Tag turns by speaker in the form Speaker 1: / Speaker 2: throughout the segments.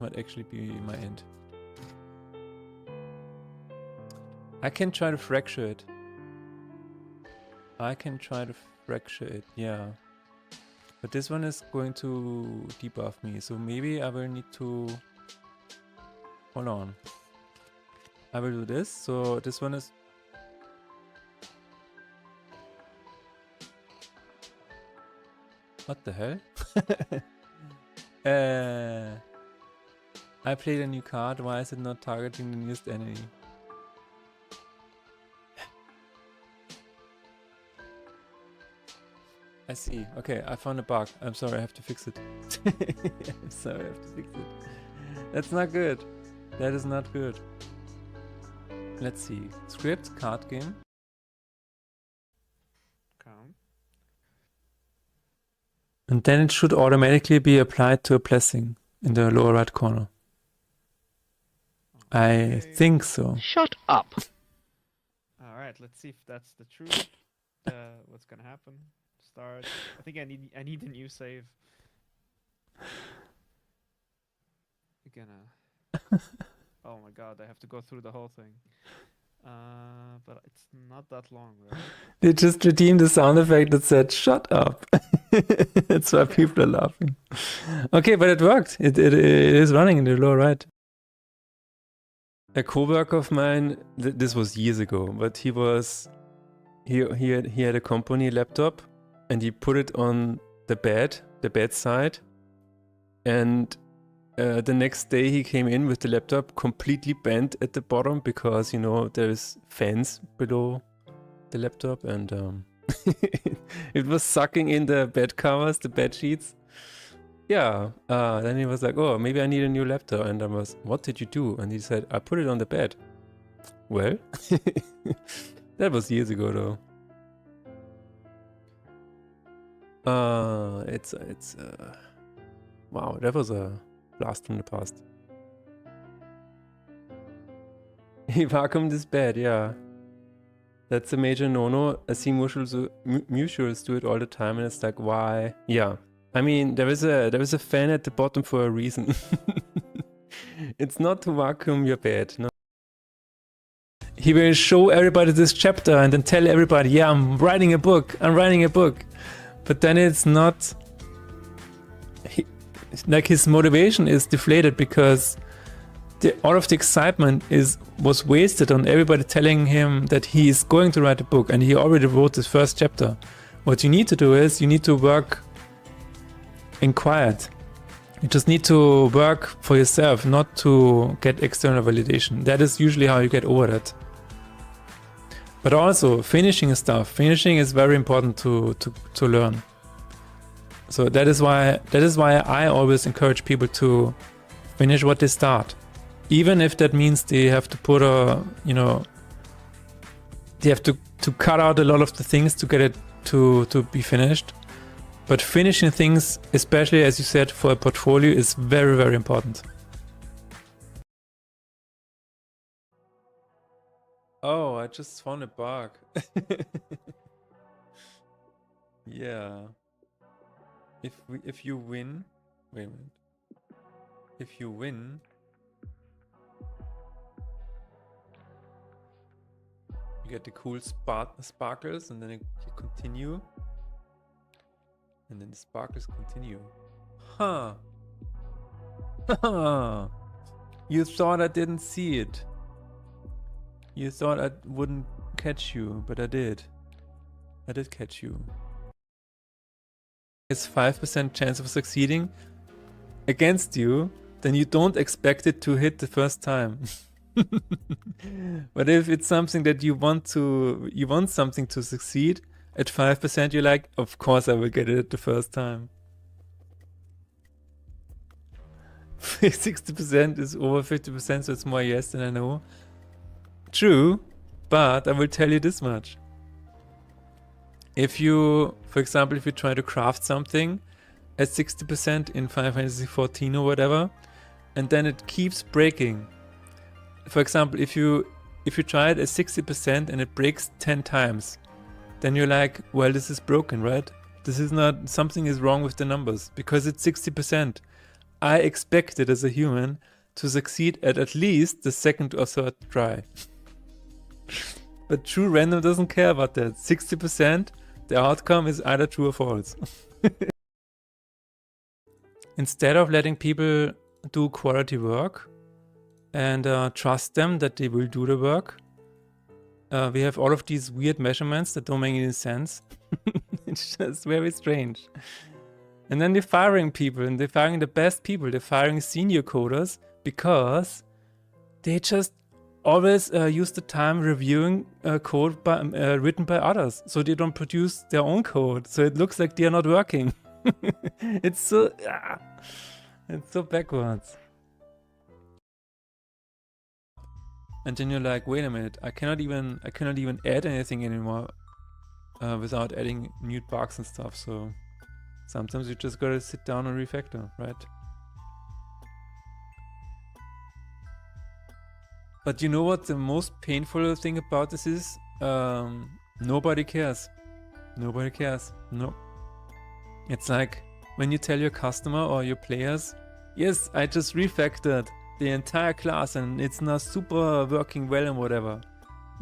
Speaker 1: might actually be my end. I can try to fracture it. Yeah. But this one is going to debuff me, so maybe I will need to... Hold on. I will do this, so this one is... What the hell? I played a new card, why is it not targeting the nearest enemy? I see. Okay, I found a bug. I'm sorry, I have to fix it. I'm sorry, I have to fix it. That's not good. That is not good. Let's see. Script, card game.
Speaker 2: Come.
Speaker 1: And then it should automatically be applied to a blessing in the lower right corner. I think so.
Speaker 3: Shut up.
Speaker 2: Alright, let's see if that's the truth. What's gonna happen? Start. I think I need a new save. You're gonna... Oh my god, I have to go through the whole thing. But it's not that long, right?
Speaker 1: They just redeemed the sound effect that said, shut up. That's why people are laughing. Okay, but it worked. It is running in the lower right. A co-worker of mine, this was years ago, but he had a company laptop and he put it on the bedside, and the next day he came in with the laptop completely bent at the bottom because, you know, there's fans below the laptop, and it was sucking in the bed covers, the bed sheets. Yeah, then he was like, oh, maybe I need a new laptop. And I was, what did you do? And he said, I put it on the bed. Well, that was years ago though. Wow, that was a blast from the past. He vacuumed his bed, yeah. That's a major no-no. I see mutuals do it all the time, and it's like, why? Yeah. I mean, there is a fan at the bottom for a reason. It's not to vacuum your bed, no. He will show everybody this chapter and then tell everybody, yeah, I'm writing a book. But then it's not... like his motivation is deflated because all of the excitement was wasted on everybody telling him that he is going to write a book, and he already wrote his first chapter. What you need to do is you need to work in quiet. You just need to work for yourself, not to get external validation. That is usually how you get over that. But also finishing stuff. Finishing is very important to learn. So that is why I always encourage people to finish what they start. Even if that means they have to put they have to cut out a lot of the things to get it to be finished. But finishing things, especially as you said, for a portfolio, is very, very important. Oh, I just found a bug. Yeah. If you win, wait a minute. If you win, you get the cool sparkles, and then you continue. And then the sparkles continue. Huh. You thought I didn't see it. You thought I wouldn't catch you, but I did. I did catch you. It's 5% chance of succeeding against you, then you don't expect it to hit the first time. But if it's something that you want something to succeed, at 5% you're like, of course I will get it the first time. 60% is over 50%, so it's more yes than I know. True, but I will tell you this much. If you, for example, if you try to craft something at 60% in Final Fantasy 14 or whatever, and then it keeps breaking. For example, if you try it at 60% and it breaks 10 times, then you're like, well, this is broken, right? This is not, something is wrong with the numbers because it's 60%. I expected as a human to succeed at least the second or third try. But true random doesn't care about that. 60%, the outcome is either true or false. Instead of letting people do quality work and trust them that they will do the work, we have all of these weird measurements that don't make any sense. It's just very strange. And then they're firing people, and they're firing the best people. They're firing senior coders because they just always use the time reviewing code written by others. So they don't produce their own code. So it looks like they are not working. It's so backwards. And then you're like, wait a minute, I cannot even add anything anymore without adding new bugs and stuff. So sometimes you just gotta sit down and refactor, right? But you know what the most painful thing about this is? Nobody cares. Nobody cares. No. It's like when you tell your customer or your players, yes, I just refactored the entire class and it's now super working well and whatever.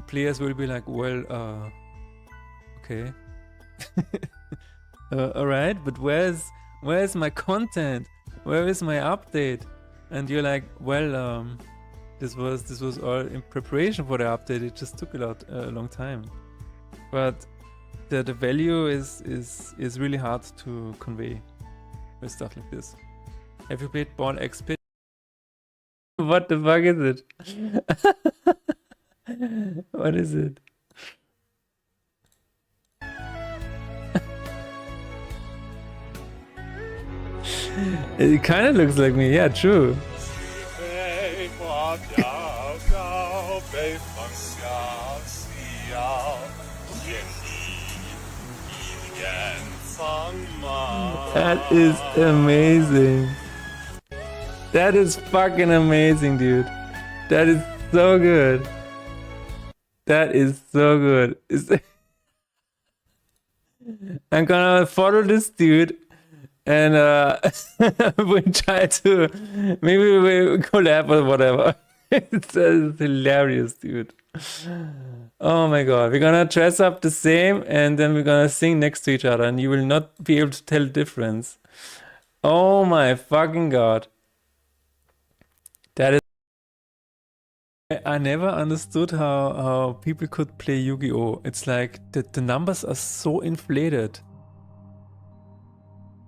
Speaker 1: Players will be like, well, okay. Alright, but where's my content? Where is my update? And you're like, well, this was all in preparation for the update. It just took a long time. But the value is really hard to convey with stuff like this. Have you played Ball XP? What the fuck is it? What is it? It kind of looks like me, yeah, true. That is amazing. That is fucking amazing, dude. That is so good. That is so good. I'm gonna follow this dude and we'll try to, maybe we'll collab or whatever. It's hilarious, dude. Oh my god, we're gonna dress up the same and then we're gonna sing next to each other and you will not be able to tell the difference. Oh my fucking god. That is... I never understood how people could play Yu-Gi-Oh! It's like the numbers are so inflated.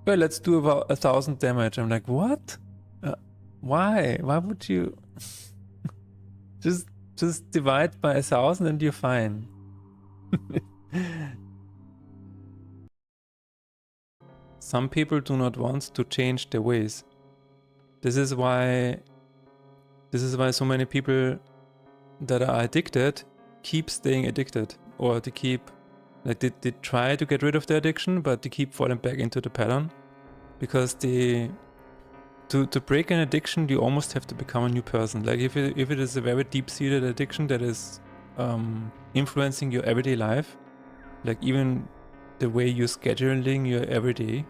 Speaker 1: Well, let's do about 1000 damage. I'm like, what? Why? Why would you... just divide by 1000 and you're fine. Some people do not want to change their ways. This is why so many people that are addicted keep staying addicted, or they keep, like they try to get rid of their addiction, but they keep falling back into the pattern because to break an addiction, you almost have to become a new person. Like if it is a very deep-seated addiction that is influencing your everyday life, like even the way you're scheduling your everyday,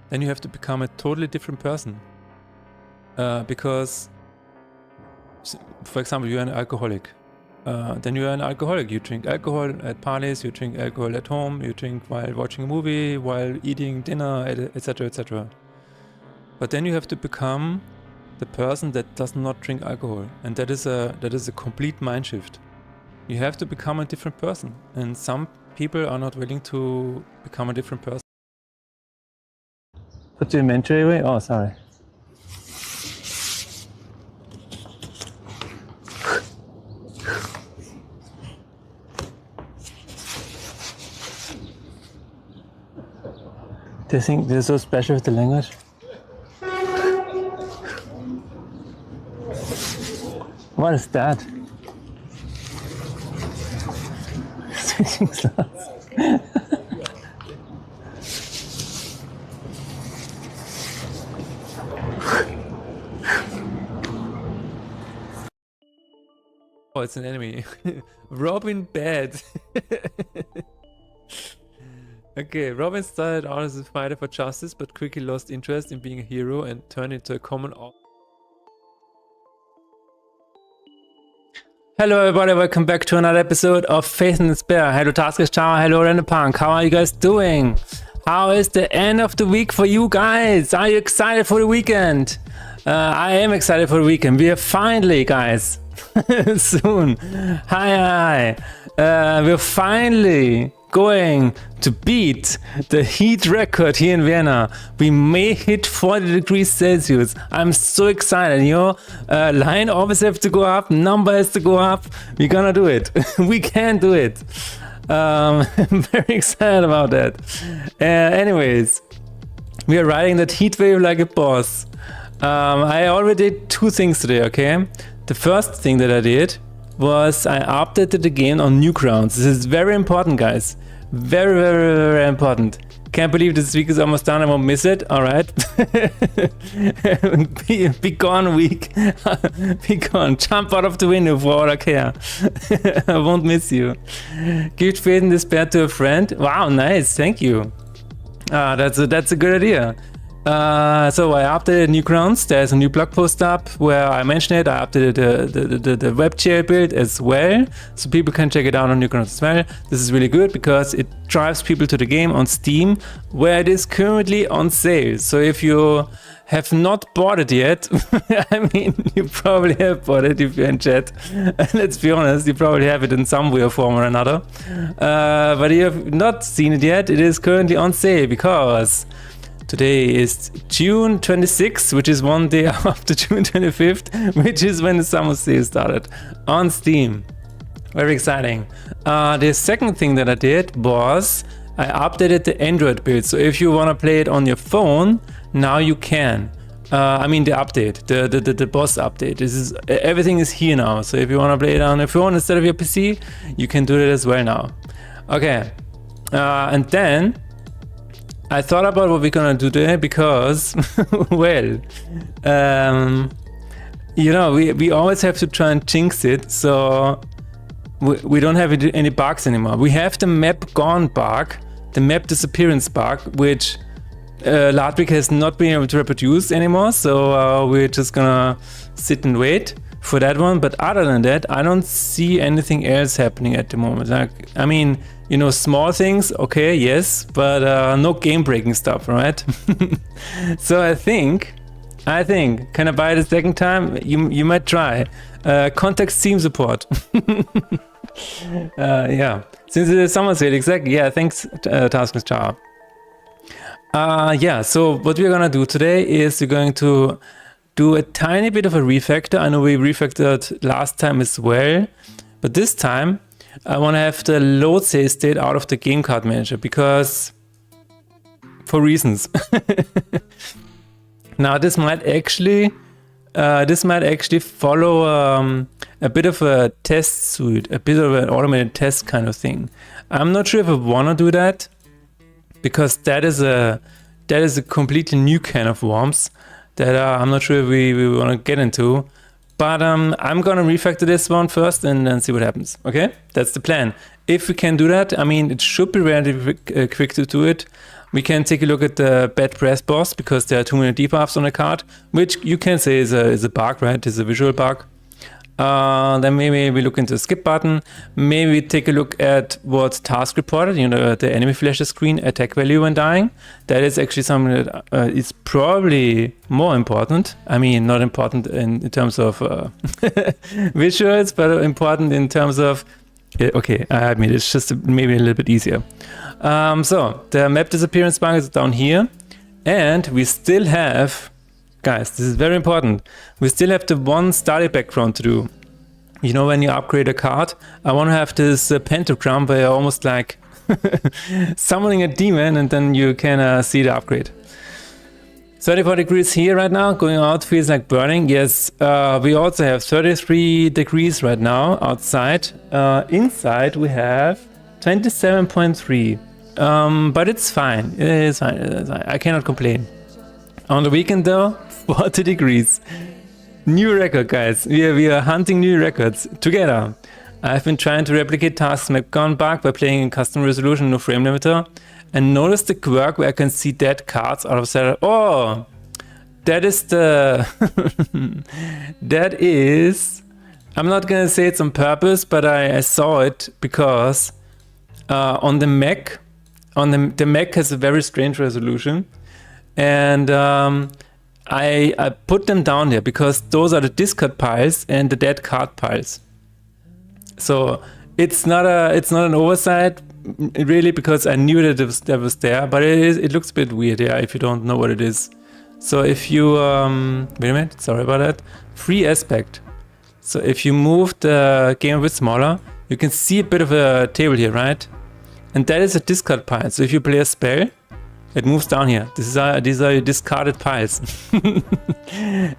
Speaker 1: then you have to become a totally different person. Because, for example, you're an alcoholic. Then you are an alcoholic. You drink alcohol at parties, you drink alcohol at home, you drink while watching a movie, while eating dinner, etc., etc. But then you have to become the person that does not drink alcohol, and that is a complete mind shift. You have to become a different person, and some people are not willing to become a different person. Put your inventory away? Oh, sorry. They think they're so special with the language. What is that? Switching slots. Oh, it's an enemy. Robin Bad. Okay, Robin started out as a fighter for justice, but quickly lost interest in being a hero and turned into a common. Hello everybody, welcome back to another episode of Faith and Despair. Hello Taskers, ciao, hello Renepunk, how are you guys doing? How is the end of the week for you guys? Are you excited for the weekend? I am excited for the weekend. We are finally, guys, soon. Hi. We're finally going to beat the heat record here in Vienna. We may hit 40 degrees Celsius. I'm so excited, line always have to go up, number has to go up. We're gonna do it. We can do it. I'm very excited about that. Anyways, we are riding that heat wave like a boss. I already did two things today, okay? The first thing that I did was I updated the game on Newgrounds. This is very important, guys. Very, very, very important. Can't believe this week is almost done. I won't miss it. All right. be gone, week. Be gone. Jump out of the window for all I care. I won't miss you. Give Faith and Despair to a friend. Wow, nice. Thank you. That's a good idea. So I updated Newgrounds. There's a new blog post up where I mentioned it. I updated the web jail build as well, so people can check it out on Newgrounds as well. This is really good because it drives people to the game on Steam, where it is currently on sale. So if you have not bought it yet, I mean, you probably have bought it if you're in chat. Let's be honest, you probably have it in some way or form or another. But if you have not seen it yet, it is currently on sale because today is June 26th, which is one day after June 25th, which is when the summer sale started on Steam. Very exciting. The second thing that I did was I updated the Android build. So if you want to play it on your phone, now you can. I mean the update, the boss update. This is everything is here now. So if you want to play it on your phone instead of your PC, you can do it as well now. Okay, and then I thought about what we're gonna do today because, well, we always have to try and jinx it, so we don't have any bugs anymore. We have the map gone bug, the map disappearance bug, which Ludwig has not been able to reproduce anymore, so we're just gonna sit and wait for that one. But other than that, I don't see anything else happening at the moment. Like, I mean, small things, okay, yes, but no game breaking stuff, right? So I think, can I buy it a second time? You might try. Contact Steam support. Yeah, since it is summer sale, exactly. Yeah, thanks, Taskers, ciao. Yeah, so what we're gonna do today is we're going to do a tiny bit of a refactor. I know we refactored last time as well, but this time I want to have the load save state out of the game card manager because for reasons. Now this might actually follow a bit of a test suite, a bit of an automated test kind of thing. I'm not sure if I want to do that because that is a completely new can of worms that I'm not sure if we want to get into. But I'm gonna refactor this one first and then see what happens. Okay, that's the plan. If we can do that, I mean, it should be relatively quick to do it. We can take a look at the bad press boss because there are too many debuffs on the card, which you can say is a bug, right? It's a visual bug. Then maybe we look into the skip button. Maybe we take a look at what task reported, the enemy flashes screen, attack value when dying. That is actually something that is probably more important. I mean, not important in terms of visuals, but important in terms of, okay, I admit it's just maybe a little bit easier. So the map disappearance bug is down here. And we still have, guys, this is very important. We still have the one static background to do. When you upgrade a card, I want to have this pentagram where you're almost like summoning a demon and then you can see the upgrade. 34 degrees here right now, going out feels like burning. Yes, we also have 33 degrees right now outside. Inside we have 27.3. But it's fine. It's fine. I cannot complain. On the weekend though, 40 degrees. New record, guys. We are hunting new records together. I've been trying to replicate tasks map gone bug by playing in custom resolution, no frame limiter, and notice the quirk where I can see dead cards out of Zelda. Oh, that is the... that is... I'm not gonna say it's on purpose, but I saw it because on the Mac, the Mac has a very strange resolution, and I put them down there because those are the discard piles and the dead card piles. So it's not an oversight really, because I knew that that was there, but it looks a bit weird, yeah, if you don't know what it is. So if you wait a minute, sorry about that. Free aspect. So if you move the game a bit smaller, you can see a bit of a table here, right? And that is a discard pile. So if you play a spell, it moves down here. These are your discarded piles.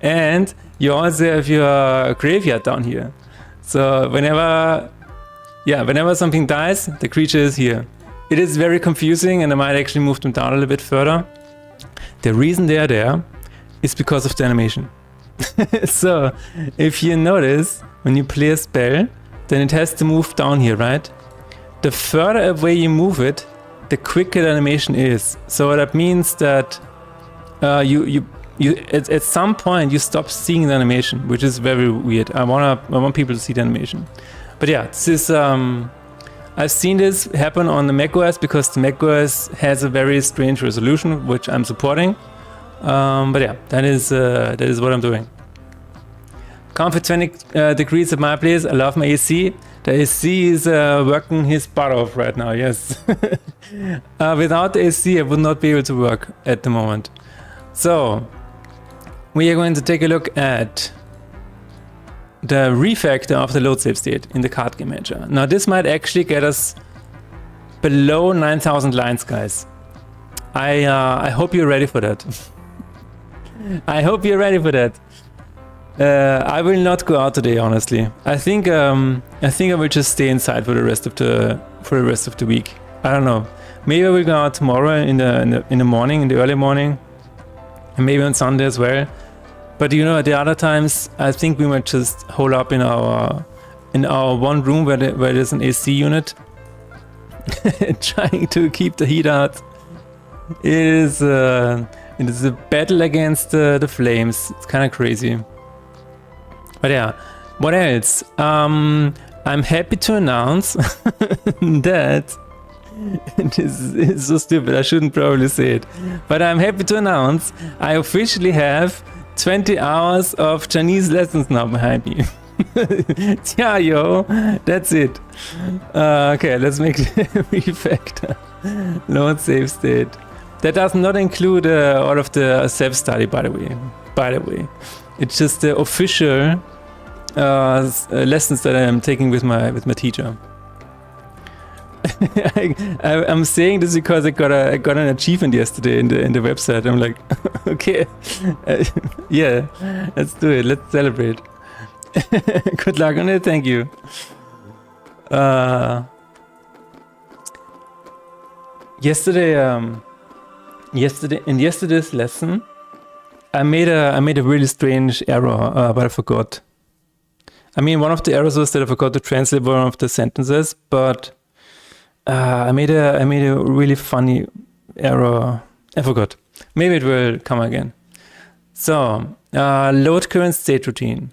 Speaker 1: And you also have your graveyard down here. So whenever something dies, the creature is here. It is very confusing, and I might actually move them down a little bit further. The reason they are there is because of the animation. So if you notice, when you play a spell, then it has to move down here, right? The further away you move it, the quicker the animation is. So that means that you at some point you stop seeing the animation, which is very weird. I want people to see the animation. But yeah, this is I've seen this happen on the macOS because the macOS has a very strange resolution, which I'm supporting. But yeah, that is what I'm doing. Comfort 20 degrees at my place. I love my AC. The AC is working his butt off right now, yes. Without the AC, I would not be able to work at the moment. So, we are going to take a look at the refactor of the load save state in the card game manager. Now, this might actually get us below 9,000 lines, guys. I hope you're ready for that. I hope you're ready for that. I will not go out today, honestly. I think I will just stay inside for the rest of the week. I don't know. Maybe I will go out tomorrow in the morning, in the early morning, and maybe on Sunday as well. But you know, at the other times, I think we might just hole up in our one room where there's an AC unit, trying to keep the heat out. It is a battle against the flames. It's kind of crazy. But yeah, what else? I'm happy to announce that this is so stupid. I shouldn't probably say it, but I'm happy to announce I officially have 20 hours of Chinese lessons now behind me. Yeah, yo, that's it. Okay, let's make the refactor. Load save state. That does not include all of the self-study, by the way. It's just the official lessons that I am taking with my teacher. I'm saying this because I got an achievement yesterday in the website. I'm like, okay, yeah, let's do it. Let's celebrate. Good luck on it. Thank you. In yesterday's lesson, I made a really strange error, but I forgot. I mean, one of the errors was that I forgot to translate one of the sentences, but I made a really funny error. I forgot. Maybe it will come again. So, load current state routine.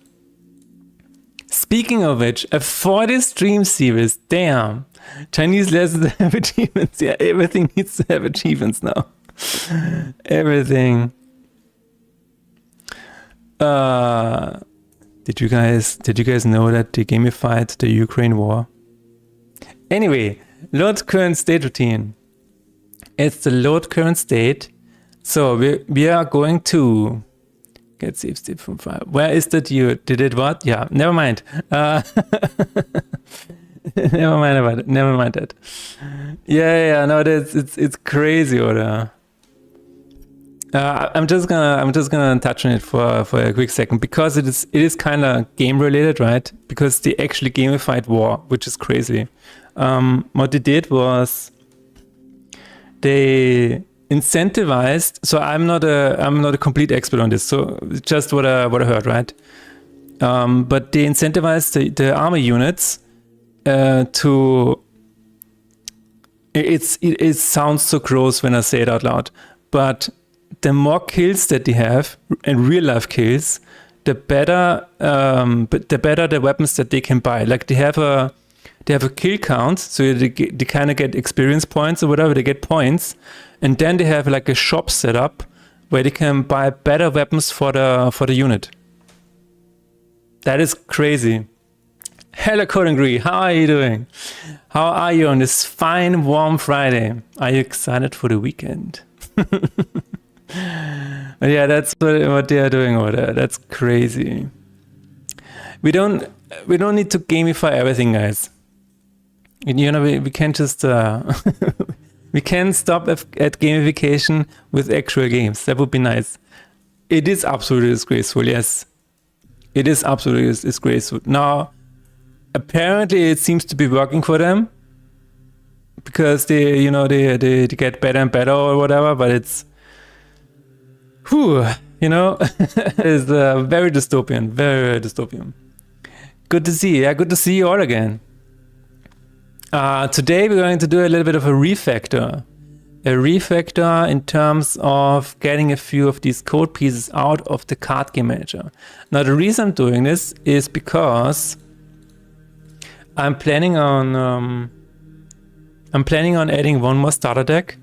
Speaker 1: Speaking of which, a 40 stream series. Damn. Chinese lessons have achievements. Yeah, everything needs to have achievements now. Everything. Did you guys know that they gamified the Ukraine war? Anyway, load current state routine. It's the load current state. So we are going to get save state from file. Where is that you did it what? Yeah, never mind. Never mind that. Yeah, no, it's crazy, or I'm just gonna touch on it for a quick second, because it is kind of game related, right? Because they actually gamified war, which is crazy. What they did was they incentivized. So I'm not a complete expert on this. So just what I heard, right? But they incentivized the army units to. It sounds so gross when I say it out loud, but the more kills that they have, and real life kills, the better the weapons that they can buy. Like they have a kill count, so they kind of get experience points or whatever. They get points, and then they have like a shop set up where they can buy better weapons for the unit. That is crazy. Hello, Codingry. How are you doing? How are you on this fine, warm Friday? Are you excited for the weekend? But yeah, that's what they are doing over there. That's crazy. We don't need to gamify everything, guys. You know, we can't just we can stop at gamification with actual games. That would be nice. It is absolutely disgraceful. Yes, it is absolutely disgraceful. Now, apparently, it seems to be working for them because they get better and better or whatever. But it's, it's very dystopian, very dystopian. Good to see you. Yeah, good to see you all again. Today we're going to do a little bit of a refactor. A refactor in terms of getting a few of these code pieces out of the card game manager. Now the reason I'm doing this is because I'm planning on adding one more starter deck,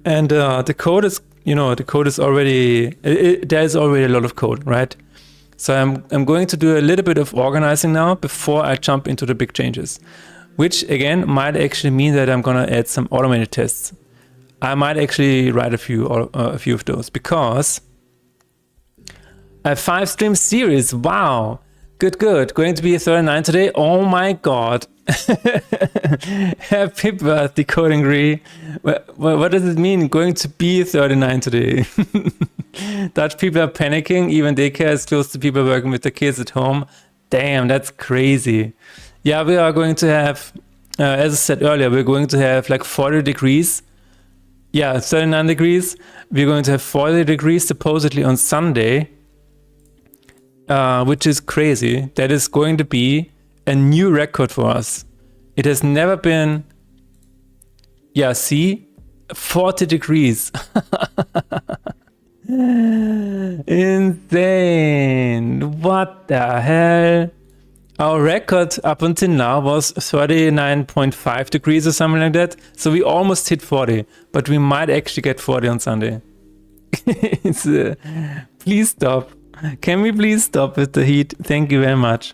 Speaker 1: and the code is already there's already a lot of code, right? So I'm going to do a little bit of organizing now before I jump into the big changes, which again might actually mean that I'm gonna add some automated tests. I might actually write a few of those because a 5-stream series. Wow. Good. Going to be 39 today. Oh my god. Happy birthday, Codingry. What does it mean, going to be 39 today? Dutch people are panicking. Even daycare is close to people working with the kids at home. Damn, that's crazy. Yeah, we are going to have, as I said earlier, we're going to have like 40 degrees. Yeah, 39 degrees. We're going to have 40 degrees supposedly on Sunday. Which is crazy. That is going to be a new record for us. It has never been, 40 degrees. Insane. What the hell? Our record up until now was 39.5 degrees or something like that. So we almost hit 40, but we might actually get 40 on Sunday. Please stop. Can we please stop with the heat? Thank you very much.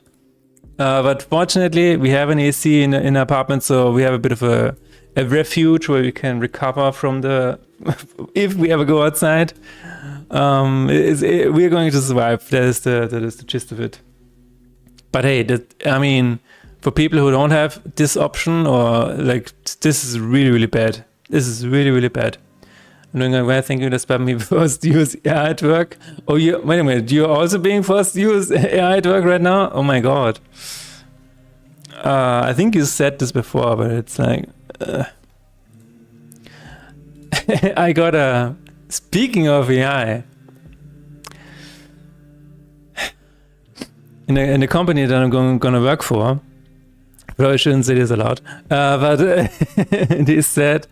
Speaker 1: But fortunately, we have an AC in an apartment, so we have a bit of a refuge where we can recover from the... if we ever go outside. We're going to survive. That is the gist of it. But hey, for people who don't have this option, or like, this is really, really bad. This is really, really bad. I'm doing well, thank you. That's about me forced to use AI at work. Oh, wait a minute. You're also being forced to use AI at work right now? Oh my god. I think you said this before, but it's like... I got a... Speaking of AI... In the company that I'm gonna work for, but I shouldn't say this aloud, but they said...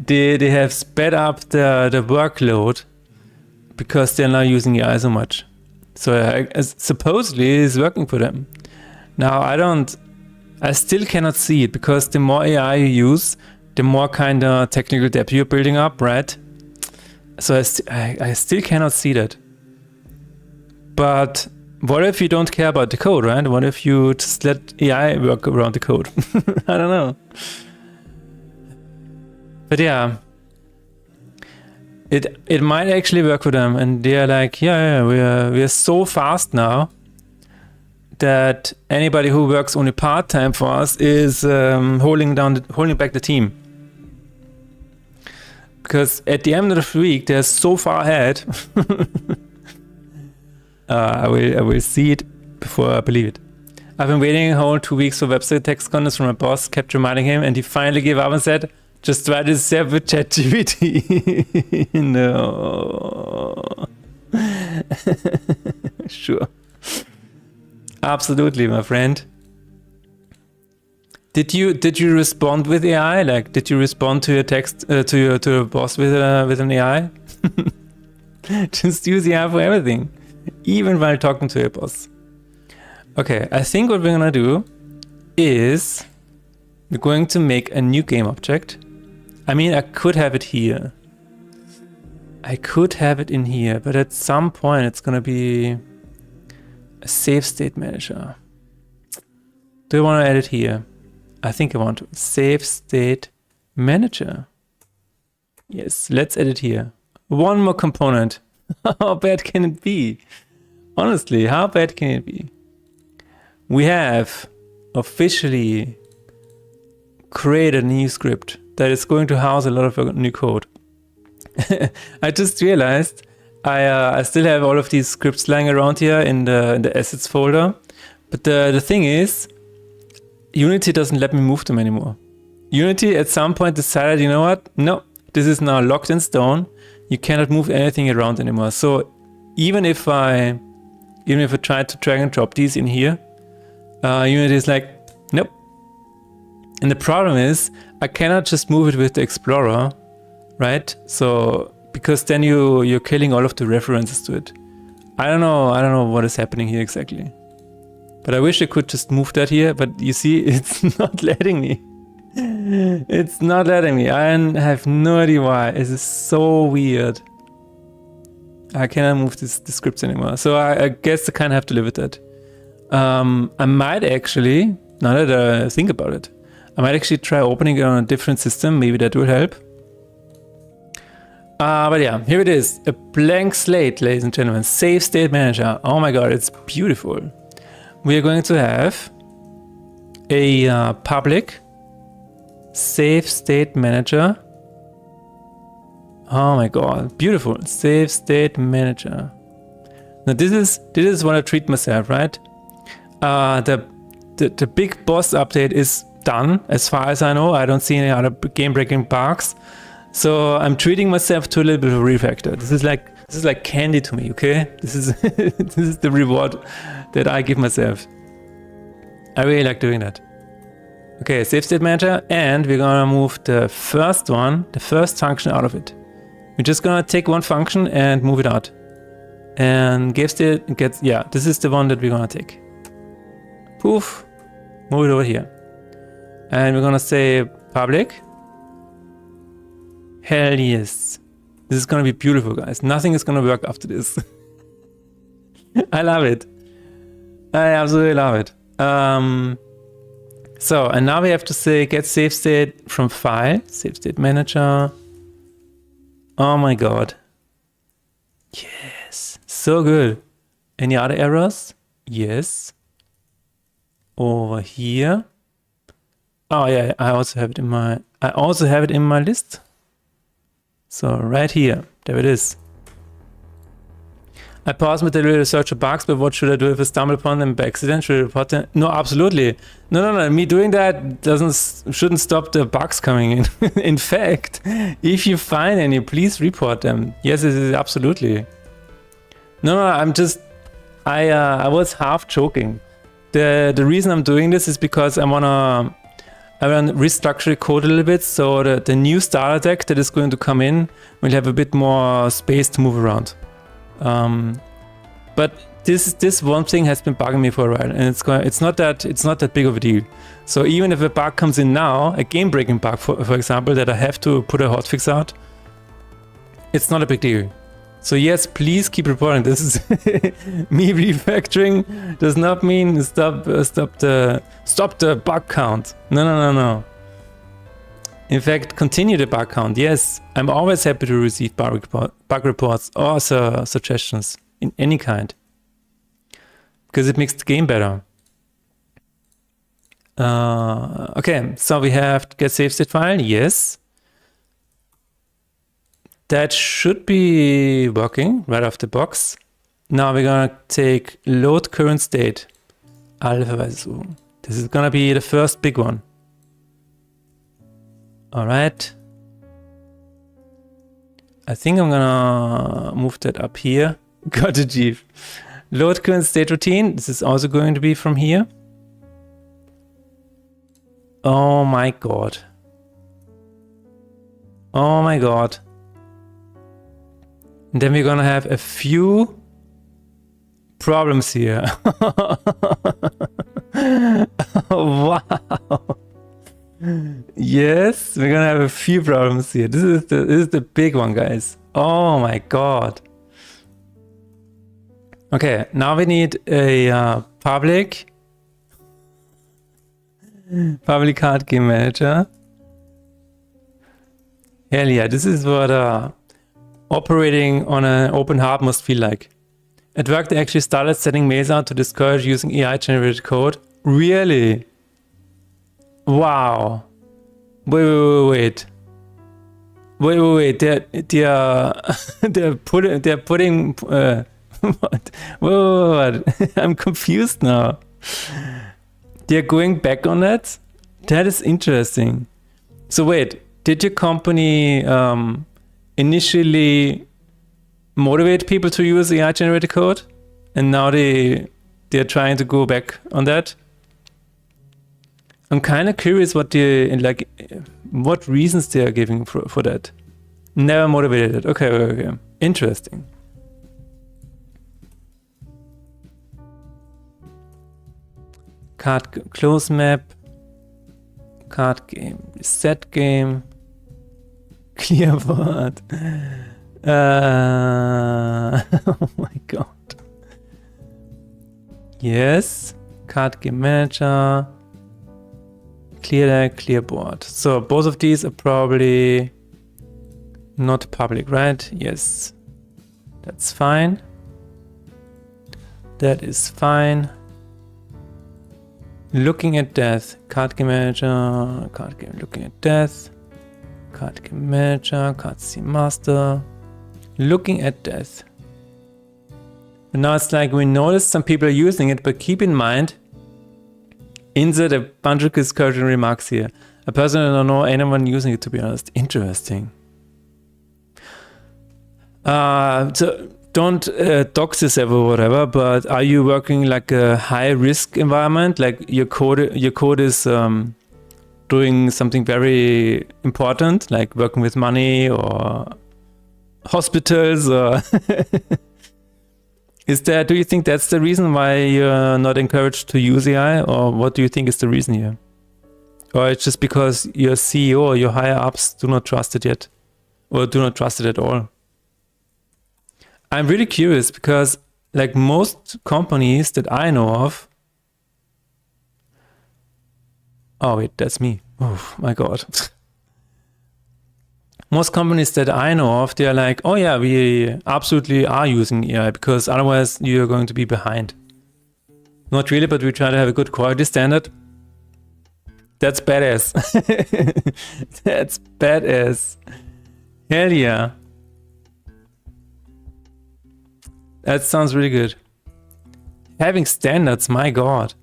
Speaker 1: They have sped up the workload because they're now using AI so much. So supposedly it's working for them. Now I still cannot see it, because the more AI you use, the more kind of technical debt you're building up, right? So I still cannot see that. But what if you don't care about the code, right? What if you just let AI work around the code? I don't know. But yeah, it might actually work for them, and they are like, we are so fast now that anybody who works only part-time for us is holding back the team. Because at the end of the week, they're so far ahead. I will see it before I believe it. I've been waiting a whole 2 weeks for website text contests from my boss, kept reminding him, and he finally gave up and said, just try this step with ChatGPT. No. Sure. Absolutely, my friend. Did you respond with AI? Like, did you respond to your text to your boss with an AI? Just use AI for everything, even while talking to your boss. Okay, I think what we're gonna do is we're going to make a new game object. I mean, I could have it here. I could have it in here, but at some point it's gonna be a save state manager. Do I want to add it here? I think I want to. Save state manager. Yes, let's add it here. One more component. How bad can it be? Honestly, how bad can it be? We have officially created a new script that is going to house a lot of new code. I just realized I still have all of these scripts lying around here in the assets folder. But the thing is, Unity doesn't let me move them anymore. Unity at some point decided, you know what? No, this is now locked in stone. You cannot move anything around anymore. So even if I try to drag and drop these in here, Unity is like, nope. And the problem is, I cannot just move it with the Explorer, right? So because then you're killing all of the references to it. I don't know what is happening here exactly. But I wish I could just move that here, but you see, it's not letting me. It's not letting me. I have no idea why. It is so weird. I cannot move the scripts anymore. So I guess I kind of have to live with that. I might actually, now that I think about it, I might actually try opening it on a different system. Maybe that will help. But yeah, here it is. A blank slate, ladies and gentlemen. Save state manager. Oh my god, it's beautiful. We are going to have a public save state manager. Oh my god, beautiful. Save state manager. Now this is what I treat myself, right? The big boss update is done as far as I know. I don't see any other game breaking bugs. So I'm treating myself to a little bit of a refactor. This is like candy to me, okay? This is this is the reward that I give myself. I really like doing that. Okay, save state manager, and we're gonna move the first function out of it. We're just gonna take one function and move it out. And give state gets, yeah, this is the one that we're gonna take. Poof, move it over here. And we're gonna say public. Hell yes. This is gonna be beautiful, guys. Nothing is gonna work after this. I love it. I absolutely love it. So, and now we have to say get save state from file, save state manager. Oh my god. Yes, so good. Any other errors? Yes. Over here. Oh yeah, I also have it in my list. So right here, there it is. I paused with a little search for bugs, but what should I do if I stumble upon them by accident? Should I report them? No, absolutely. No. Me doing that shouldn't stop the bugs coming in. In fact, if you find any, please report them. Yes, it is absolutely. No, I was half joking. The reason I'm doing this is because I wanna restructure the code a little bit, so the new starter deck that is going to come in will have a bit more space to move around. But this one thing has been bugging me for a while, and it's not that big of a deal. So even if a bug comes in now, a game breaking bug for example, that I have to put a hotfix out, it's not a big deal. So yes, please keep reporting. This is me refactoring does not mean stop the bug count. No. In fact, continue the bug count. Yes, I'm always happy to receive bug reports or suggestions in any kind, because it makes the game better. Okay, so we have get save state file. Yes. That should be working right off the box. Now we're gonna take load current state. Alphaweise suchen. This is gonna be the first big one. All right. I think I'm gonna move that up here. Got to achieve. Load current state routine. This is also going to be from here. Oh my god. Oh my god. And then we're gonna have a few problems here. Wow. Yes, we're gonna have a few problems here. This is the big one, guys. Oh my god. Okay, now we need a public card game manager. Hell yeah, this is what operating on an open heart must feel like. At work, they actually started sending mails out to discourage using AI-generated code. Really? Wow. Wait. They're putting what? What? I'm confused now. They're going back on that? That is interesting. So wait, did your company initially motivate people to use AI generated code, and now they're trying to go back on that? I'm kind of curious what reasons they are giving for that. Never motivated. Okay. Interesting. Card close map. Card game. Set game. Clear board. Oh my god. Yes. Card game manager. Clear deck, clear board. So both of these are probably not public, right? Yes. That's fine. That is fine. Looking at death. Card game manager. Card game looking at death. Card game manager. Card scene master. Looking at death. And now it's like we noticed some people are using it, but keep in mind, insert a bunch of discouraging remarks here. I personally don't know anyone using it, to be honest. Interesting. So don't dox yourself or whatever, but are you working like a high risk environment? Like your code is doing something very important, like working with money or hospitals, or do you think that's the reason why you're not encouraged to use AI, or what do you think is the reason here? Or it's just because your CEO or your higher ups do not trust it yet, or do not trust it at all? I'm really curious because like most companies that I know of, oh wait, that's me. Oh my god. Most companies that I know of, they're like, oh yeah, we absolutely are using AI because otherwise you're going to be behind. Not really, but we try to have a good quality standard. That's badass. That's badass. Hell yeah. That sounds really good. Having standards, my god.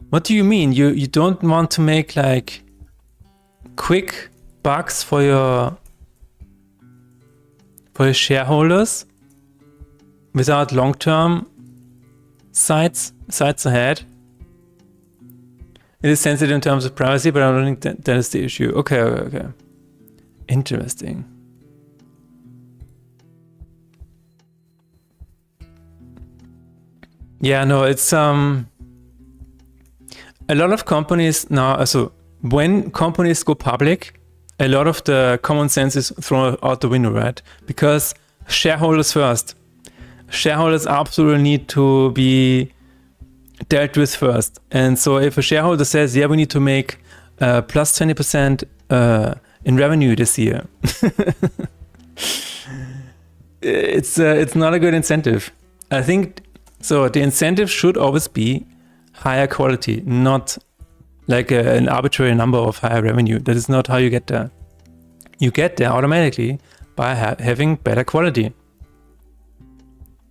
Speaker 1: What do you mean? You don't want to make like quick bucks for your shareholders without long-term sights ahead? It is sensitive in terms of privacy, but I don't think that is the issue. Okay. Interesting. Yeah, no, it's a lot of companies now, so when companies go public, a lot of the common sense is thrown out the window, right? Because shareholders first. Shareholders absolutely need to be dealt with first. And so if a shareholder says, yeah, we need to make plus 20% in revenue this year, it's not a good incentive. I think, so the incentive should always be higher quality, not like an arbitrary number of higher revenue. That is not how you get there. You get there automatically by having better quality.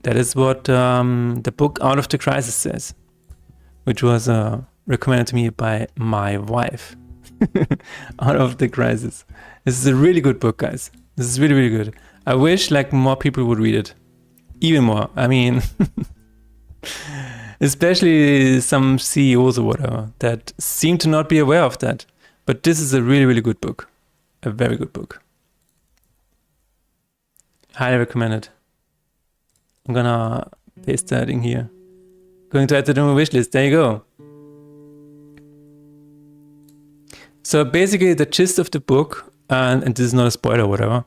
Speaker 1: That is what the book Out of the Crisis says, which was recommended to me by my wife. Out of the Crisis. This is a really good book, guys. This is really, really good. I wish like more people would read it. Even more. I mean, especially some CEOs or whatever that seem to not be aware of that. But this is a really, really good book. A very good book. Highly recommend it. I'm gonna paste that in here. Going to add to the wish list. There you go. So basically the gist of the book, and this is not a spoiler or whatever.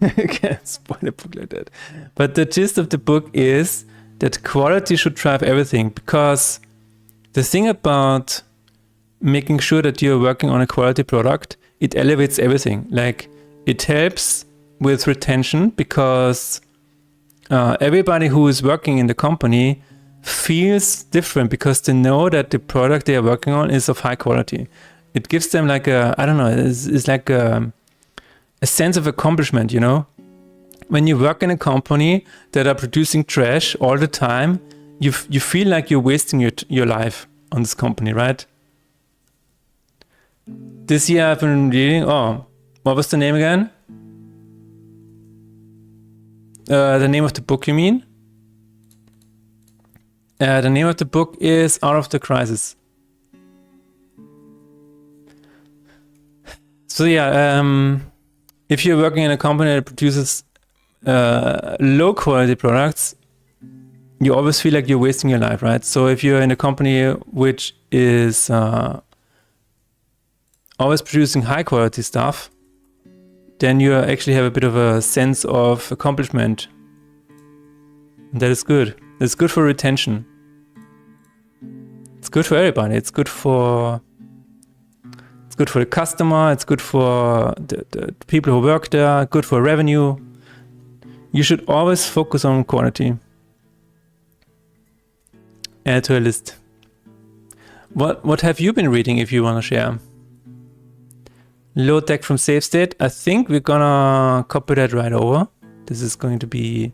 Speaker 1: I can't spoil a book like that. But the gist of the book is that quality should drive everything, because the thing about making sure that you're working on a quality product, it elevates everything. Like, it helps with retention, because everybody who is working in the company feels different because they know that the product they are working on is of high quality. It gives them like a, I don't know, it's like a sense of accomplishment, you know? When you work in a company that are producing trash all the time, you feel like you're wasting your life on this company, right? This year I've been reading, what was the name again? The name of the book, you mean? The name of the book is Out of the Crisis. So yeah, if you're working in a company that produces low quality products, you always feel like you're wasting your life, right? So if you're in a company which is always producing high quality stuff, then you actually have a bit of a sense of accomplishment. And that is good. It's good for retention. It's good for everybody. It's good for the customer. It's good for the people who work there. Good for revenue. You should always focus on quality. Add to a list. What have you been reading, if you want to share? Load deck from save state. I think we're gonna copy that right over. This is going to be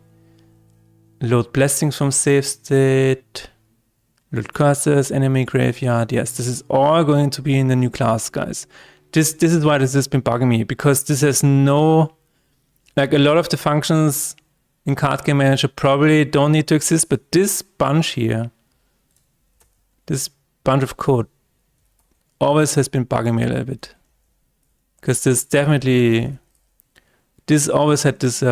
Speaker 1: load blessings from save state. Load curses, enemy graveyard. Yes, this is all going to be in the new class, guys. This is why this has been bugging me, because this has no, like, a lot of the functions in Card Game Manager probably don't need to exist, but this bunch here, this bunch of code always has been bugging me a little bit. Because this always had this,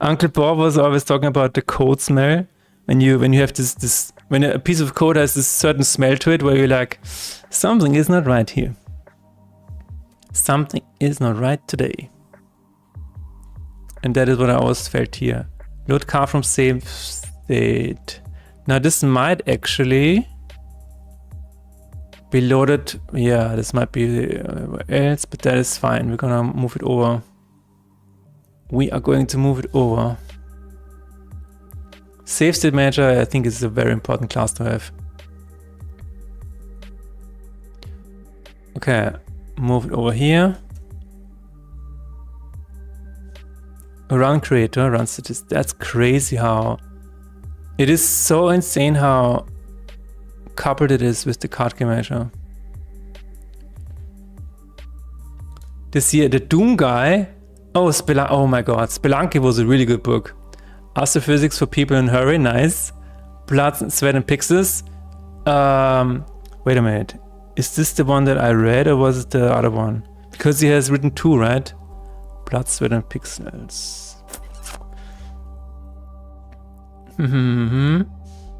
Speaker 1: Uncle Bob was always talking about the code smell. When you have this, when a piece of code has this certain smell to it, where you're like, something is not right here. Something is not right today. And that is what I always felt here. Load car from save state. Now this might actually be loaded. Yeah, this might be else, but that is fine. We're gonna move it over. We are going to move it over. Save state manager, I think, is a very important class to have. Okay, move it over here. Run creator, run statistics. That's crazy how it is, so insane how coupled it is with the card game manager. This here, the Doom guy. Oh, oh my god, Spelunky was a really good book. Astrophysics for people in a hurry, nice. Blood, Sweat and Pixels. Wait a minute. Is this the one that I read, or was it the other one? Because he has written two, right? Blood, Sweat and Pixels.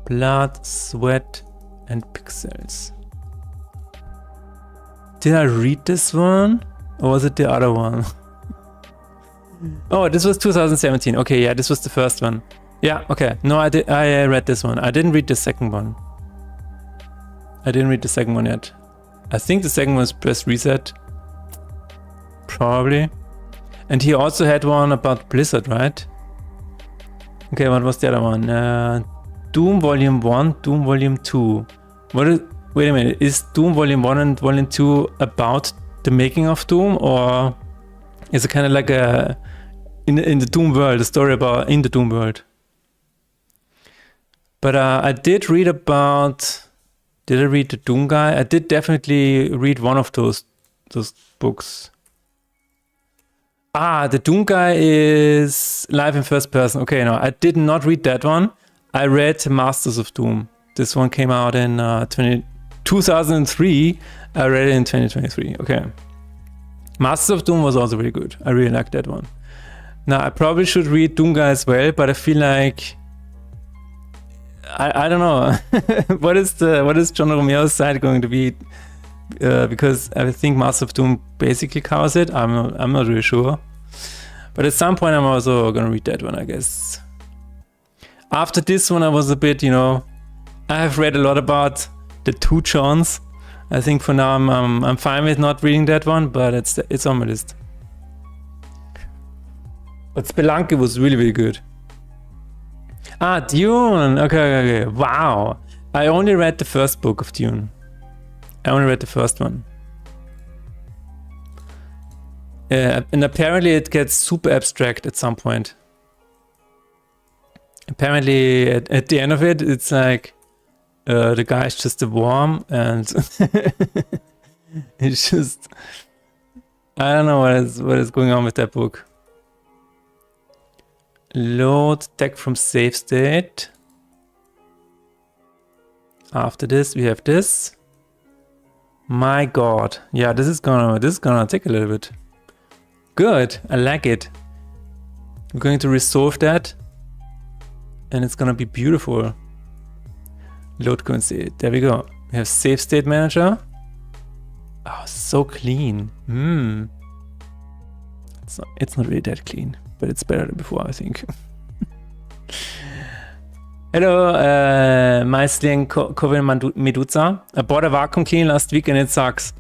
Speaker 1: Blood, Sweat and Pixels. Did I read this one? Or was it the other one? Oh, this was 2017. Okay, yeah, this was the first one. Yeah, okay. No, I read this one. I didn't read the second one. I didn't read the second one yet. I think the second one was Press Reset. Probably. And he also had one about Blizzard, right? Okay, what was the other one? Doom Volume 1, Doom Volume 2. Wait a minute, is Doom Volume 1 and Volume 2 about the making of Doom, or is it kind of like a in the Doom world, a story about in the Doom world? But I did read about. Did I read the Doom guy? I did definitely read one of those books. Ah, the Doom guy is live in first person. Okay, no, I did not read that one. I read Masters of Doom. This one came out in 2003. I read it in 2023. Okay. Masters of Doom was also really good. I really liked that one. Now I probably should read Doomguy as well, but I feel like I don't know. what is John Romero's side going to be? Because I think Masters of Doom basically covers it. I'm not really sure. But at some point I'm also gonna read that one, I guess. After this one I was a bit, I have read a lot about the two Johns. I think for now I'm fine with not reading that one, but it's on my list. But Spelunky was really, really good. Ah, Dune! Okay. Wow! I only read the first book of Dune. I only read the first one. And apparently it gets super abstract at some point. Apparently at the end of it, it's like the guy's just a worm and it's just... I don't know what is going on with that book. Load deck from save state. After this, we have this. My god. Yeah, this is gonna take a little bit. Good, I like it. We're going to resolve that. And it's gonna be beautiful. Load currency. There we go. We have save state manager. Oh, so clean. It's not really that clean, but it's better than before, I think. Hello, my sling Kovin Medusa. I bought a vacuum cleaner last week and it sucks.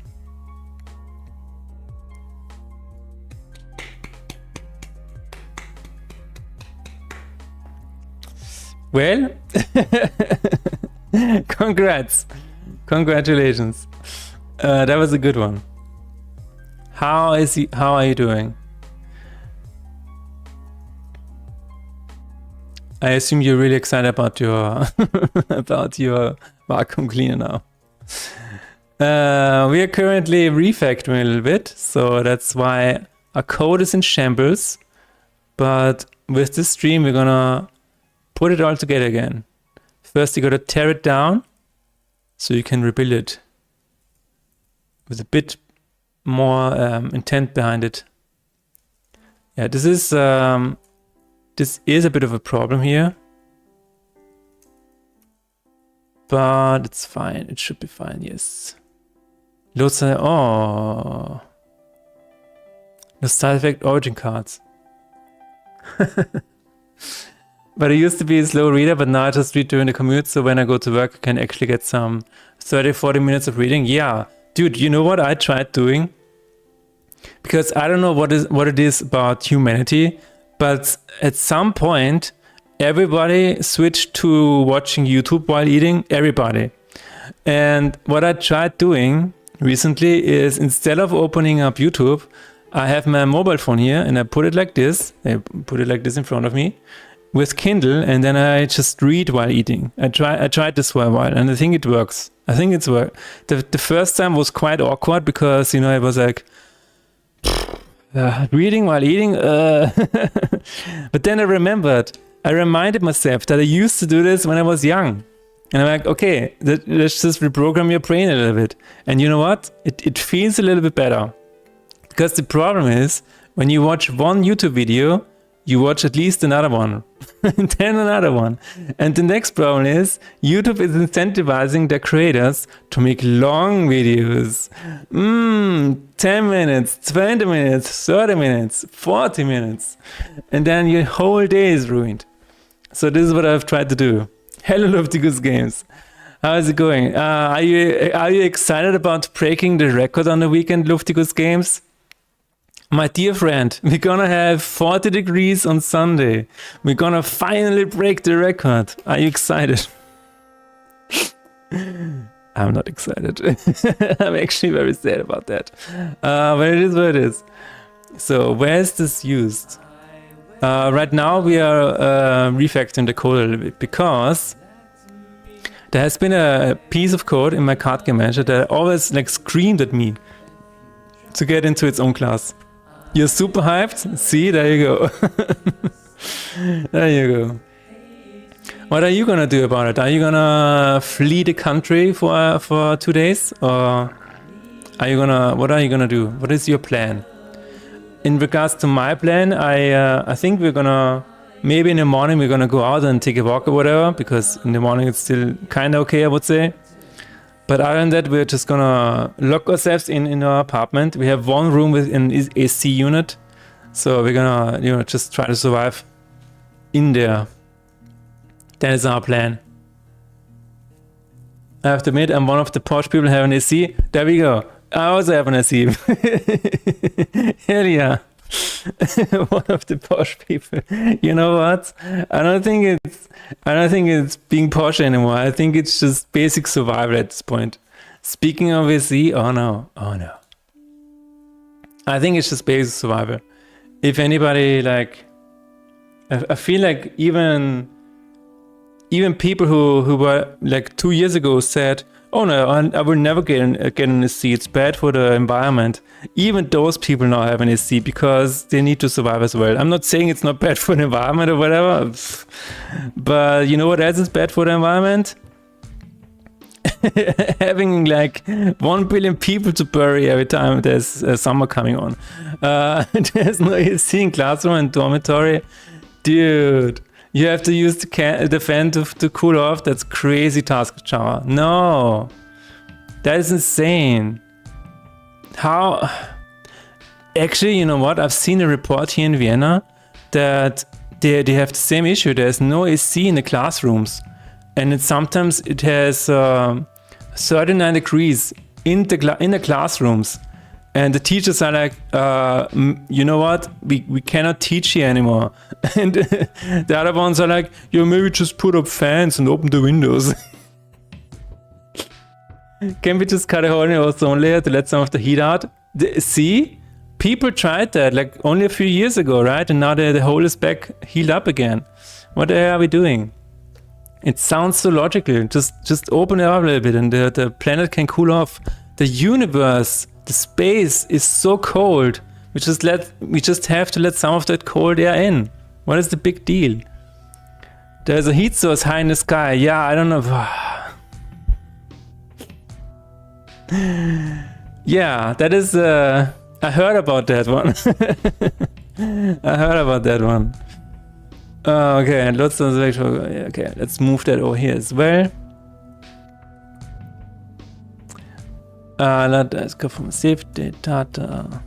Speaker 1: Well, congrats. Congratulations. That was a good one. How are you doing? I assume you're really excited about your about your vacuum cleaner now. We are currently refactoring a little bit, so that's why our code is in shambles. But with this stream, we're gonna put it all together again. First, you gotta tear it down so you can rebuild it with a bit more intent behind it. Yeah, this is a bit of a problem here, but it's fine. It should be fine. Yes. Load side. Oh, the side effect origin cards. But I used to be a slow reader, but now I just read during the commute. So when I go to work, I can actually get some 30-40 minutes of reading. Yeah, dude, you know what I tried doing? Because I don't know what it is about humanity, but at some point, everybody switched to watching YouTube while eating. Everybody. And what I tried doing recently is, instead of opening up YouTube, I have my mobile phone here and I put it like this. I put it like this in front of me with Kindle, and then I just read while eating. I tried this for a while, and I think it works. I think it's worked. The first time was quite awkward because, it was like reading while eating. But then I reminded myself that I used to do this when I was young. And I'm like, okay, let's just reprogram your brain a little bit. And you know what? It feels a little bit better. Because the problem is, when you watch one YouTube video, you watch at least another one, and then another one. And the next problem is, YouTube is incentivizing their creators to make long videos. 10 minutes, 20 minutes, 30 minutes, 40 minutes. And then your whole day is ruined. So this is what I've tried to do. Hello, Lofty Goose Games. How is it going? Are you excited about breaking the record on the weekend, Lofty Goose Games? My dear friend, we're gonna have 40 degrees on Sunday. We're gonna finally break the record. Are you excited? I'm not excited. I'm actually very sad about that. But it is what it is. So where is this used? Right now we are refactoring the code a little bit because there has been a piece of code in my card game manager that always screamed at me to get into its own class. You're super hyped? See, there you go. There you go. What are you gonna do about it? Are you gonna flee the country for 2 days, or what are you gonna do? What is your plan? In regards to my plan, I think we're gonna, maybe in the morning we're gonna go out and take a walk or whatever, because in the morning it's still kind of okay, I would say. But other than that, we're just gonna lock ourselves in our apartment. We have one room with an AC unit, so we're gonna, just try to survive in there. That is our plan. I have to admit, I'm one of the posh people who have an AC. There we go. I also have an AC. Hell yeah. One of the posh people. You know what? I don't think it's being posh anymore. I think it's just basic survival at this point. Speaking of AC, oh no. I think it's just basic survival. If anybody, like, I feel like even people who were like 2 years ago said, oh no, I will never get an AC, it's bad for the environment. Even those people now have an AC because they need to survive as well. I'm not saying it's not bad for the environment or whatever, but you know what else is bad for the environment? Having like 1 billion people to bury every time there's summer coming on. There's no AC in classroom and dormitory. Dude. You have to use the fan to cool off. That's crazy task, Java. No, that is insane. How? Actually, you know what? I've seen a report here in Vienna that they have the same issue. There's no AC in the classrooms, and sometimes it has 39 degrees in the classrooms. And the teachers are like, you know what? We cannot teach here anymore. And the other ones are like, maybe just put up fans and open the windows. Can we just cut a hole in the ozone layer to let some of the heat out? See? People tried that like only a few years ago, right? And now the hole is back healed up again. What the hell are we doing? It sounds so logical. Just open it up a little bit and the planet can cool off. The universe, the space is so cold. We just have to let some of that cold air in. What is the big deal? There's a heat source high in the sky. Yeah, I don't know. Yeah, that is. I heard about that one. I heard about that one. Okay, and lots of okay, let's move that over here as well. Let's go from safety data.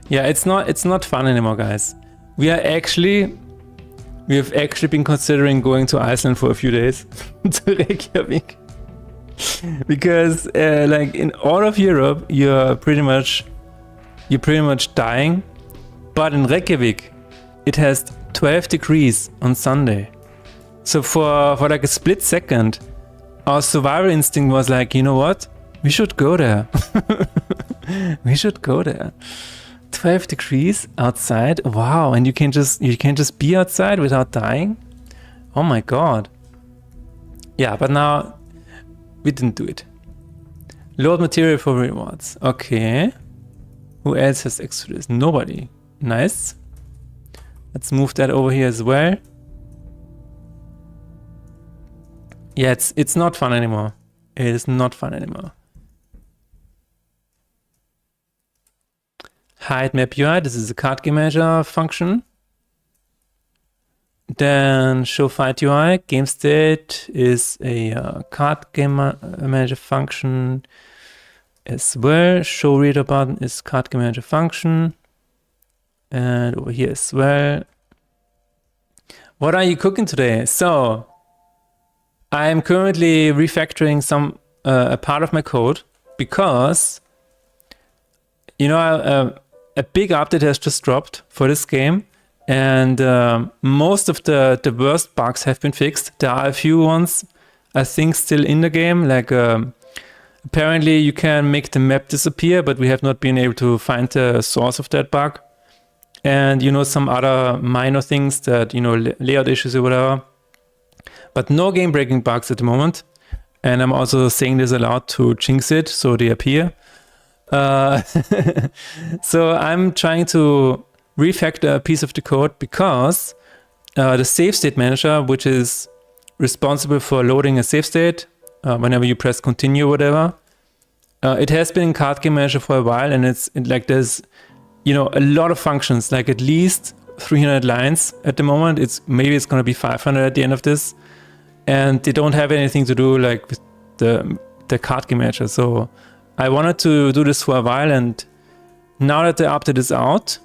Speaker 1: Yeah, it's not fun anymore, guys. We have actually been considering going to Iceland for a few days to Reykjavik. Because like in all of Europe, you're pretty much dying, but in Reykjavik it has 12 degrees on Sunday. So for like a split second, our survival instinct was like, you know what? We should go there. We should go there. 12 degrees outside. Wow, and you can just be outside without dying? Oh my god. Yeah, but now we didn't do it. Load material for rewards. Okay. Who else has extras? Nobody. Nice. Let's move that over here as well. Yeah, it's not fun anymore. It is not fun anymore. Hide map UI. This is a card game manager function. Then show fight UI. Game state is a card game manager function as well. Show reader button is card game manager function. And over here as well. What are you cooking today? So I'm currently refactoring a part of my code because a big update has just dropped for this game, and most of the worst bugs have been fixed. There are a few ones I think still in the game, like apparently you can make the map disappear, but we have not been able to find the source of that bug. And some other minor things that layout issues or whatever, but no game breaking bugs at the moment. And I'm also saying this aloud to jinx it so they appear. So I'm trying to refactor a piece of the code because the save state manager, which is responsible for loading a save state whenever you press continue or whatever. It has been in Card Game Manager for a while, and like there's, you know, a lot of functions, like at least 300 lines at the moment. Maybe it's going to be 500 at the end of this, and they don't have anything to do like with the Card Game Manager. So I wanted to do this for a while, and now that the update is out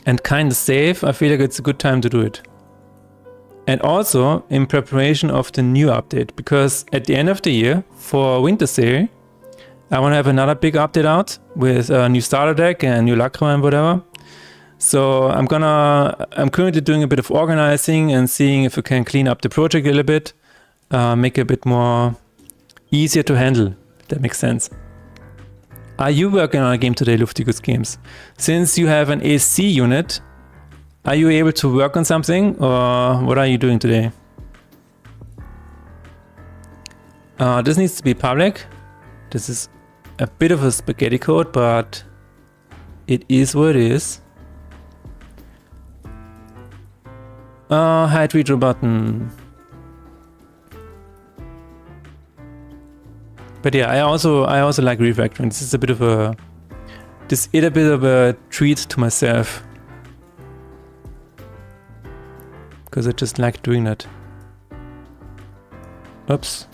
Speaker 1: and kind of safe, I feel like it's a good time to do it. And also in preparation of the new update, because at the end of the year for Winter Sale, I want to have another big update out with a new starter deck and new Lacra and whatever. So I'm currently doing a bit of organizing and seeing if we can clean up the project a little bit, make it a bit more easier to handle, if that makes sense. Are you working on a game today, Luftigus Games? Since you have an AC unit, are you able to work on something, or what are you doing today? This needs to be public. This is a bit of a spaghetti code, but it is what it is. Hide redraw button. But yeah, I also like refactoring. This is a bit of a treat to myself, because I just like doing that. Oops.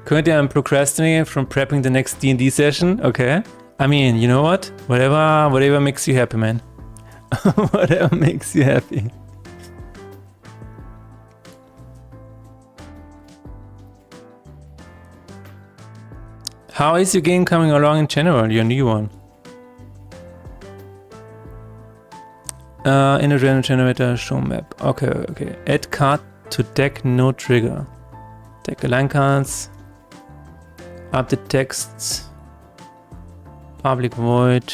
Speaker 1: Currently I'm procrastinating from prepping the next D&D session. Okay. I mean, you know what? Whatever makes you happy, man. Whatever makes you happy. How is your game coming along in general, your new one? In a random generator, show map. Okay. Add card to deck, no trigger. Deck line cards. Update texts. Public void.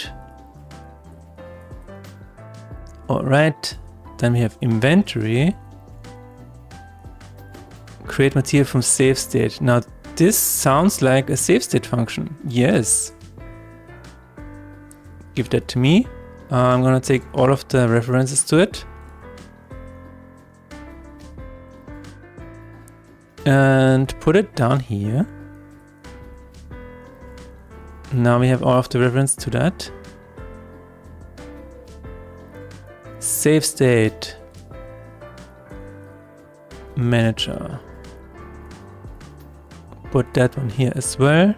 Speaker 1: Alright. Then we have inventory. Create material from save state. Now this sounds like a save state function. Yes. Give that to me. I'm gonna take all of the references to it. And put it down here. Now we have all of the reference to that. Save state. Manager. Put that one here as well.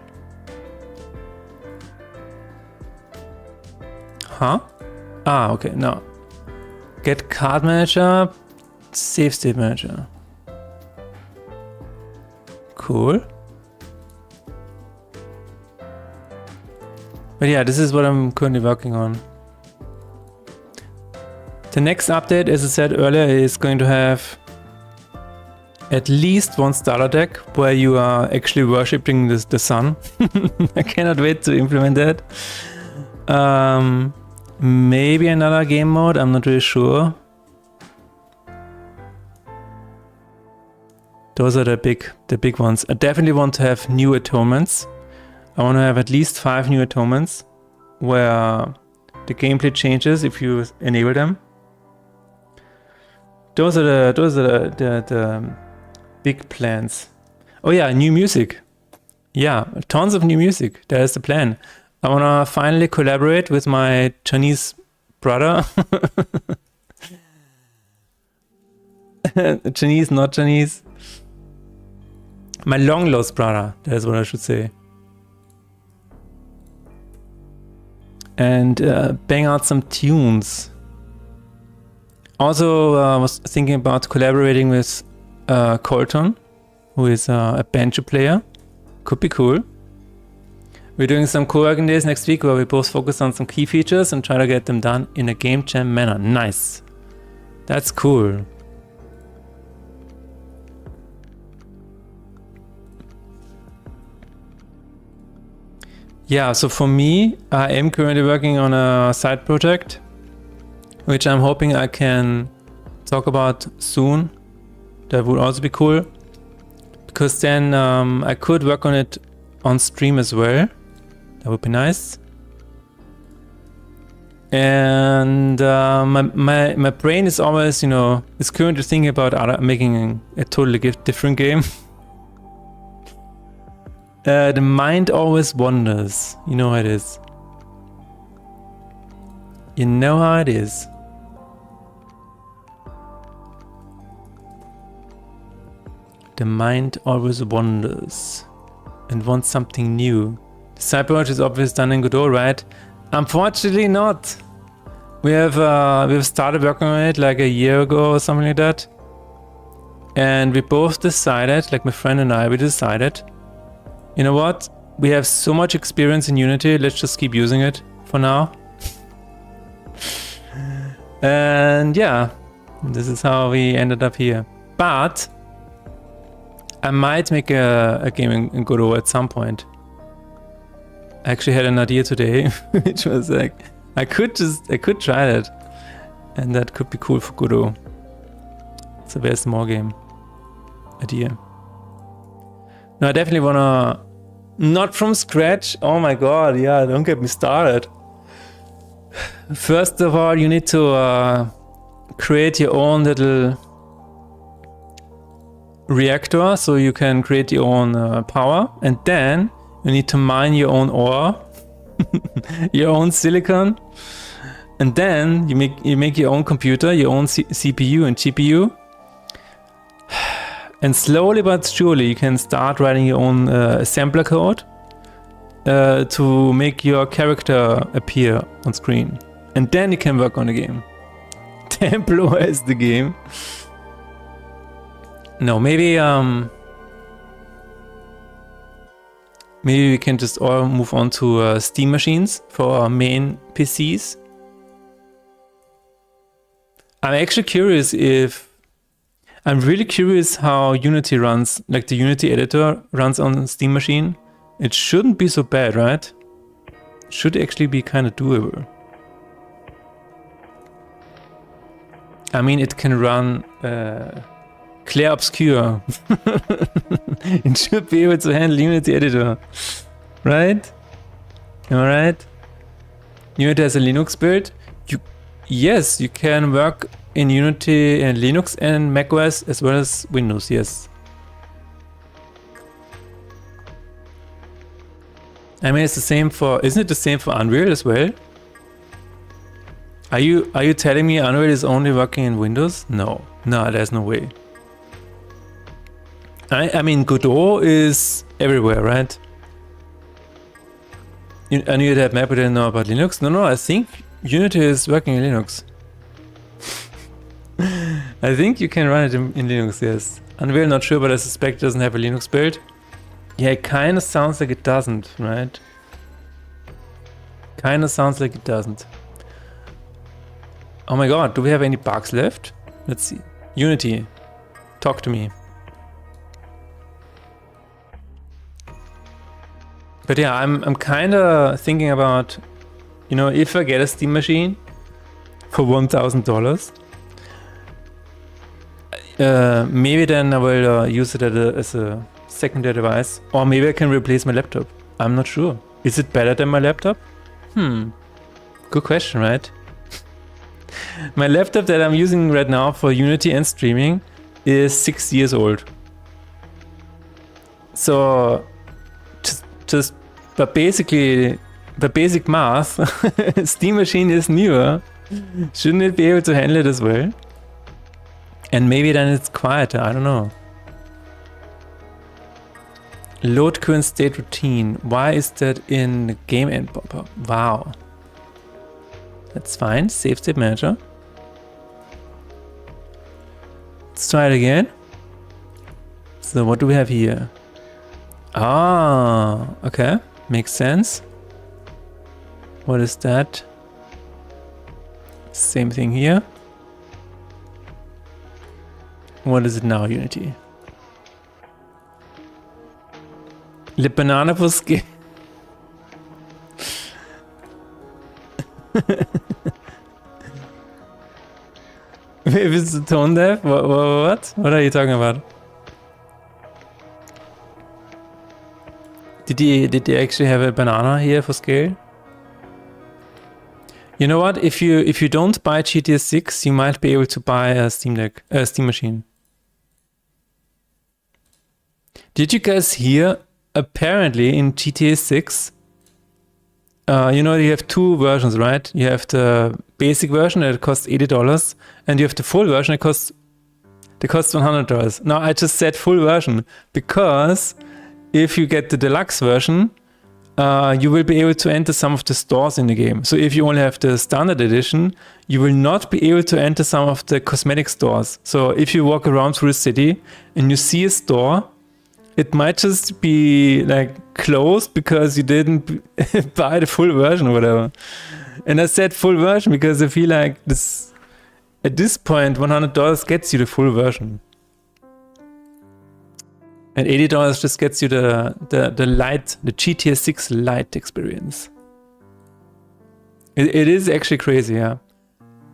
Speaker 1: Huh? Ah, okay, no. Get card manager, save state manager. Cool. But yeah, this is what I'm currently working on. The next update, as I said earlier, is going to have at least one starter deck where you are actually worshipping the sun. I cannot wait to implement that. Maybe another game mode, I'm not really sure. Those are the big ones. I definitely want to have new atonements. I want to have at least 5 new atonements where the gameplay changes if you enable them. Those are the big plans. Oh yeah, new music. Yeah, tons of new music. That is the plan. I want to finally collaborate with my Chinese brother. Chinese, not Chinese. My long lost brother. That's what I should say. And bang out some tunes. Also, I was thinking about collaborating with Colton, who is a banjo player. Could be cool. We're doing some co-working days next week where we both focus on some key features and try to get them done in a game jam manner. Nice. That's cool. Yeah, so for me, I am currently working on a side project, which I'm hoping I can talk about soon. That would also be cool, because then I could work on it on stream as well. That would be nice. And my brain is always, you know, it's currently thinking about making a totally different game. The mind always wanders. You know how it is. You know how it is. The mind always wanders and wants something new. The side project is obviously done in Godot, right? Unfortunately not. We have started working on it like a year ago or something like that. And we both decided, like my friend and I, we decided, you know what? We have so much experience in Unity, let's just keep using it for now. And yeah, this is how we ended up here. But I might make a game in Godot at some point. I actually had an idea today, which was like, I could try that. And that could be cool for Godot. It's a very small game idea. No, I definitely wanna, not from scratch. Oh my god, yeah, don't get me started. First of all, you need to create your own little reactor, so you can create your own power, and then you need to mine your own ore, your own silicon, and then you make your own computer, your own CPU and GPU. And slowly but surely you can start writing your own assembler code to make your character appear on screen. And then you can work on the game. Templo is the game. No, maybe maybe we can just all move on to Steam machines for our main PCs. I'm actually curious I'm really curious how Unity runs, like the Unity editor runs on a Steam machine. It shouldn't be so bad, right? It should actually be kind of doable. I mean, it can run Clair Obscur. It should be able to handle Unity editor, right? Am I right? Unity has a Linux build. Yes, you can work in Unity and Linux and macOS as well as Windows, yes. I mean, it's the same for, isn't it the same for Unreal as well? Are you telling me Unreal is only working in Windows? No, there's no way. I mean, Godot is everywhere, right? I knew that map, but I didn't know about Linux. No, I think Unity is working in Linux. I think you can run it in Linux, yes. Unreal, not sure, but I suspect it doesn't have a Linux build. Yeah, it kind of sounds like it doesn't, right? Kind of sounds like it doesn't. Oh my god, do we have any bugs left? Let's see. Unity, talk to me. But yeah, I'm kind of thinking about, you know, if I get a Steam machine for $1,000, maybe then I will use it as a secondary device, or maybe I can replace my laptop. I'm not sure. Is it better than my laptop? Good question, right? My laptop that I'm using right now for Unity and streaming is 6 years old. So just but basically, the basic math, Steam machine is newer. Shouldn't it be able to handle it as well? And maybe then it's quieter, I don't know. Load current state routine. Why is that in the game end pop-up? Wow. That's fine. Save state manager. Let's try it again. So what do we have here? Ah, okay. Makes sense. What is that? Same thing here. What is it now, Unity? Le banana for scale. Maybe it's the tone dev? What? What are you talking about? Did they actually have a banana here for scale? You know what? If you don't buy GTA 6, you might be able to buy a Steam Machine. Did you guys hear? Apparently in GTA 6, you know, you have two versions, right? You have the basic version that costs $80, and you have the full version that costs $100. Now I just said full version because if you get the deluxe version, you will be able to enter some of the stores in the game. So if you only have the standard edition, you will not be able to enter some of the cosmetic stores. So if you walk around through the city and you see a store, it might just be like closed because you didn't buy the full version or whatever. And I said full version because I feel like this at this point $100 gets you the full version. And $80 just gets you the light, the GTA 6 light experience. It is actually crazy, yeah.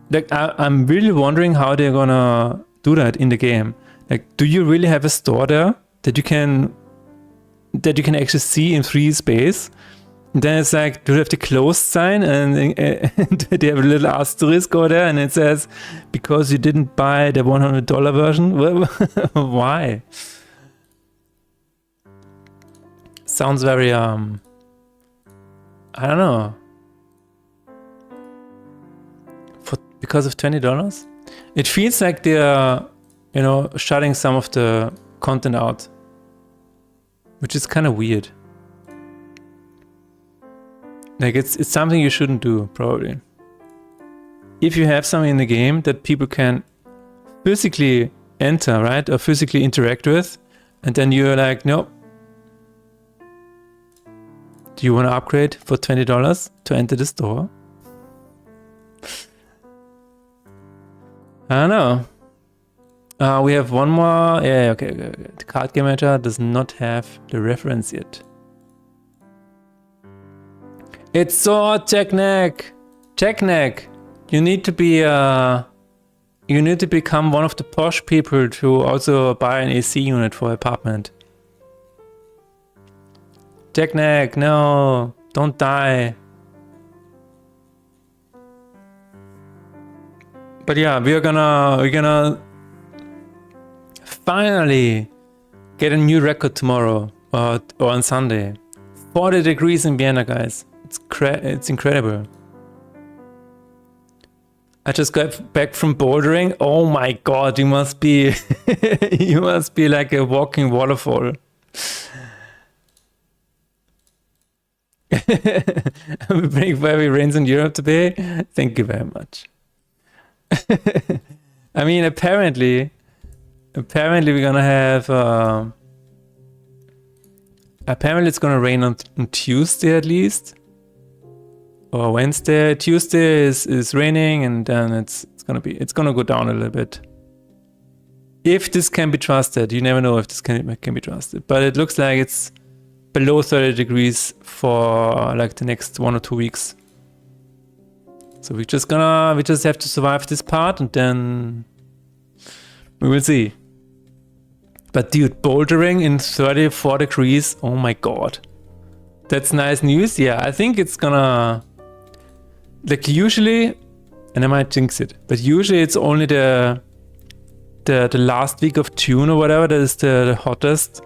Speaker 1: Like I'm really wondering how they're gonna do that in the game. Like, do you really have a store there that you can actually see in free space? And then it's like, do you have the closed sign and they have a little asterisk over there and it says, because you didn't buy the $100 version? Why? Sounds very, I don't know. Because of $20? It feels like they're, you know, shutting some of the content out, which is kind of weird. Like it's something you shouldn't do, probably. If you have something in the game that people can physically enter, right, or physically interact with, and then you're like, nope. Do you want to upgrade for $20 to enter the store? I don't know. We have one more. Yeah, okay. The card game manager does not have the reference yet. It's so Techneck. Techneck. You need to be you need to become one of the posh people to also buy an AC unit for apartment. Techneck, no, don't die. But yeah, we're gonna finally get a new record tomorrow or on Sunday. 40 degrees in Vienna, guys. It's incredible. I just got back from bouldering. Oh my god, you must be you must be like a walking waterfall. Very rains in Europe today. Thank you very much. I mean, apparently we're gonna have. Apparently, it's gonna rain on Tuesday at least, or Wednesday. Tuesday is raining, and then it's gonna go down a little bit. If this can be trusted, you never know if this can be trusted. But it looks like it's below 30 degrees for like the next 1 or 2 weeks. So we just have to survive this part and then we will see. But dude, bouldering in 34 degrees, oh my god. That's nice news. Yeah, I think it's gonna, like usually, and I might jinx it, but usually it's only the last week of June or whatever that is the hottest.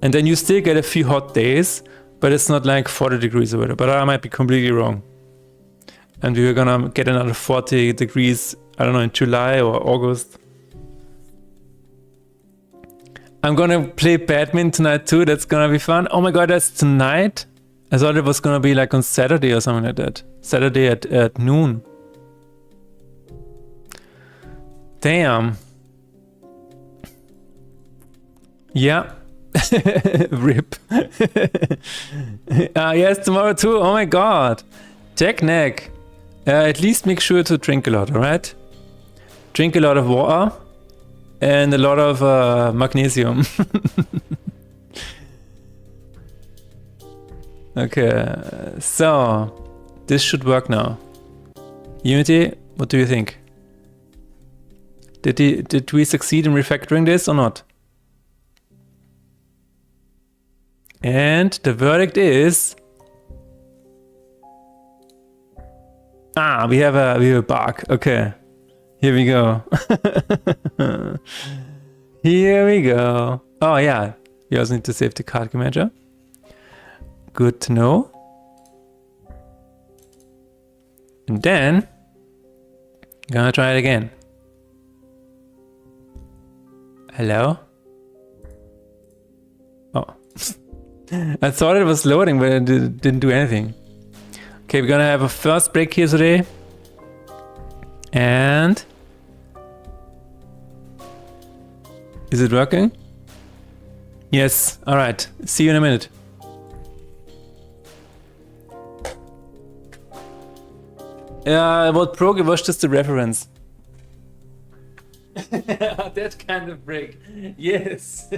Speaker 1: And then you still get a few hot days, but it's not like 40 degrees or whatever. But I might be completely wrong. And we were gonna get another 40 degrees, I don't know, in July or August. I'm gonna play badminton tonight too. That's gonna be fun. Oh my god, that's tonight? I thought it was gonna be like on Saturday or something like that. Saturday at noon. Damn. Yeah. Rip. Yes, tomorrow too. Oh my god. Techneck. At least make sure to drink a lot, alright? Drink a lot of water and a lot of magnesium. Okay, so this should work now. Unity, what do you think? Did we succeed in refactoring this or not? And the verdict is... We have a bug. Okay. Here we go. Here we go. Oh yeah. You also need to save the card manager. Good to know. And then gonna try it again. Hello? Oh. I thought it was loading, but it didn't do anything. Okay, we're gonna have a first break here today. And is it working? Yes. All right. See you in a minute. What broke? It was just a reference. That kind of break. Yes.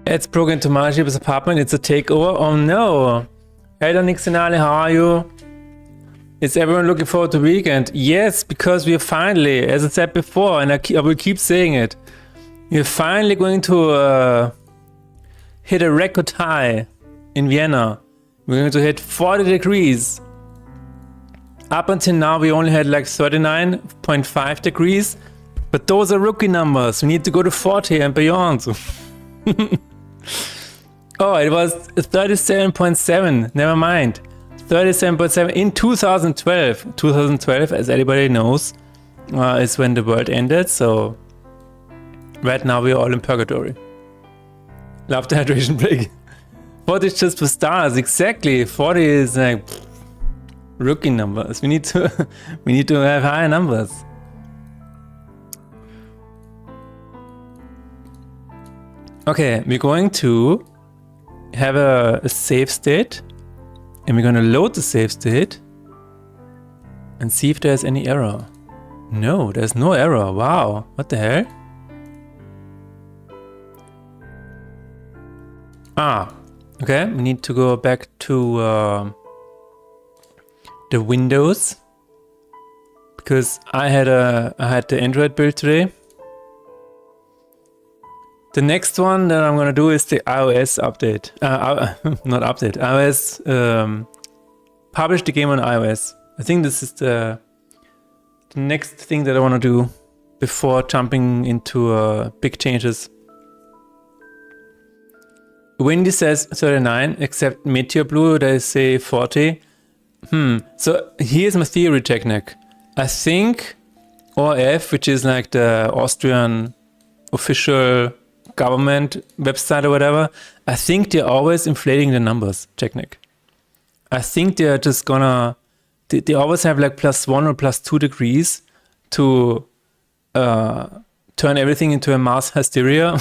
Speaker 1: It's broken into Marship's apartment. It's a takeover. Oh no. Hello Nixonale, how are you? Is everyone looking forward to the weekend? Yes, because we are finally, as I said before, and I will keep saying it, we're finally going to hit a record high in Vienna. We're going to hit 40 degrees. Up until now, we only had like 39.5 degrees, but those are rookie numbers. We need to go to 40 and beyond. Oh, it was 37.7. Never mind. 37.7 in 2012. 2012, as anybody knows, is when the world ended. So right now we're all in purgatory. Love the hydration break. 40 is just for stars. Exactly. 40 is like rookie numbers. We need to have higher numbers. Okay, we're going to have a save state, and we're going to load the save state and see if there's any error. No, there's no error. Wow, what the hell? Okay, we need to go back to the Windows, because I had the Android build today. The next one that I'm gonna do is the iOS update. Not update. iOS. Publish the game on iOS. I think this is the next thing that I want to do before jumping into big changes. Windy says 39, except Meteor Blue they say 40. So here's my theory technique. I think ORF, which is like the Austrian official government website or whatever, I think they're always inflating the numbers technique. I think they're just gonna they always have like +1 or +2 degrees to turn everything into a mass hysteria.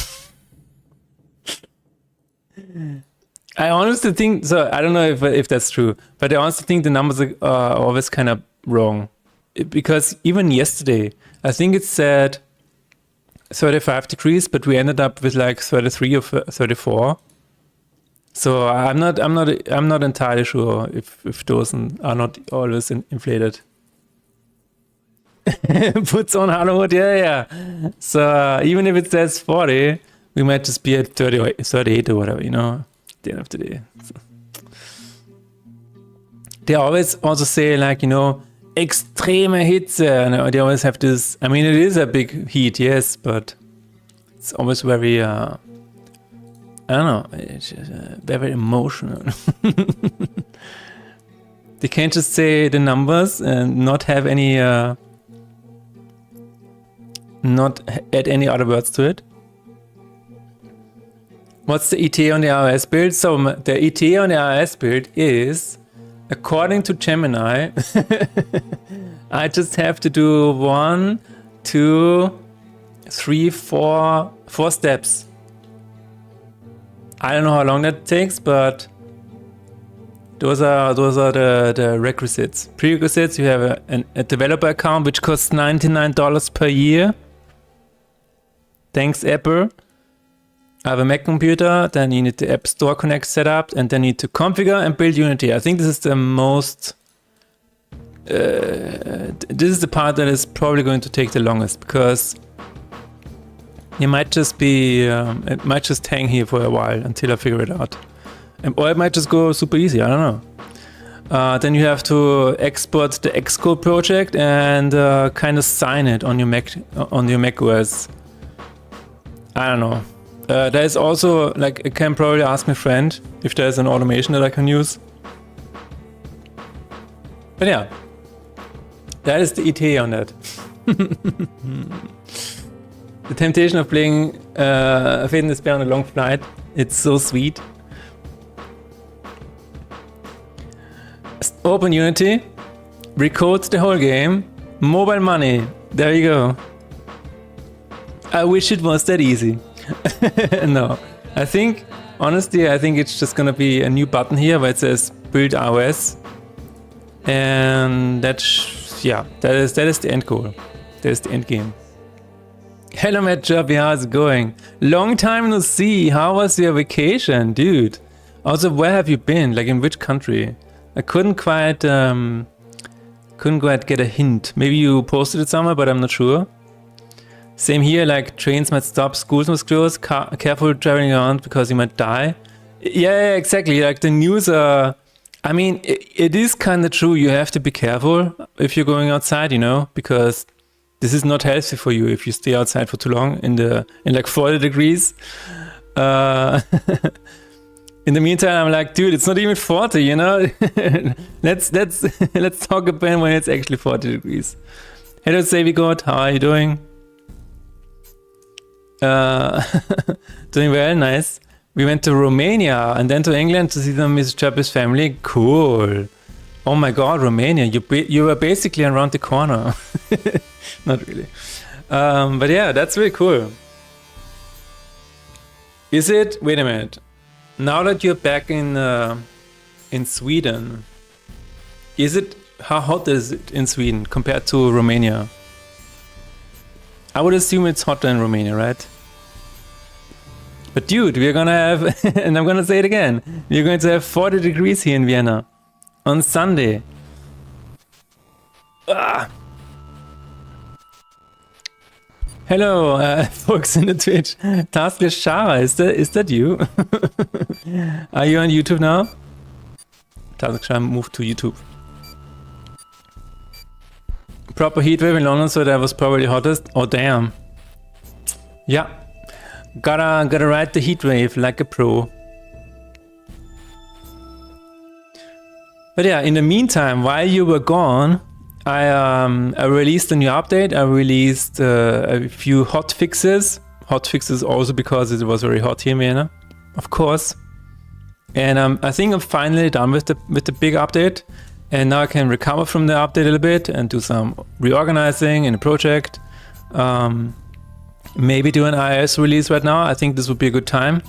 Speaker 1: I honestly think so. I don't know if that's true, but I honestly think the numbers are always kind of wrong. because even yesterday, I think it said 35 degrees, but we ended up with like 33 or 34. So I'm not entirely sure if those are not always inflated. Puts on Hollywood, yeah. So even if it says 40, we might just be at 30 or 38 or whatever, you know, at the end of the day. So. They always also say like, you know, extreme Hitze. And they always have this, I mean, it is a big heat, yes, but it's always very, I don't know, it's very emotional. They can't just say the numbers and not have any, not add any other words to it. What's the ETA on the iOS build? So the ETA on the iOS build is, according to Gemini, I just have to do 1, 2, 3, 4 steps. I don't know how long that takes, but those are the requisites. Prerequisites: you have a developer account which costs $99 per year. Thanks, Apple. I have a Mac computer, then you need the App Store Connect set up, and then you need to configure and build Unity. I think this is the most... this is the part that is probably going to take the longest, because you might just be... it might just hang here for a while until I figure it out. Or it might just go super easy, I don't know. Then you have to export the Xcode project and kind of sign it on your Mac OS. I don't know. There's also, like, I can probably ask my friend if there's an automation that I can use. But yeah, that is the ETA on that. The temptation of playing Fate and Despair on a long flight, it's so sweet. Open Unity, recode the whole game, mobile money, there you go. I wish it was that easy. No, I think, honestly, I think it's just gonna be a new button here where it says build iOS. And that's, yeah, that is the end goal. That is the end game. Hello, Matt Joby, how's it going? Long time no see. How was your vacation, dude? Also, where have you been? Like, in which country? I couldn't quite get a hint. Maybe you posted it somewhere, but I'm not sure. Same here, like trains might stop, schools must close, careful traveling around because you might die. Yeah, exactly. Like the news, I mean, it is kind of true. You have to be careful if you're going outside, you know, because this is not healthy for you if you stay outside for too long in like 40 degrees. In the meantime, I'm like, dude, it's not even 40, you know. let's talk about when it's actually 40 degrees. Hello, Savvy God, how are you doing? Doing well, nice. We went to Romania and then to England to see the Mrs. Chap's family. Cool. Oh my god, Romania. You were basically around the corner. Not really. But yeah, that's really cool. Is it? Wait a minute. Now that you're back in Sweden, how hot is it in Sweden compared to Romania? I would assume it's hotter in Romania, right? But dude, we're gonna have, and I'm gonna say it again, we're going to have 40 degrees here in Vienna on Sunday. Ah. Hello, folks in the Twitch. Taskless Shara, is that you? Are you on YouTube now? Taskless Shara moved to YouTube. Proper heat wave in London, so that was probably hottest. Oh damn. Yeah. Gotta ride the heat wave like a pro. But yeah, in the meantime, while you were gone, I released a new update. I released a few hot fixes. Hot fixes also because it was very hot here in Vienna, of course. And I think I'm finally done with the big update. And now I can recover from the update a little bit and do some reorganizing in the project. Maybe do an iOS release right now. I think this would be a good time.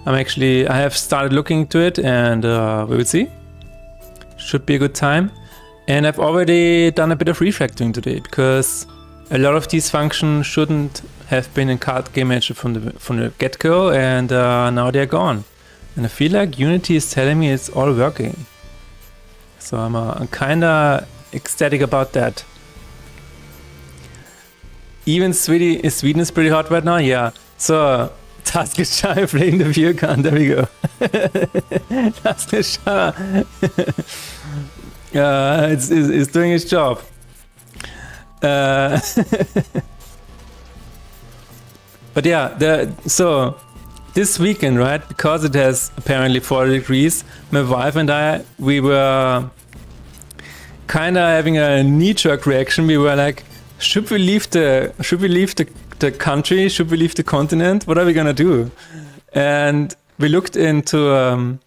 Speaker 1: I have started looking into it and we will see. Should be a good time. And I've already done a bit of refactoring today because a lot of these functions shouldn't have been in Card Game Manager from the get-go, and now they're gone. And I feel like Unity is telling me it's all working. So I'm kinda ecstatic about that. Even Sweden is pretty hot right now, yeah. So Task is shy playing the view gun, there we go. Task is shy. It's doing its job. But yeah, so this weekend, right, because it has apparently 40 degrees, my wife and I, we were kind of having a knee-jerk reaction. We were like, should we leave the country? Should we leave the continent? What are we gonna do? And we looked into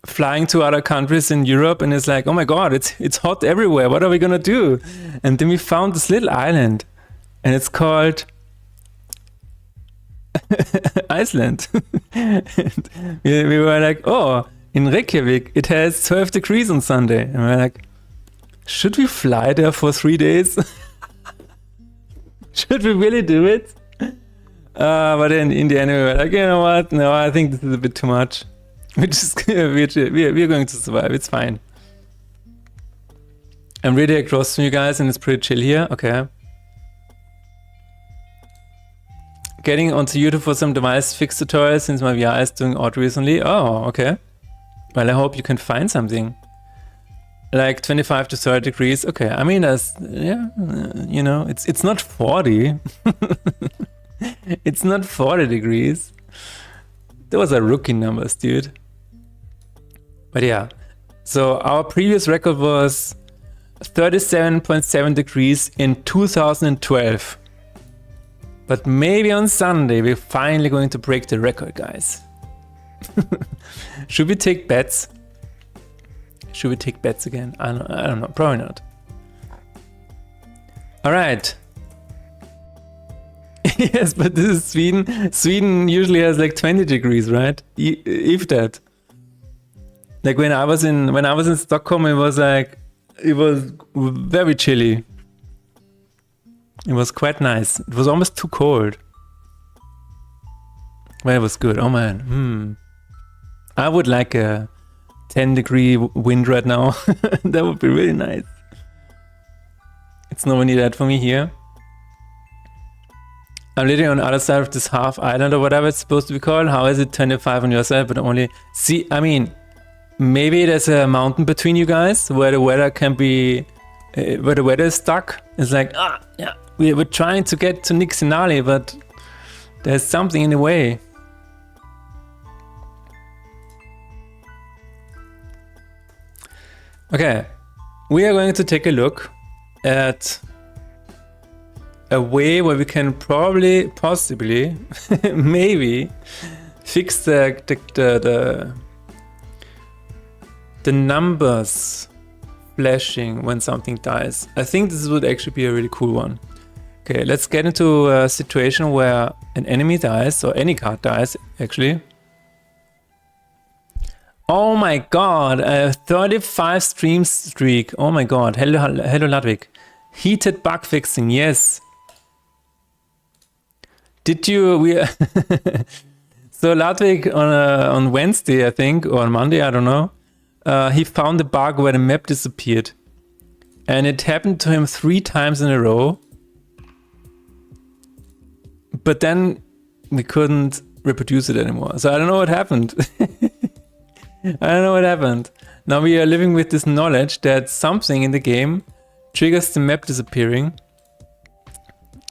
Speaker 1: flying to other countries in Europe, and it's like, oh my god, it's hot everywhere. What are we gonna do? And then we found this little island, and it's called Iceland. And we were like, oh, in Reykjavik it has 12 degrees on Sunday, and we're like, should we fly there for 3 days? Should we really do it? But then in the end we were like, you know what? No, I think this is a bit too much. We're going to survive. It's fine. I'm really across from you guys, and it's pretty chill here. Okay. Getting onto YouTube for some device fix tutorials since my VR is doing odd recently. Oh, okay. Well, I hope you can find something. Like 25 to 30 degrees. Okay, I mean, that's, yeah, you know, it's not 40. It's not 40 degrees. Those are rookie numbers, dude. But yeah, so our previous record was 37.7 degrees in 2012. But maybe on Sunday we're finally going to break the record, guys. Should we take bets? Should we take bets again? I don't know, probably not. All right. Yes, but this is Sweden. Sweden usually has like 20 degrees, right? If that. Like when I was in Stockholm, it was very chilly. It was quite nice. It was almost too cold. But it was good. Oh man. I would like a 10-degree wind right now. That would be really nice. It's nowhere near that for me here. I'm literally on the other side of this half island or whatever it's supposed to be called. How is it 25 on your side, but only... See, I mean, maybe there's a mountain between you guys where the weather can be... where the weather is stuck. It's like, yeah, we're trying to get to Nixinali, but there's something in the way. Okay, we are going to take a look at a way where we can possibly, maybe fix the numbers flashing when something dies. I think this would actually be a really cool one. Okay, let's get into a situation where an enemy dies, or any card dies, actually. Oh my god, a 35 stream streak. Oh my god, hello Ludwig. Heated bug fixing, yes. Did you... So Ludwig on Wednesday, I think, or on Monday, I don't know. He found a bug where the map disappeared. And it happened to him 3 times in a row. But then we couldn't reproduce it anymore. So I don't know what happened. I don't know what happened. Now we are living with this knowledge that something in the game triggers the map disappearing.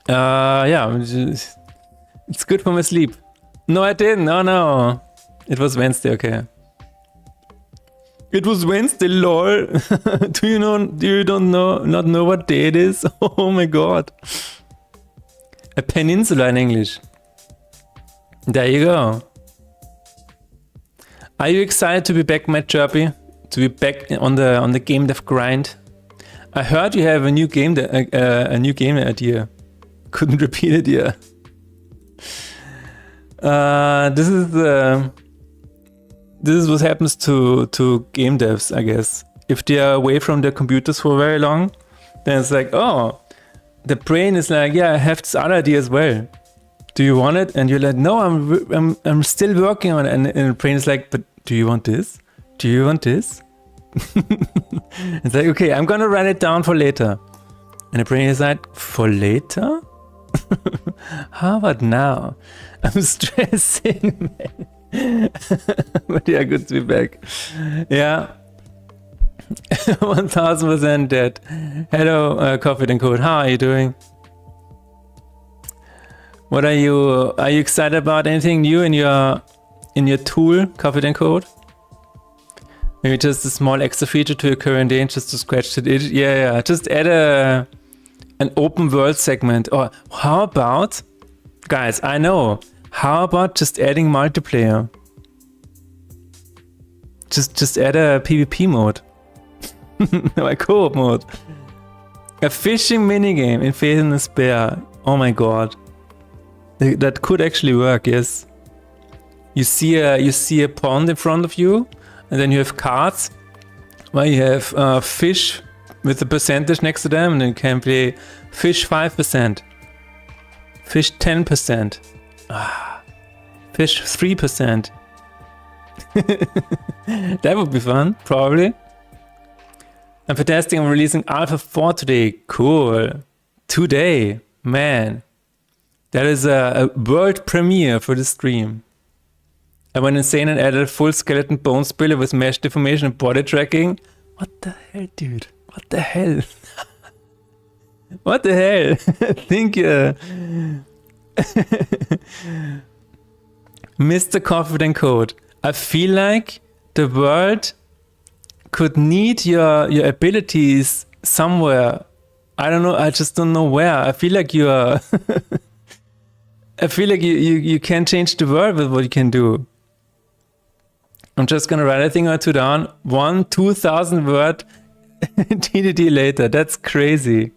Speaker 1: Yeah, it's good for my sleep. No, I didn't. Oh no. It was Wednesday, okay. It was Wednesday, lol. Do you not know what day it is? Oh my god. A peninsula in English. There you go. Are you excited to be back, Matt Chirpy? To be back on the game dev grind? I heard you have a new game idea. Couldn't repeat it yet. This is what happens to game devs, I guess. if they are away from their computers for very long, then it's like, oh, the brain is like, yeah, I have this other idea as well. Do you want it? And you're like, no, I'm still working on it. And the brain is like, but do you want this? Do you want this? It's like, okay, I'm gonna write it down for later. And the brain is like, for later? How about now? I'm stressing, man. But yeah, good to be back. Yeah. 1000% dead. Hello, Coffee and Code. How are you doing? What are you excited about? Anything new in your tool, Coffee and Code? Maybe just a small extra feature to your current day just to scratch it. Yeah. Just add an open world segment. Or how about, guys, I know. How about just adding multiplayer? Just add a PvP mode. A co-op mode. A fishing minigame in Faith and Despair. Oh my god. That could actually work, yes. You see a pond in front of you, and then you have cards where you have fish with a percentage next to them, and then you can play fish 5%, fish 10%, fish 3%. That would be fun, probably. I'm fantastic. I'm releasing Alpha 4 today. Cool. Today, man. That is a world premiere for the stream. I went insane and added a full skeleton bone spiller with mesh deformation and body tracking. What the hell, dude? What the hell? What the hell? Think Mr. Confident Code. I feel like the world could need your abilities somewhere. I don't know. I just don't know where. I feel like you are. I feel like you can change the world with what you can do. I'm just gonna write a thing or two down. 2,000 word TDD later. That's crazy.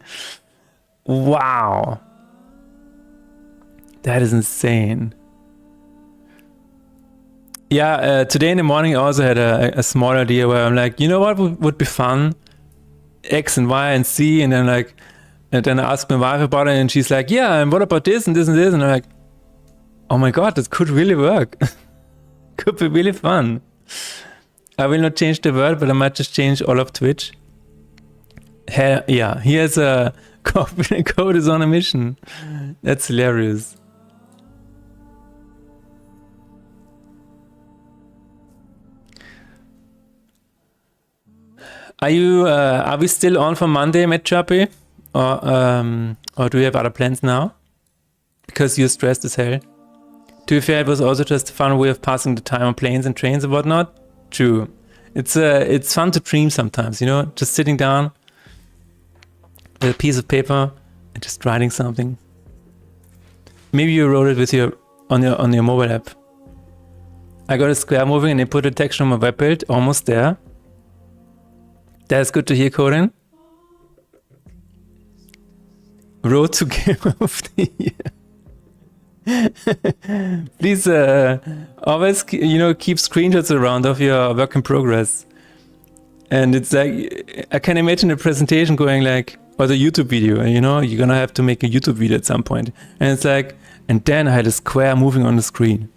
Speaker 1: Wow. That is insane. Yeah, today in the morning I also had a small idea where I'm like, you know what would be fun? X and Y and Z, and then I asked my wife about it, and she's like, yeah, and what about this and this and this? And I'm like, oh my god, this could really work. Could be really fun. I will not change the world, but I might just change all of Twitch. Yeah, here's a code is on a mission. That's hilarious. Are we still on for Monday, Matt Chappie? Or do you have other plans now? Because you're stressed as hell. To be fair, it was also just a fun way of passing the time on planes and trains and whatnot. True. It's fun to dream sometimes, you know? Just sitting down with a piece of paper and just writing something. Maybe you wrote it with on your mobile app. I got a square moving and I put a texture on my web build. Almost there. That's good to hear, Corin. Road to Game of the Year. Please always keep screenshots around of your work in progress. And it's like, I can imagine a presentation going like, or the YouTube video, you know, you're gonna have to make a YouTube video at some point. And it's like, and then I had a square moving on the screen.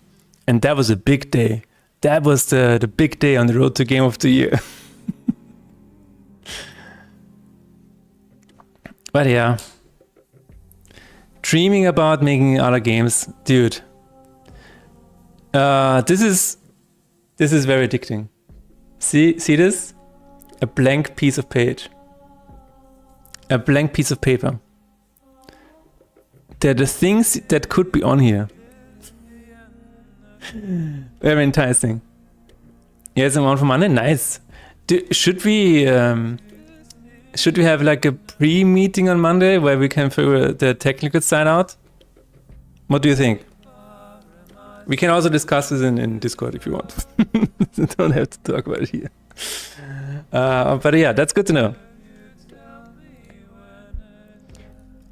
Speaker 1: And that was a big day. That was the big day on the road to Game of the Year. But yeah, dreaming about making other games, dude. This is very addicting. See this? A blank piece of page. A blank piece of paper. There are the things that could be on here. Very enticing. Yes, I'm on for Monday. Nice. Should we have like a pre-meeting on Monday where we can figure the technical side out? What do you think? We can also discuss this in Discord if you want. Don't have to talk about it here. But yeah, that's good to know.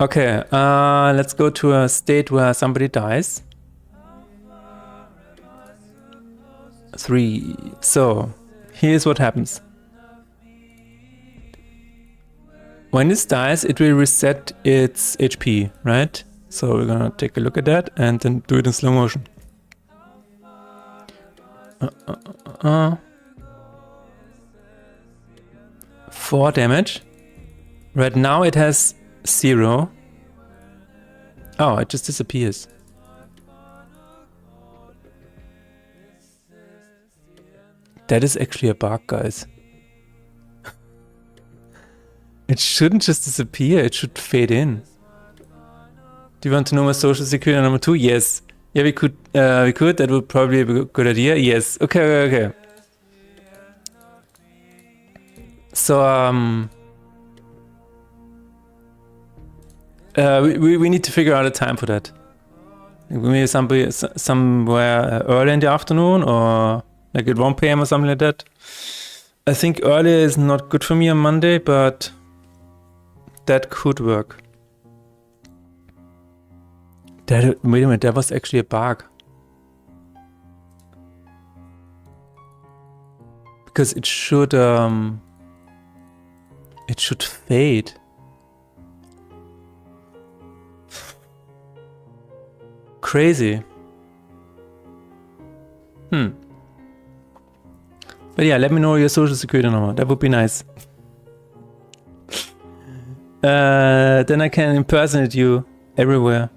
Speaker 1: Okay, let's go to a state where somebody dies. 3. So, here's what happens. when this dies, it will reset its HP, right? So we're gonna take a look at that and then do it in slow motion. 4 damage. Right now it has 0. Oh, it just disappears. That is actually a bug, guys. It shouldn't just disappear, it should fade in. Do you want to know my social security number 2? Yes. Yeah, we could. That would probably be a good idea. Yes. Okay. So, we need to figure out a time for that. Maybe somewhere early in the afternoon or like at 1 PM or something like that. I think early is not good for me on Monday, but that could work. Wait a minute, that was actually a bug. Because it should fade. Crazy. But yeah, let me know your social security number. That would be nice. Then I can impersonate you everywhere.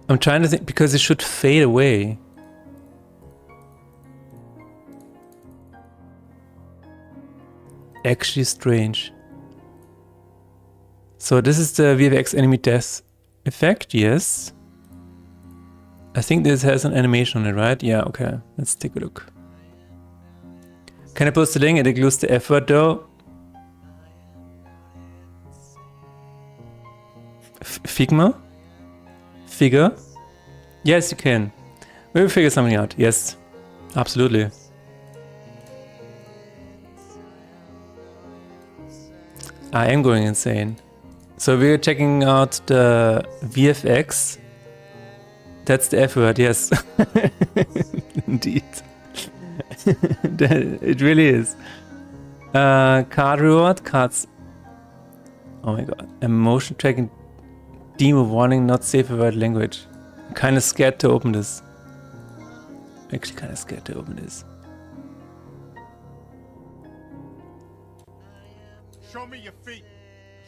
Speaker 1: I'm trying to think, because it should fade away. Actually strange. So this is the VFX enemy death effect, yes. I think this has an animation on it, right? Yeah, okay. Let's take a look. Can I post the link? It includes the F word though. Figma? Figure? Yes, you can. We'll figure something out. Yes, absolutely. I am going insane. So we're checking out the VFX. That's the F word, yes. Indeed. It really is. Card reward, cards. Oh my god. Emotion tracking. Demo warning, not safe for word language. I'm kind of scared to open this. Actually kind of scared to open this.
Speaker 3: Show me your feet.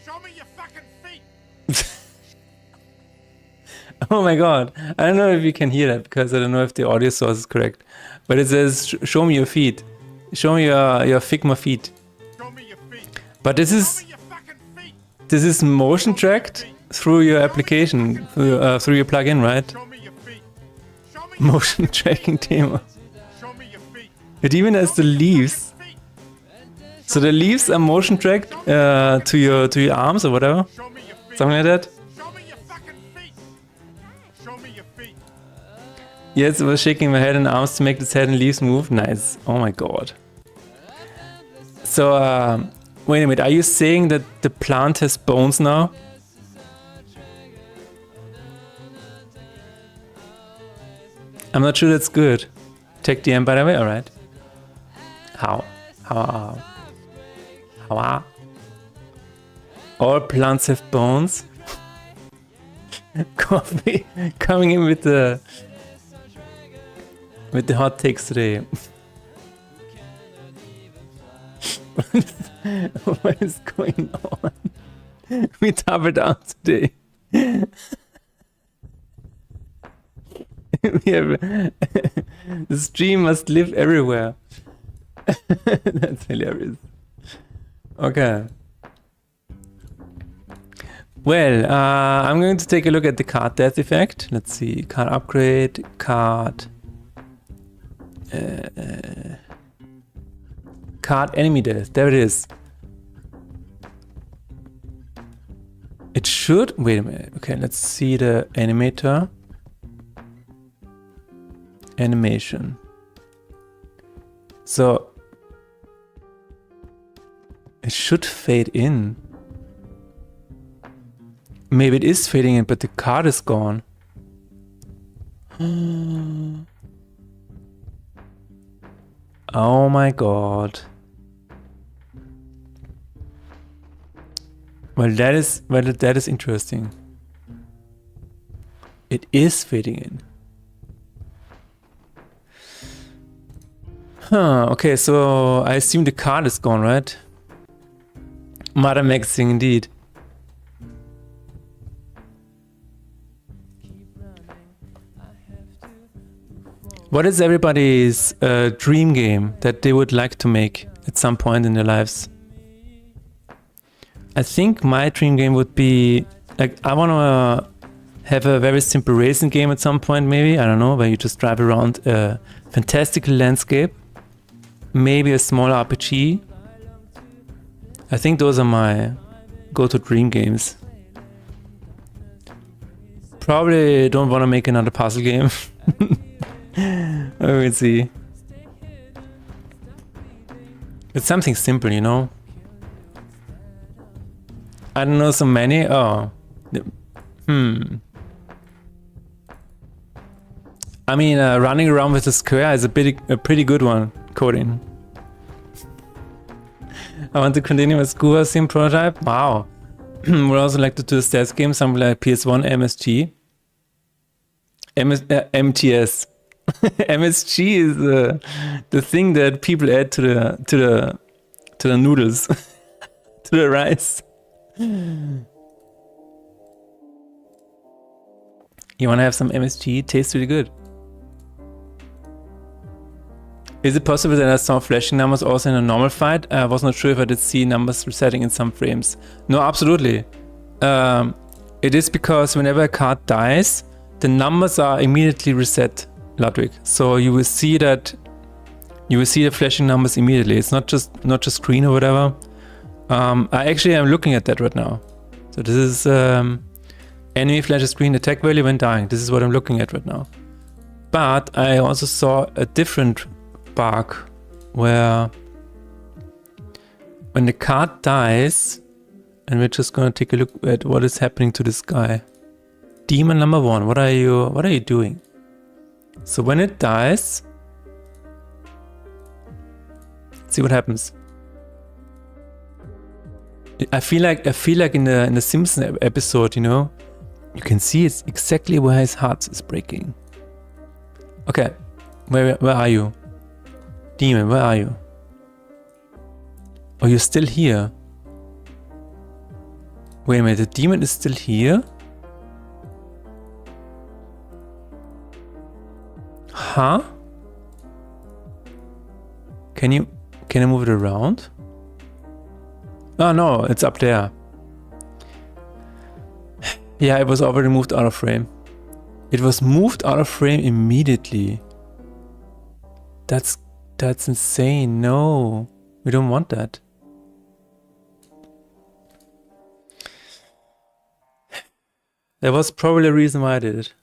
Speaker 3: Show me your fucking feet.
Speaker 1: Oh my god. I don't know if you can hear that because I don't know if the audio source is correct. But it says, show me your feet. Show me your Figma feet.
Speaker 3: Show me your feet.
Speaker 1: But this
Speaker 3: Show
Speaker 1: is
Speaker 3: me your fucking feet.
Speaker 1: this is motion tracked through your application, through your plugin, right?
Speaker 3: Show me your feet. Show me your
Speaker 1: Motion tracking demo.
Speaker 3: Show me your feet.
Speaker 1: It even has the leaves. So the leaves are motion tracked to your arms or whatever.
Speaker 3: Show me your feet.
Speaker 1: Something like that.
Speaker 3: Show me your fucking feet. Show me your feet.
Speaker 1: Yes, I was shaking my head and arms to make this head and leaves move. Nice. Oh my god. So, wait a minute. Are you saying that the plant has bones now? I'm not sure that's good. Check DM, by the way. Alright. How? All plants have bones? Coffee coming in with the hot takes today. What is going on? We doubled out today. We have the stream must live everywhere. That's hilarious. Okay. Well, I'm going to take a look at the card death effect. Let's see. Card upgrade, card enemy death. There it is. It should. Wait a minute. Okay, let's see the animator. Animation. So it should fade in. Maybe it is fading in, but the card is gone. Oh my god. Well, that is interesting. It is fading in. Huh, okay, so I assume the card is gone, right? Mother Maxing, indeed. What is everybody's dream game that they would like to make at some point in their lives? I think my dream game would be, like, I want to have a very simple racing game at some point, maybe, I don't know, where you just drive around a fantastical landscape. Maybe a small RPG. I think those are my go-to dream games. Probably don't want to make another puzzle game. Let's see. It's something simple, you know? I don't know so many. Oh. I mean, running around with a square is a pretty good one, coding. I want to continue with Scuba Sim prototype. Wow. Would also like to do a stats game, something like PS1 MSG. MTS. MSG is the thing that people add to the noodles, to the rice. You wanna have some MSG? Tastes really good. Is it possible that I saw flashing numbers also in a normal fight? I was not sure if I did see numbers resetting in some frames. No, absolutely. It is because whenever a card dies, the numbers are immediately reset, Ludwig. So you will see that the flashing numbers immediately. It's not just green or whatever. I actually am looking at that right now. So this is enemy flashes green attack value when dying. This is what I'm looking at right now. But I also saw a different bug where when the card dies, and we're just gonna take a look at what is happening to this guy. Demon number 1, what are you doing? So when it dies, let's see what happens. I feel like in the Simpsons episode, you know, you can see it's exactly where his heart is breaking. Okay, where are you? Demon, where are you? Oh, you're still here. Wait a minute, the demon is still here? Huh? Can I move it around? Oh no, it's up there. Yeah, it was already moved out of frame. It was moved out of frame immediately. That's insane. No, we don't want that. There was probably a reason why I did it.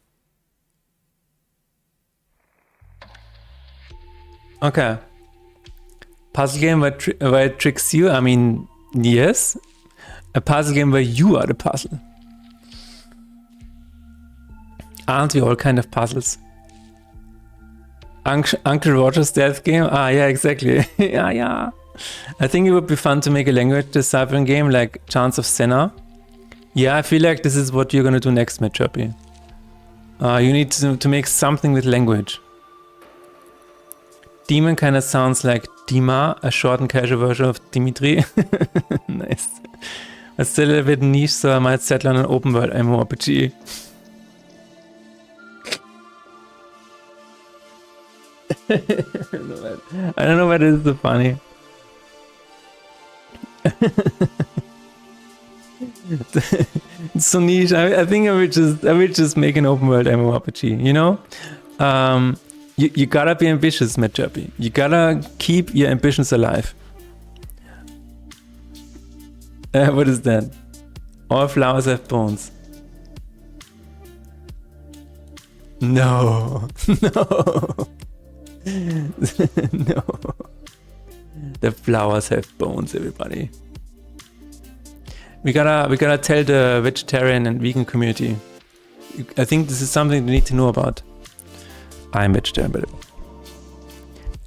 Speaker 1: Okay. Puzzle game where it tricks you? I mean, yes. A puzzle game where you are the puzzle. Aren't we all kind of puzzles? Uncle Roger's death game? Ah, yeah, exactly. yeah. I think it would be fun to make a language deciphering game like Chance of Senna. Yeah, I feel like this is what you're gonna do next, Matt Chirpy. You need to make something with language. Demon kind of sounds like Dima, a short and casual version of Dimitri. Nice. But still a little bit niche, so I might settle on an open world MMORPG. I don't know why this is so funny. It's so niche. I think I would just make an open world MMORPG, you know? You gotta be ambitious, Matt Chirpy. You gotta keep your ambitions alive. What is that? All flowers have bones. No. No. No. The flowers have bones, everybody. We gotta tell the vegetarian and vegan community. I think this is something they need to know about. I'm vegetarian, by the way.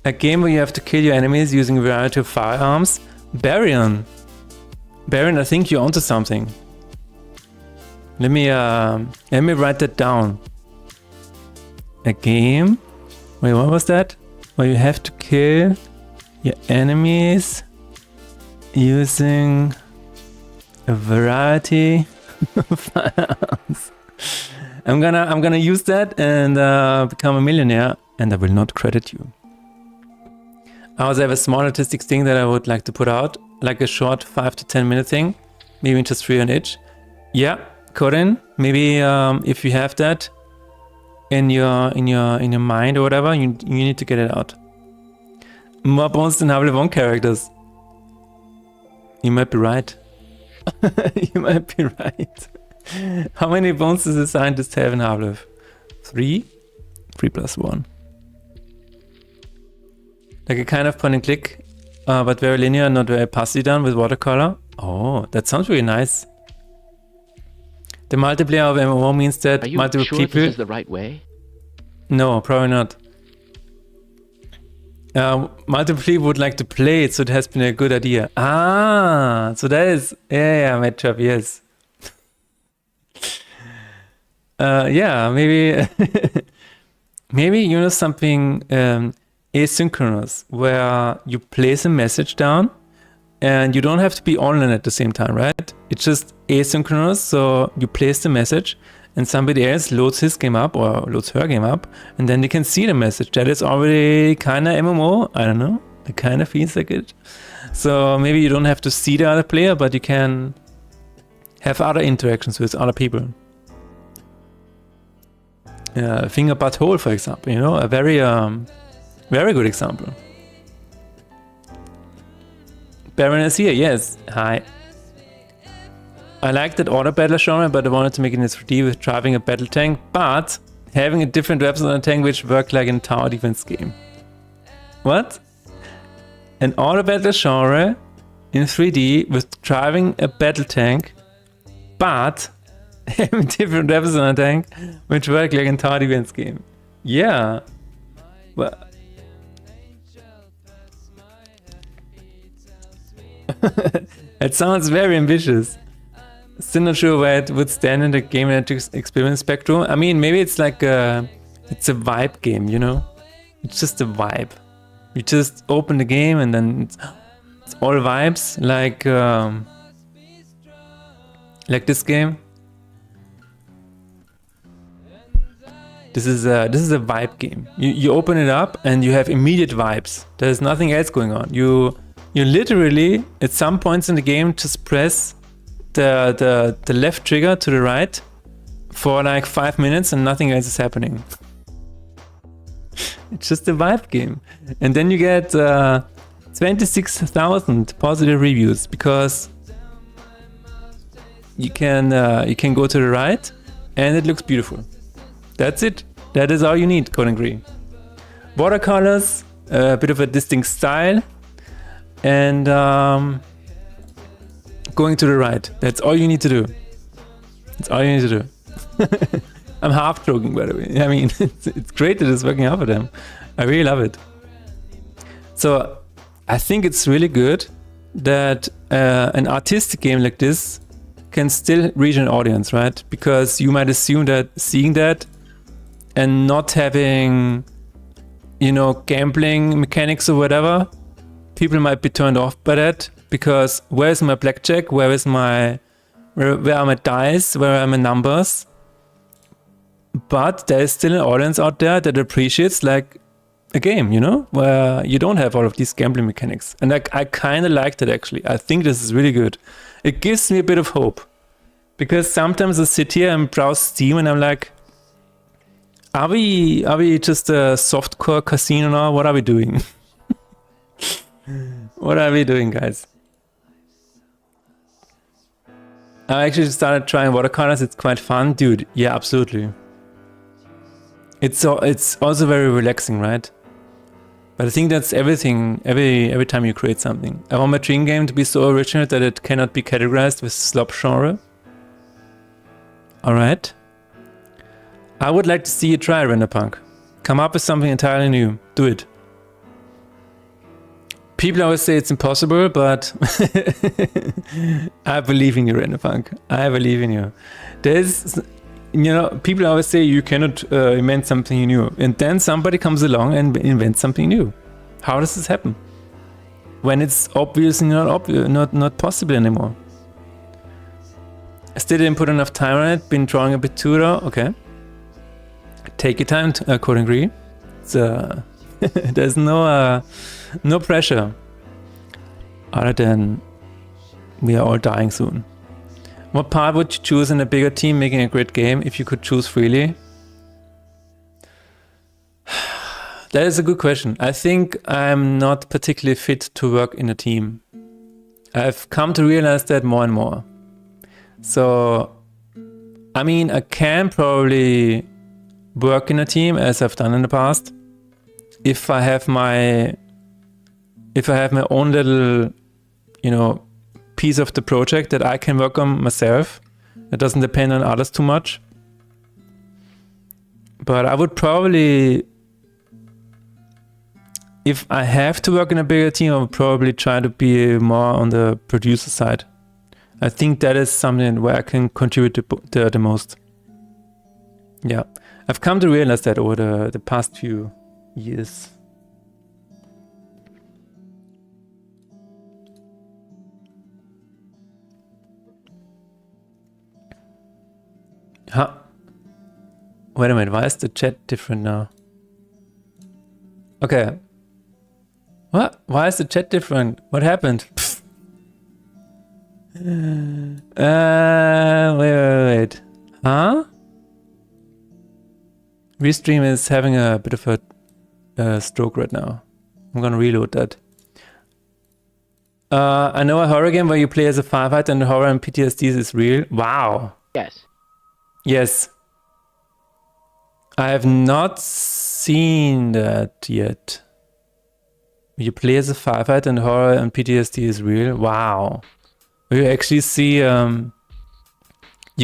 Speaker 1: A game where you have to kill your enemies using a variety of firearms. Barion. Barion, I think you're onto something. Let me write that down. A game? Wait, what was that? Where you have to kill your enemies using a variety of firearms. I'm gonna use that and become a millionaire, and I will not credit you. I also have a small artistic thing that I would like to put out, like a short 5 to 10 minute thing, maybe just 3 on each. Yeah, Corinne, maybe if you have that in your mind or whatever, you need to get it out. More bones than Half-Life 1 characters. You might be right. You might be right. How many bones does a scientist have in Half-Life? 3? 3 plus 1. Like a kind of point and click, but very linear, not very passively done with watercolor. Oh, that sounds really nice. The multiplayer of MMO means that multiple
Speaker 4: sure
Speaker 1: people...
Speaker 4: this is the right way?
Speaker 1: No, probably not. Multiple people would like to play it, so it has been a good idea. Ah, so that is... Yeah, matchup, yes. Yeah, maybe... maybe, you know, something asynchronous, where you place a message down, and you don't have to be online at the same time, right? It's just asynchronous, so you place the message, and somebody else loads his game up or loads her game up, and then they can see the message. That is already kind of MMO. I don't know. It kind of feels like it. So maybe you don't have to see the other player, but you can have other interactions with other people. Finger butt hole, for example. You know, a very good example. Baron is here. Yes. Hi. I like that auto battle genre, but I wanted to make it in 3D with driving a battle tank, but having a different weapons on a tank which work like in a tower defense game. What? An auto battle genre in 3D with driving a battle tank, but having different weapons on a tank which work like in a tower defense game. Yeah. Well. It sounds very ambitious. Still not sure where it would stand in the game experience spectrum. I mean, maybe it's like it's a vibe game, you know? It's just a vibe. You just open the game and then it's all vibes, like this game. This is a vibe game. You open it up and you have immediate vibes. There's nothing else going on. You literally at some points in the game just press the left trigger to the right for like 5 minutes and nothing else is happening. It's just a vibe game. And then you get 26,000 positive reviews because you can go to the right and it looks beautiful. That's it. That is all you need, Code and Green. Watercolors, a bit of a distinct style, and going to the right. That's all you need to do. That's all you need to do. I'm half joking, by the way. I mean, it's great that it's working out for them. I really love it. So I think it's really good that an artistic game like this can still reach an audience, right? Because you might assume that seeing that and not having, you know, gambling mechanics or whatever, people might be turned off by that. Because where is my blackjack? Where are my dice? Where are my numbers? But there is still an audience out there that appreciates like a game, you know, where you don't have all of these gambling mechanics. And I kind of liked it actually. I think this is really good. It gives me a bit of hope. Because sometimes I sit here and browse Steam and I'm like, are we just a softcore casino now? What are we doing? What are we doing, guys? I actually started trying watercolors. It's quite fun, dude. Yeah, absolutely. It's also very relaxing, right? But I think that's everything. Every time you create something, I want my dream game to be so original that it cannot be categorized with slop genre. All right. I would like to see you try Renderpunk. Come up with something entirely new. Do it. People always say it's impossible, but I believe in you, Renefunk. I believe in you. There's, people always say you cannot invent something new, and then somebody comes along and invents something new. How does this happen? When it's obviously not possible anymore. I still didn't put enough time on it. Been drawing a bit too though. Okay. Take your time. Code agree. There's no pressure. Other than we are all dying soon. What part would you choose in a bigger team making a great game if you could choose freely? That is a good question. I think I'm not particularly fit to work in a team. I've come to realize that more and more. So, I mean, I can probably work in a team as I've done in the past. If I have my own little, piece of the project that I can work on myself, that doesn't depend on others too much. But I would probably, if I have to work in a bigger team, I would probably try to be more on the producer side. I think that is something where I can contribute the most. Yeah, I've come to realize that over the past few years. Huh? Wait a minute, why is the chat different now? Okay. What? Why is the chat different? What happened? Wait. Huh? Restream is having a bit of a stroke right now. I'm gonna reload that. I know a horror game where you play as a firefighter and the horror and PTSD is real. Wow.
Speaker 4: Yes.
Speaker 1: Yes. I have not seen that yet. You play as a firefighter and horror and PTSD is real. Wow. You actually see, you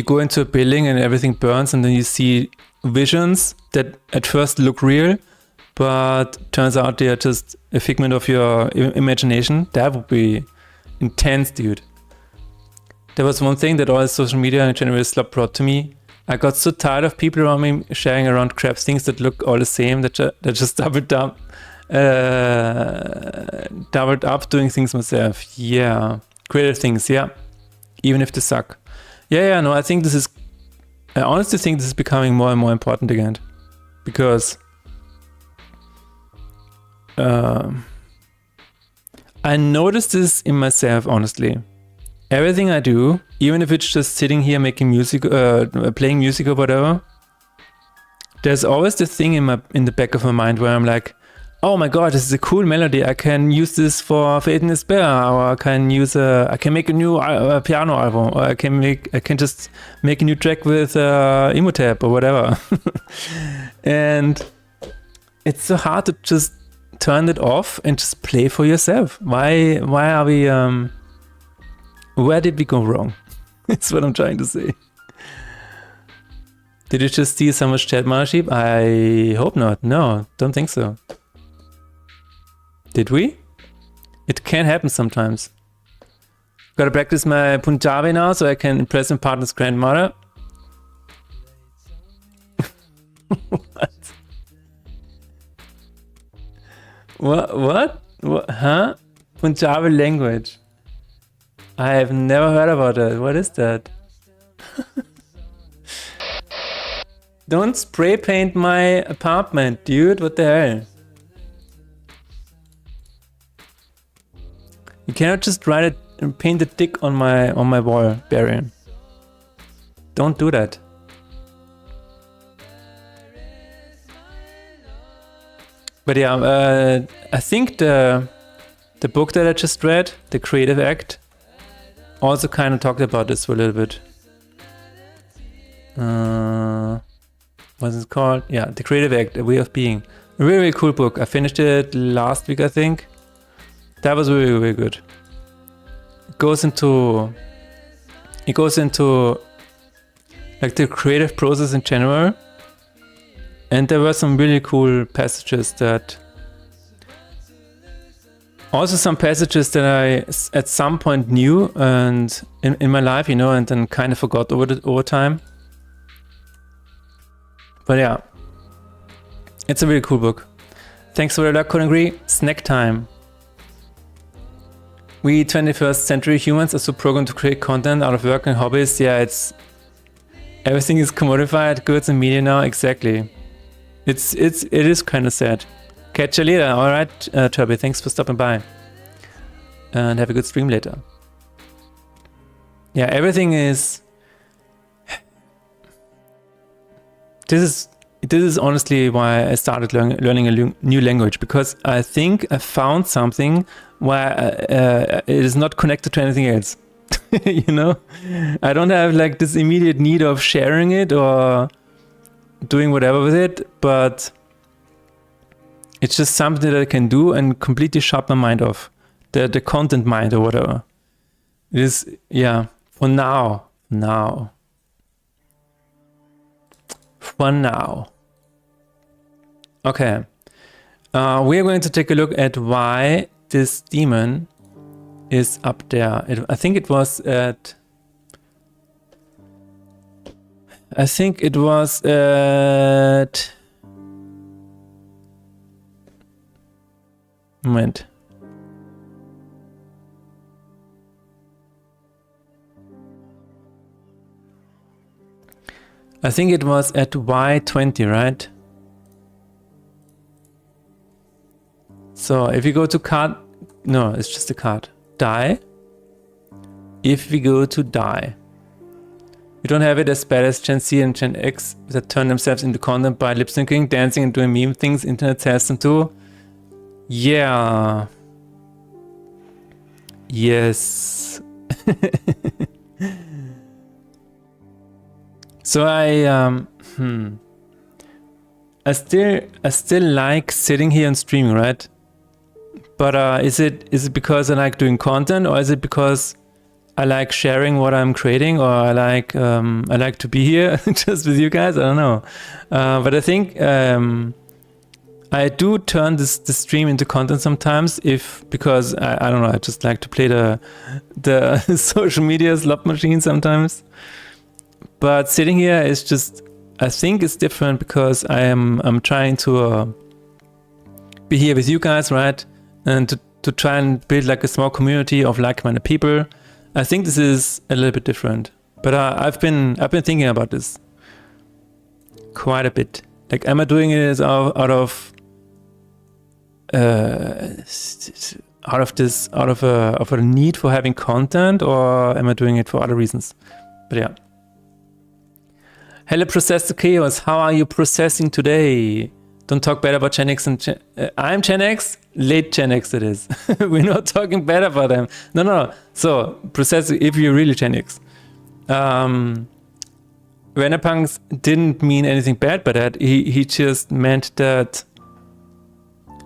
Speaker 1: go into a building and everything burns, and then you see visions that at first look real, but turns out they are just a figment of your imagination. That would be intense, dude. There was one thing that all social media in general brought to me. I got so tired of people around me sharing around crap things that look all the same, that just doubled up doing things myself. Yeah. Creative things, yeah. Even if they suck. Yeah, no, I honestly think this is becoming more and more important again. Because I noticed this in myself, honestly. Everything I do, even if it's just sitting here making music, playing music or whatever, there's always the thing in the back of my mind where I'm like, oh my god, this is a cool melody. I can use this for Fate in Despair, or I can make a new piano album, or I can just make a new track with Imhotep or whatever. And it's so hard to just turn it off and just play for yourself. Why are we where did we go wrong? That's what I'm trying to say. Did you just steal so much chat, Marship? I hope not. No, don't think so. Did we? It can happen sometimes. Gotta practice my Punjabi now so I can impress my partner's grandmother. What? Huh? Punjabi language. I have never heard about that. What is that? Don't spray paint my apartment, dude. What the hell? You cannot just write it and paint a dick on my wall, Barian. Don't do that. But yeah, I think the book that I just read, The Creative Act, also kind of talked about this for a little bit. What's it called? Yeah, The Creative Act, A Way of Being. A really, really cool book. I finished it last week, I think. That was really, really good. It goes into like the creative process in general. And there were some really cool passages that Also some passages that I at some point knew and in my life, you know, and then kind of forgot over time. But yeah, it's a really cool book. Thanks for the luck, Code Agree. Snack time. We 21st century humans are so programmed to create content out of work and hobbies. Yeah, it's everything is commodified, goods and media now. Exactly. It is kind of sad. Catch you later. All right, Turby. Thanks for stopping by. And have a good stream later. Yeah, everything is. This is honestly why I started learning a new language, because I think I found something where it is not connected to anything else. You know, I don't have like this immediate need of sharing it or doing whatever with it, but it's just something that I can do and completely shut my mind off, the content mind or whatever. It is, yeah, for now. For now. Okay. We are going to take a look at why this demon is up there. I think it was at... Moment. I think it was at Y20, right? So if you go to card, no, it's just a card. Die. If we go to die, we don't have it as bad as Gen Z and Gen X that turn themselves into content by lip syncing, dancing, and doing meme things internet tells them to. Yeah. Yes. So I still like sitting here and streaming, right? But is it because I like doing content, or is it because I like sharing what I'm creating, or I like to be here just with you guys? I don't know. But I think I do turn this stream into content sometimes, because I don't know, I just like to play the social media slot machine sometimes. But sitting here is just, I think it's different because I'm trying to be here with you guys, right? And to try and build like a small community of like-minded people. I think this is a little bit different. But I've been thinking about this quite a bit. Like, am I doing it out of a need for having content, or am I doing it for other reasons? But yeah. Hello, Process the Chaos. How are you processing today? Don't talk bad about Gen X and I'm Gen X? Late Gen X it is. We're not talking bad about them. No. So, process if you're really Gen X. Venepunks didn't mean anything bad by that. He just meant that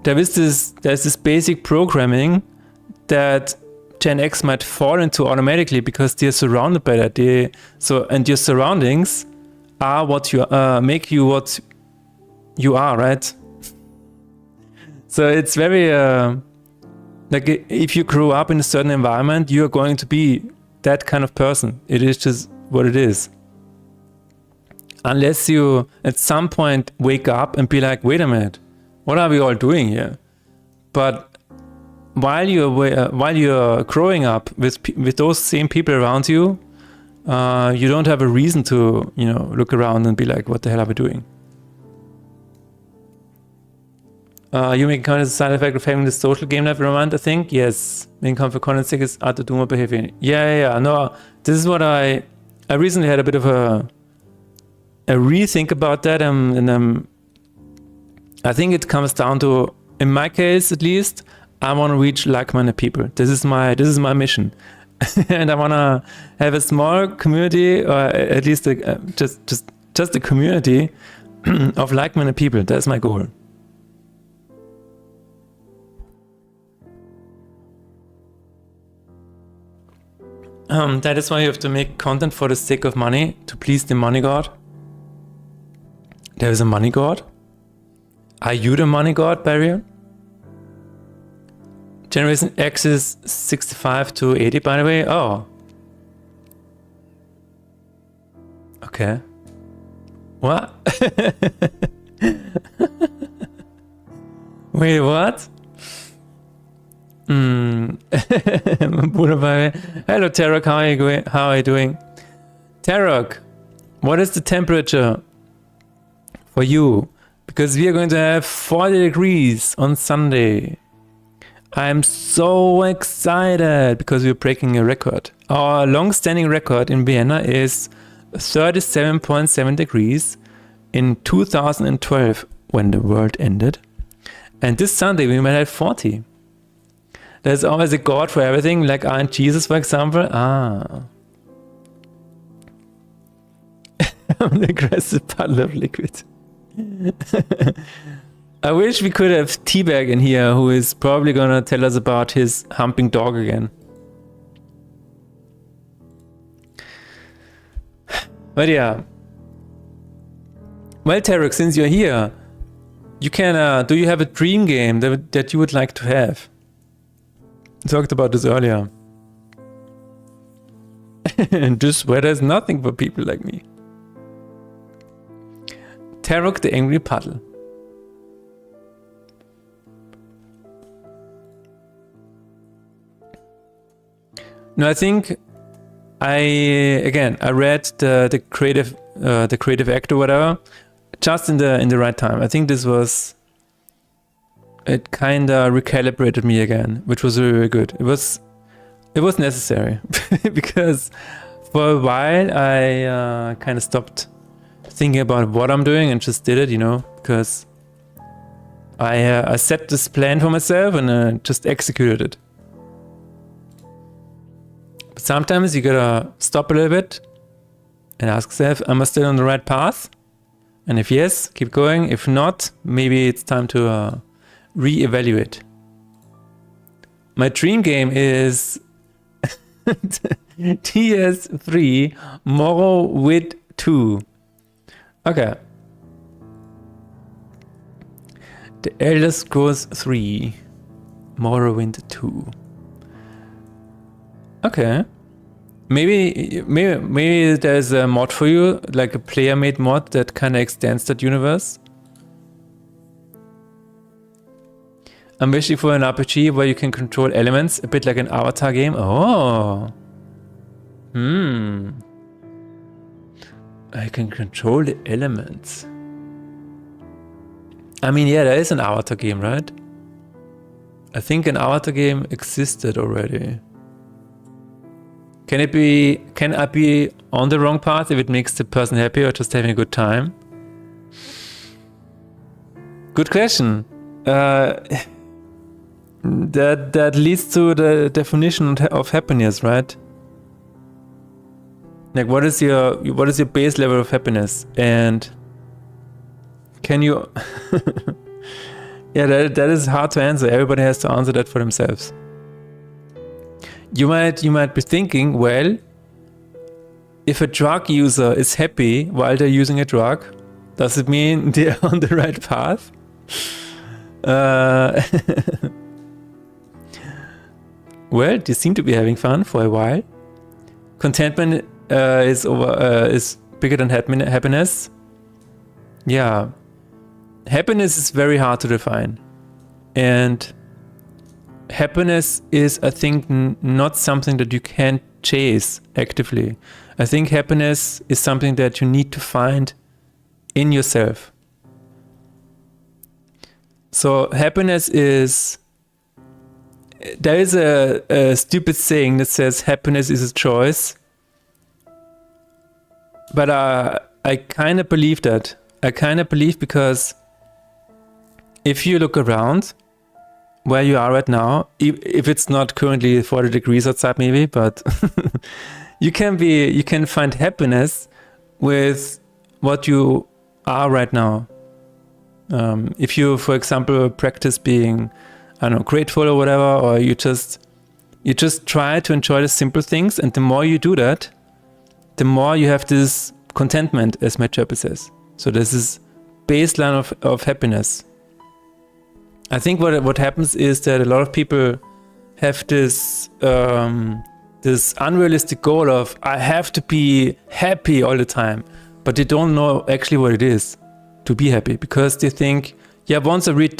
Speaker 1: there's this basic programming that Gen X might fall into automatically because they're surrounded by that. And your surroundings are what you make you what you are, right? So it's very like if you grow up in a certain environment, you're going to be that kind of person. It is just what it is. Unless you at some point wake up and be like, wait a minute, what are we all doing here? But while you're growing up with those same people around you, you don't have a reason to, look around and be like, what the hell are we doing? You make content as a side effect of having this social game life environment, I think. Yes. Main content for content sake is art to do more behavior. Yeah. No, this is what I recently had a bit of a rethink about that, and I think it comes down to, in my case at least, I want to reach like-minded people. This is my mission. And I want to have a small community, or at least just a community of like-minded people. That's my goal. That is why you have to make content for the sake of money, to please the money god. There is a money god? Are you the money god, Barrier? Generation X is 65 to 80, by the way. Oh. Okay. What? Wait, what? Hello, Tarok. How are you doing? Tarok, what is the temperature for you? Because we are going to have 40 degrees on Sunday. I'm so excited because we're breaking a record. Our long-standing record in Vienna is 37.7 degrees in 2012 when the world ended. And this Sunday we might have 40. There's always a god for everything, like Aunt Jesus, for example. Ah. An aggressive puddle of liquid. I wish we could have Teabag in here, who is probably gonna tell us about his humping dog again. But yeah. Well, Tarek, since you're here, you can. Do you have a dream game that you would like to have? I talked about this earlier. And this weather is nothing for people like me. Tarok the Angry Puddle. No, I think I read the creative act or whatever just in the right time. I think this was, it kinda recalibrated me again, which was really, really good. It was necessary because for a while I kind of stopped thinking about what I'm doing and just did it, because I set this plan for myself and just executed it. But sometimes you gotta stop a little bit and ask yourself, am I still on the right path? And if yes, keep going. If not, maybe it's time to re-evaluate. My dream game is TS3 Morrowind 2. Okay. The Elder Scrolls 3 Morrowind 2. Okay. Maybe there's a mod for you, like a player-made mod that kind of extends that universe. I'm wishing for an RPG where you can control elements, a bit like an Avatar game. Oh. I can control the elements. I mean, yeah, there is an Avatar game, right? I think an Avatar game existed already. Can I be on the wrong path if it makes the person happy or just having a good time? Good question. That leads to the definition of happiness, right? Like, what is your base level of happiness? And can you? Yeah, that is hard to answer. Everybody has to answer that for themselves. You might be thinking, well, if a drug user is happy while they're using a drug, does it mean they're on the right path? Well, they seem to be having fun for a while. Contentment is bigger than happiness. Yeah, happiness is very hard to define, and happiness is, I think, not something that you can chase actively. I think happiness is something that you need to find in yourself. So happiness is, there is a stupid saying that says happiness is a choice. But I kind of believe that. I kind of believe because if you look around where you are right now, if it's not currently 40 degrees outside maybe, but you can find happiness with what you are right now. If you, for example, practice being, I don't know, grateful or whatever, or you just try to enjoy the simple things, and the more you do that, the more you have this contentment, as Matt Chapel says. So this is baseline of happiness. I think what happens is that a lot of people have this this unrealistic goal of I have to be happy all the time, but they don't know actually what it is to be happy, because they think, yeah, once I reach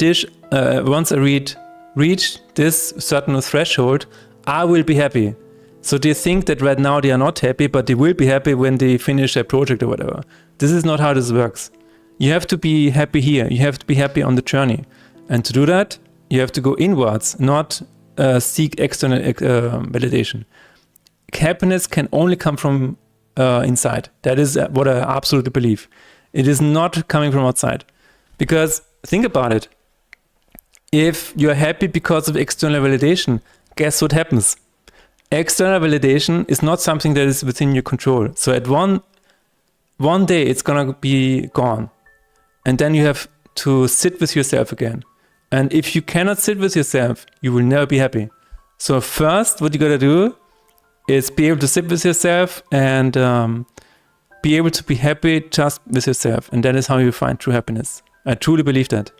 Speaker 1: this certain threshold, I will be happy. So they think that right now they are not happy, but they will be happy when they finish a project or whatever. This is not how this works. You have to be happy here. You have to be happy on the journey. And to do that, you have to go inwards, not seek external validation. Happiness can only come from inside. That is what I absolutely believe. It is not coming from outside. Because think about it. If you're happy because of external validation, guess what happens? External validation is not something that is within your control. So at one day it's gonna be gone. And then you have to sit with yourself again. And if you cannot sit with yourself, you will never be happy. So first, what you gotta do is be able to sit with yourself and be able to be happy just with yourself. And that is how you find true happiness. I truly believe that.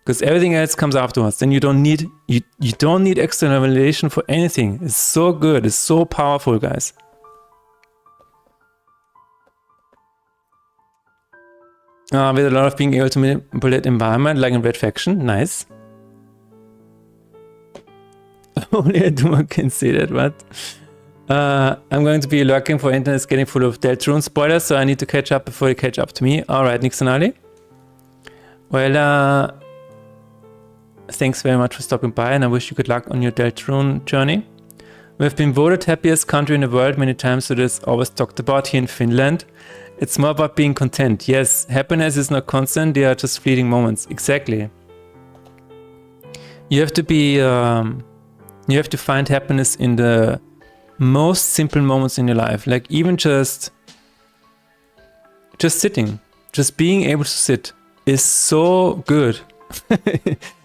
Speaker 1: Because everything else comes afterwards. Then you don't need external validation for anything. It's so good. It's so powerful, guys. With a lot of being able to manipulate environment, like in Red Faction. Nice. Only a doomer can say that, what? I'm going to be lurking for internet is getting full of Deltarune spoilers, so I need to catch up before you catch up to me. Alright, Nixonali. Well, thanks very much for stopping by, and I wish you good luck on your Deltarune journey. We have been voted happiest country in the world many times, so that's always talked about here in Finland. It's more about being content. Yes, happiness is not constant, they are just fleeting moments. Exactly. You have to be, you have to find happiness in the most simple moments in your life. Like even just sitting, just being able to sit is so good.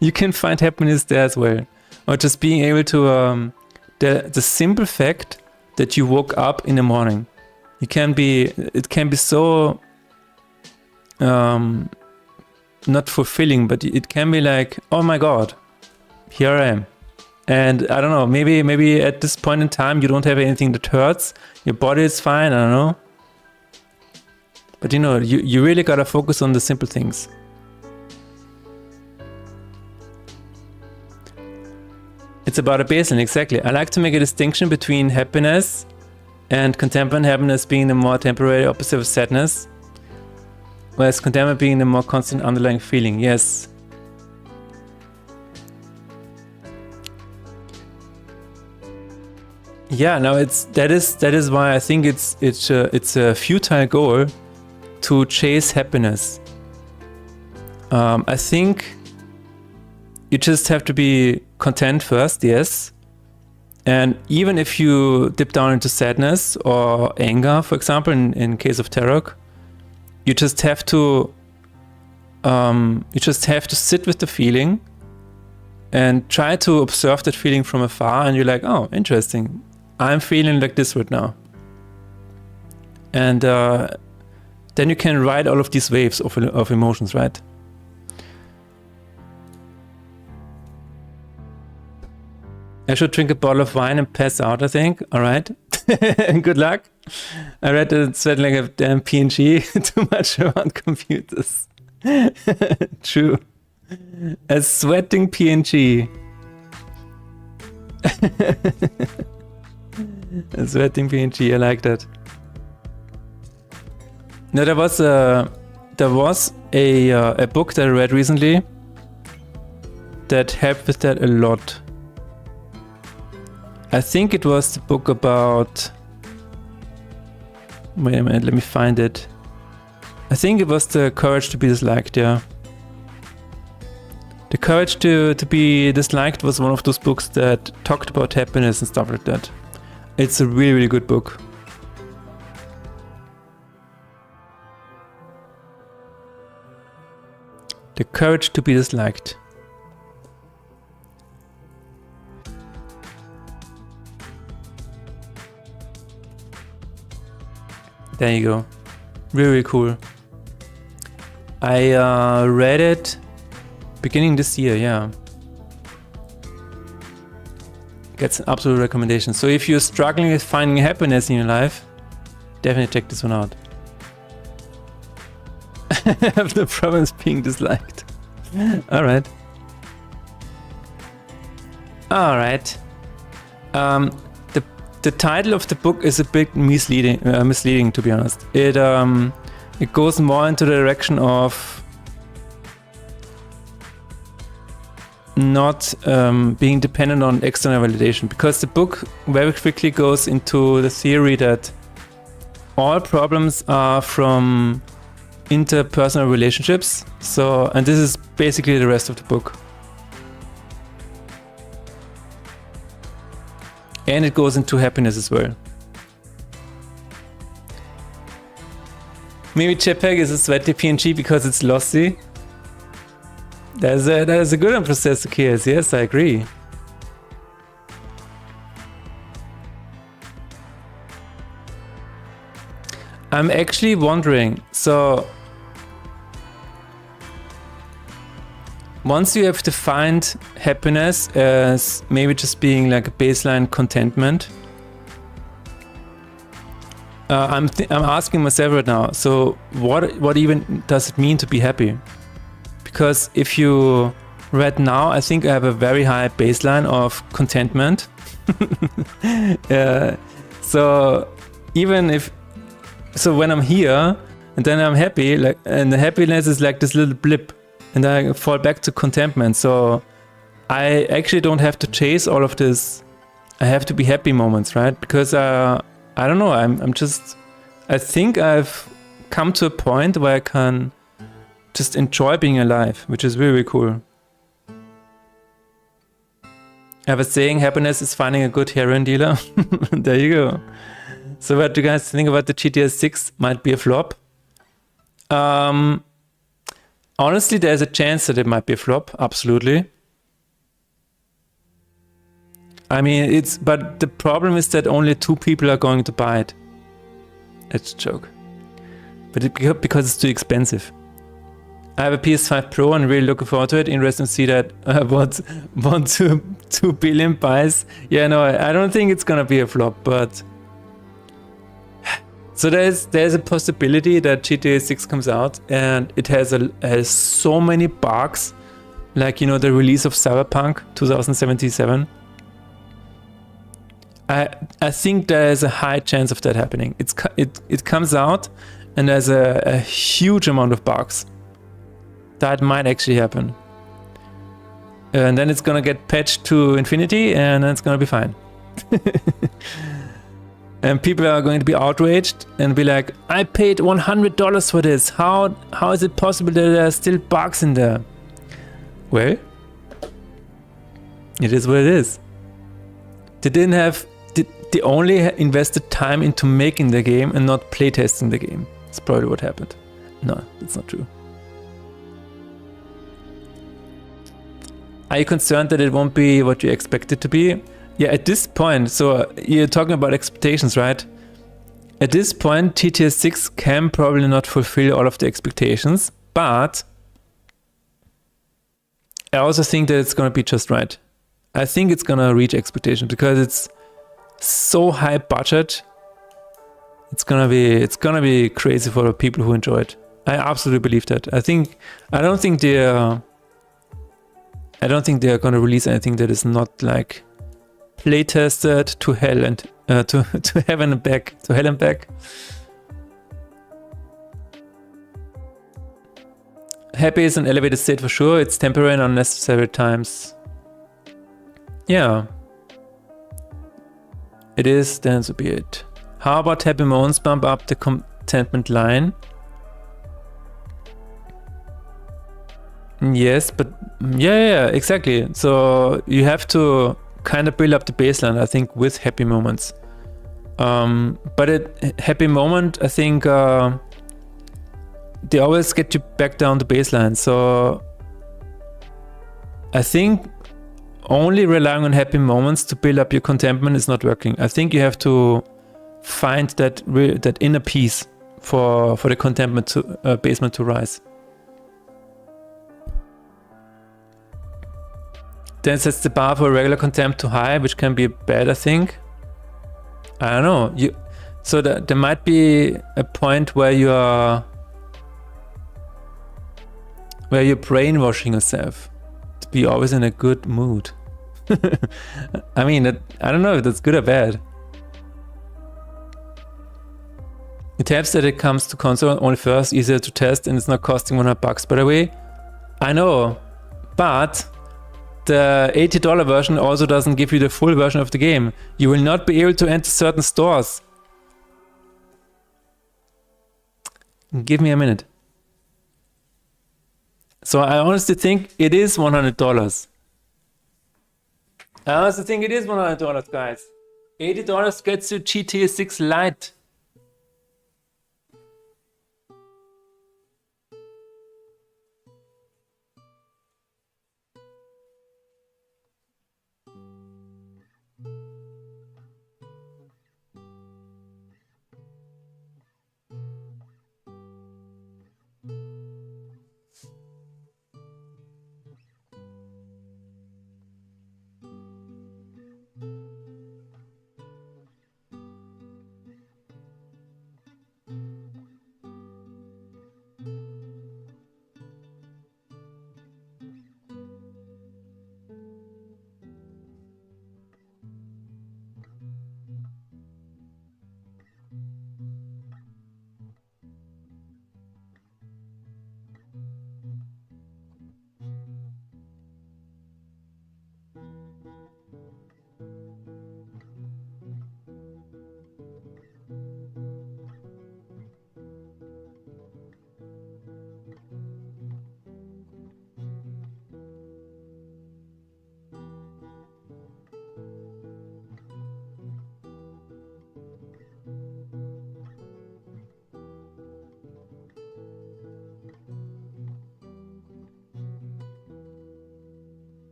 Speaker 1: You can find happiness there as well. Or just being able to, the simple fact that you woke up in the morning. It can be so not fulfilling, but it can be like, oh my God, here I am. And I don't know, maybe at this point in time you don't have anything that hurts, your body is fine, I don't know. But you know, you really gotta focus on the simple things. It's about a baseline, exactly. I like to make a distinction between happiness and contentment, happiness being the more temporary opposite of sadness, whereas contentment being the more constant underlying feeling. Yes. Yeah, no, that is why I think it's a futile goal to chase happiness. I think you just have to be content first, yes. And even if you dip down into sadness or anger, for example, in case of Tarok, you just have to sit with the feeling and try to observe that feeling from afar. And you're like, oh, interesting. I'm feeling like this right now. And then you can ride all of these waves of emotions, right? I should drink a bottle of wine and pass out, I think. All right. Good luck. I read that it's sweating like a damn PNG. Too much around computers. True. A sweating PNG. A sweating PNG. I like that. No, there was a book that I read recently that helped with that a lot. I think it was the book about... Wait a minute, let me find it. I think it was The Courage to Be Disliked, yeah. The Courage to Be Disliked was one of those books that talked about happiness and stuff like that. It's a really, really good book. The Courage to Be Disliked. There you go. Really, really cool. I read it beginning this year, yeah. gets an absolute recommendation. So if you're struggling with finding happiness in your life, definitely check this one out. I have no problems being disliked. Alright. Alright. The title of the book is a bit misleading, to be honest. It goes more into the direction of not being dependent on external validation, because the book very quickly goes into the theory that all problems are from interpersonal relationships. So, and this is basically the rest of the book. And it goes into happiness as well. Maybe JPEG is a sweaty PNG because it's lossy. That is a good one, Processor Chaos. Yes, I agree. I'm actually wondering, so once you have defined happiness as maybe just being like a baseline contentment, I'm asking myself right now, so what even does it mean to be happy? Because if you right now, I think I have a very high baseline of contentment. So even if, so when I'm here and then I'm happy, like, and the happiness is like this little blip, and I fall back to contentment. So I actually don't have to chase all of this. I have to be happy moments, right? Because I don't know. I think I've come to a point where I can just enjoy being alive, which is really, really cool. I was saying happiness is finding a good heroin dealer. There you go. So what do you guys think about the GTA 6? Might be a flop. Honestly, there's a chance that it might be a flop. Absolutely. I mean, but the problem is that only 2 people are going to buy it. That's a joke. But because it's too expensive. I have a PS5 Pro and really looking forward to it. Interesting to see that what 2 billion buys. Yeah, no, I don't think it's gonna be a flop, but so there's a possibility that GTA 6 comes out and it has so many bugs, like, you know, the release of Cyberpunk 2077. I think there is a high chance of that happening. It comes out and there's a huge amount of bugs. That might actually happen. And then it's gonna get patched to infinity and then it's gonna be fine. And people are going to be outraged and be like, I paid $100 for this. How is it possible that there are still bugs in there? Well, it is what it is. They only invested time into making the game and not playtesting the game. That's probably what happened. No, that's not true. Are you concerned that it won't be what you expect it to be? Yeah, at this point, so you're talking about expectations, right? At this point, GTA 6 can probably not fulfill all of the expectations, but I also think that it's going to be just right. I think it's going to reach expectations because it's so high budget. It's gonna be crazy for the people who enjoy it. I absolutely believe that. I don't think they're gonna release anything that is not like play tested to hell and to heaven and back, to hell and back. Happy is an elevated state for sure. It's temporary and unnecessary at times. Yeah. It is, then so be it. How about happy moments bump up the contentment line? Yes, but yeah, exactly. So you have to kind of build up the baseline, I think, with happy moments. But happy moment, I think they always get you back down to baseline. So I think only relying on happy moments to build up your contentment is not working. I think you have to find that inner peace for the contentment to basement to rise. then sets the bar for regular contempt too high, which can be bad, I think. I don't know. So there might be a point where you're brainwashing yourself to be always in a good mood. I mean, I don't know if that's good or bad. It helps that it comes to console only first, easier to test, and it's not costing $100 by the way. I know, but the $80 version also doesn't give you the full version of the game. You will not be able to enter certain stores. Give me a minute. So I honestly think it is $100. I honestly think it is $100, guys. $80 gets you GTA 6 Lite.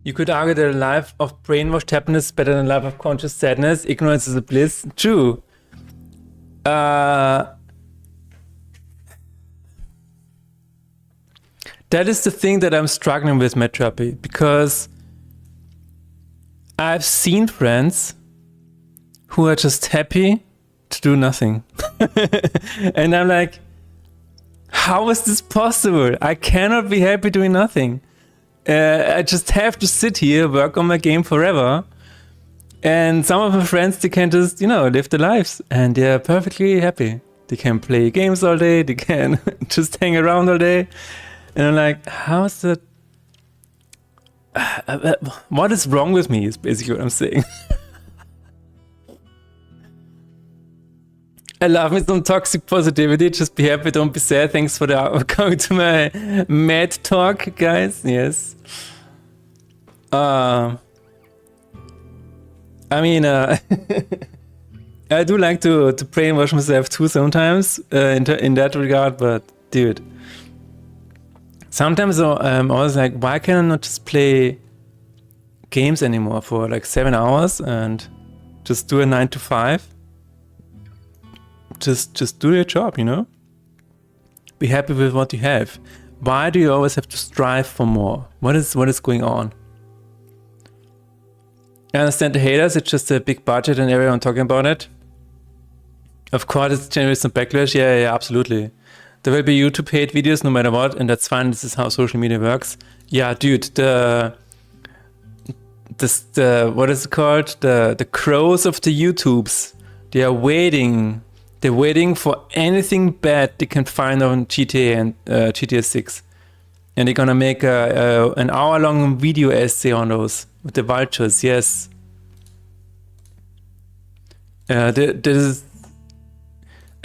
Speaker 1: You could argue that a life of brainwashed happiness is better than a life of conscious sadness. Ignorance is a bliss. True. That is the thing that I'm struggling with, Metrapi, because I've seen friends who are just happy to do nothing. And I'm like, how is this possible? I cannot be happy doing nothing. I just have to sit here, work on my game forever. And some of my friends, they can just, live their lives and they're perfectly happy. They can play games all day. They can just hang around all day. And I'm like, how is that? What is wrong with me is basically what I'm saying. I love me some toxic positivity. Just be happy, don't be sad. Thanks for coming to my mad talk, guys. Yes. I mean, I do like to brainwash myself too sometimes in that regard, but dude, Sometimes I was like, why can I not just play games anymore for like 7 hours and just do a 9 to 5? Just do your job, you know? Be happy with what you have. Why do you always have to strive for more? What is going on? I understand the haters, it's just a big budget and everyone talking about it. Of course, it's generating some backlash. Yeah, absolutely. There will be YouTube hate videos no matter what, and that's fine. This is how social media works. Yeah, dude, the what is it called? The crows of the YouTubes. They are waiting. They're waiting for anything bad they can find on GTA and GTA 6. And they're gonna make an hour-long video essay on those with the vultures. Yes.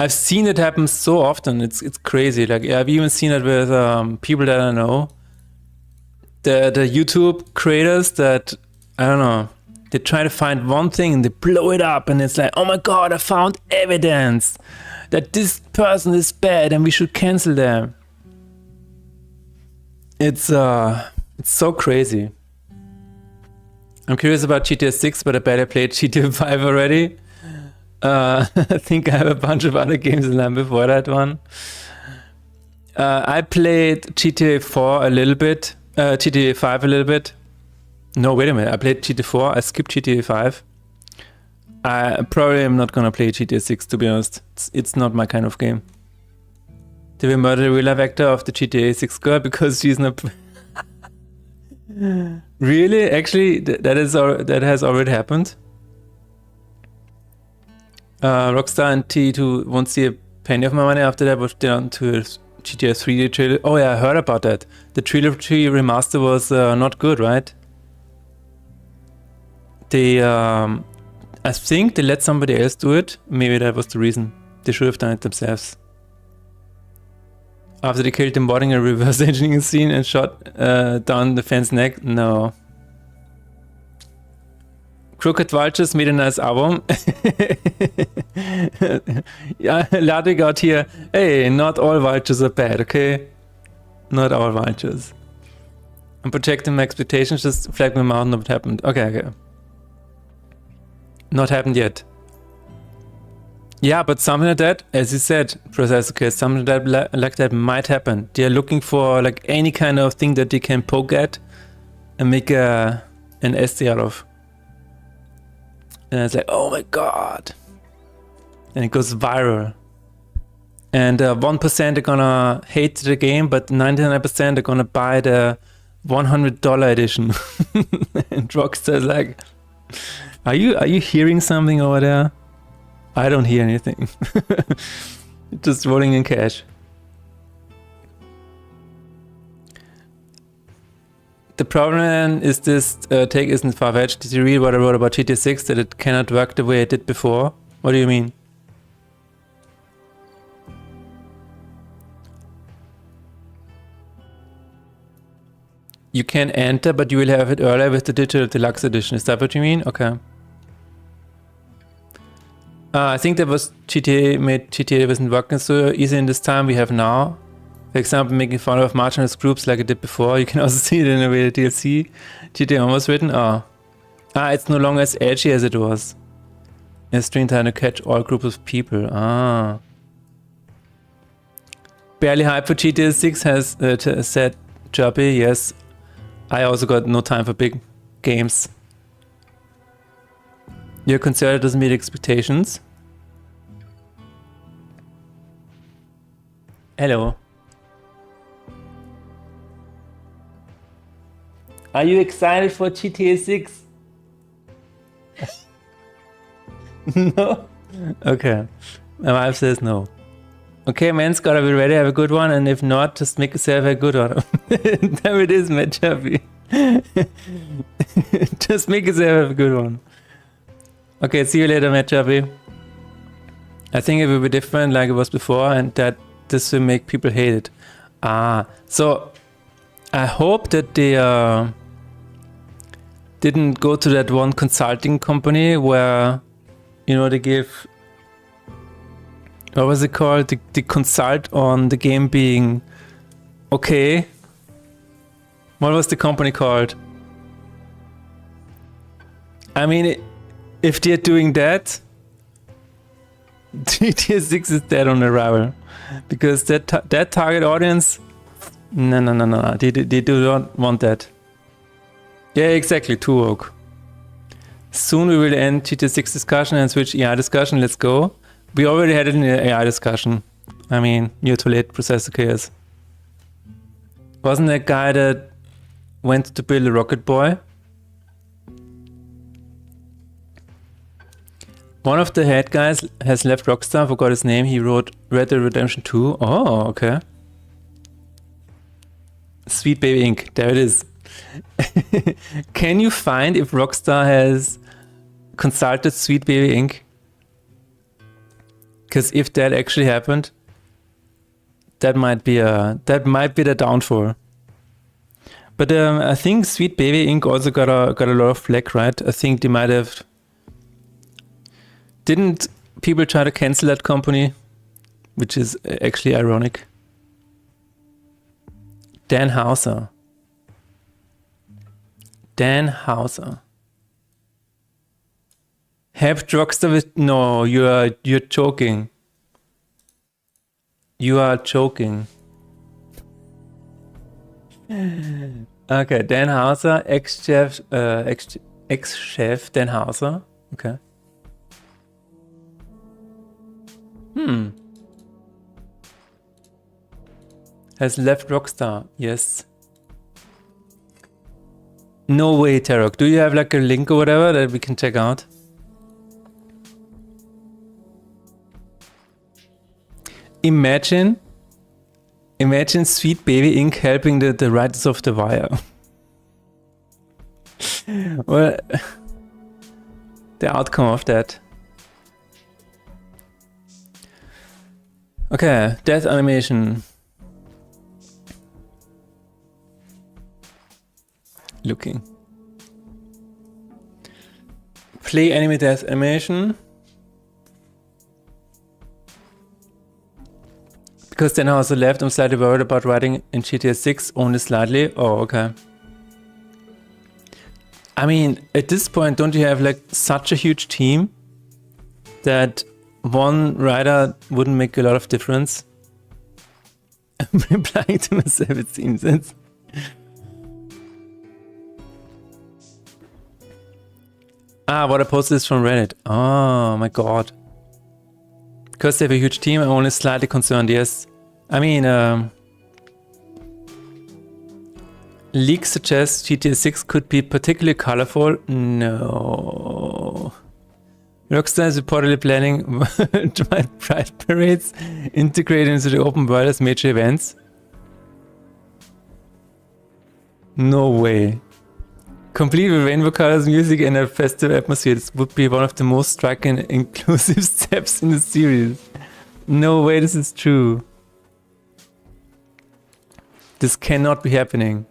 Speaker 1: I've seen it happen so often. It's crazy. Like I've even seen it with people that I know. The YouTube creators that I don't know. They try to find one thing and they blow it up, and it's like, oh my god, I found evidence that this person is bad and we should cancel them. It's so crazy. I'm curious about GTA 6, but I bet I played GTA 5 already. I think I have a bunch of other games in line before that one. I played GTA 4 a little bit, GTA 5 a little bit. No, wait a minute. I played GTA 4. I skipped GTA 5. I probably am not gonna play GTA 6, to be honest. It's not my kind of game. Did we murder the real life actor of the GTA 6 girl because she's not... Really? Actually, that has already happened. Rockstar and T2 won't see a penny of my money after that, but down to GTA 3 trailer. Oh yeah, I heard about that. The trilogy remaster was not good, right? They, I think they let somebody else do it. Maybe that was the reason. They should have done it themselves. After they killed the modding and reverse engineering scene and shot down the fan's neck? No. Crooked Vultures made a nice album. Yeah, Ludwig out here. Hey, not all vultures are bad, okay? Not all vultures. I'm projecting my expectations, just flag my mountain of what happened. Okay. Not happened yet. Yeah, but something like that, as you said, Process, okay, something like that might happen. They're looking for like any kind of thing that they can poke at and make an essay out of. And it's like, oh my god. And it goes viral. And 1% are gonna hate the game, but 99% are gonna buy the $100 edition. And Rockstar's like, are you hearing something over there? I don't hear anything. Just rolling in cash. The problem is this take isn't far-fetched. Did you read what I wrote about GTA 6, that it cannot work the way it did before? What do you mean? You can enter, but you will have it earlier with the digital deluxe edition. Is that what you mean? Okay. I think that was GTA wasn't working so easy in this time we have now. For example, making fun of marginalized groups like it did before. You can also see it in a way the DLC. GTA almost written. It's no longer as edgy as it was. A screen time to catch all groups of people. Barely hype for GTA 6 has said Chirpy. Yes, I also got no time for big games. You're concerned it doesn't meet expectations? Hello. Are you excited for GTA 6? No? Okay. My wife says no. Okay, man's gotta be ready, have a good one, and if not, just make yourself a good one. There it is, Matt Chappy. Just make yourself a good one. Okay, see you later, Matt Chappy. I think it will be different like it was before, and that this will make people hate it. So I hope that they didn't go to that one consulting company where, you know, they give, what was it called? They consult on the game being okay, What was the company called? I mean, if they're doing that, GTA 6 is dead on arrival. Because that target audience, no. They do not want that. Yeah, exactly, too woke. Soon we will end GTA 6 discussion and switch AI discussion. Let's go. We already had it in the AI discussion. I mean, you're too late, processor chaos. Wasn't that guy that went to build a rocket boy? One of the head guys has left Rockstar, forgot his name. He wrote Red Dead Redemption 2. Oh, okay. Sweet Baby Inc. There it is. Can you find if Rockstar has consulted Sweet Baby Inc? Because if that actually happened, that might be the downfall. But I think Sweet Baby Inc. also got a lot of flack, right? I think they might have. Didn't people try to cancel that company? Which is actually ironic. Dan Houser. Helped Rockstar with... No, you're joking. You are joking. Okay, Dan Houser, ex-chef Dan Houser. Okay. Has left Rockstar. Yes. No way, Tarok. Do you have like a link or whatever that we can check out? Imagine Sweet Baby Inc. helping the writers of The Wire. Well, the outcome of that. Okay, death animation. Looking. Play anime death animation. Because then I also left, I'm slightly worried about writing in GTA 6, only slightly. Oh, okay. I mean, at this point, don't you have like such a huge team that one writer wouldn't make a lot of difference? I'm replying to myself, it seems. What I posted is from Reddit. Oh my god. Because they have a huge team, I'm only slightly concerned, yes. I mean, leaks suggest GTA 6 could be particularly colorful. No. Rockstar is reportedly planning pride parades integrated into the open world as major events. No way. Complete with rainbow colors, music, and a festive atmosphere. This would be one of the most striking and inclusive steps in the series. No way this is true. This cannot be happening.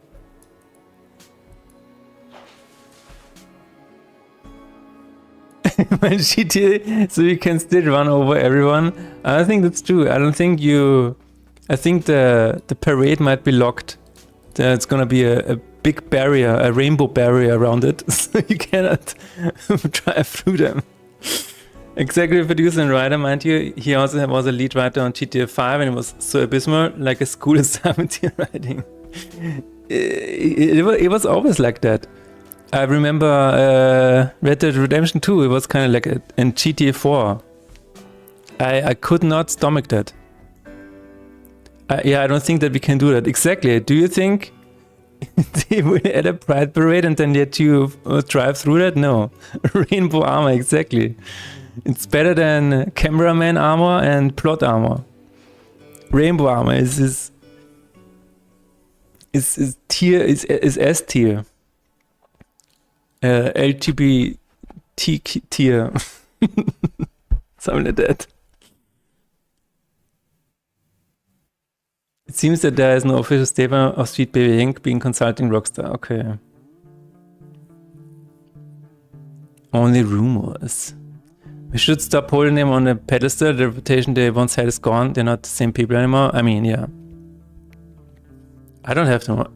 Speaker 1: When GTA, so you can still run over everyone. I don't think that's true. I don't think you... I think the parade might be locked. There's gonna be a big barrier, a rainbow barrier around it, so you cannot drive through them. Executive producer and writer, mind you, he also was a lead writer on GTA 5 and it was so abysmal, like a school assignment writing. It was always like that. I remember Red Dead Redemption 2, it was kind of like in GTA 4. I could not stomach that. Yeah, I don't think that we can do that. Exactly. Do you think they will add a pride parade and then let you drive through that? No. Rainbow armor, exactly. It's better than cameraman armor and plot armor. Rainbow armor is tier is S tier. LGBT tier. Something like that. It seems that there is no official statement of Sweet Baby Inc. being consulting Rockstar. Okay. Only rumors. We should stop holding them on a pedestal. The reputation they once had is gone. They're not the same people anymore. I mean, yeah. I don't have them.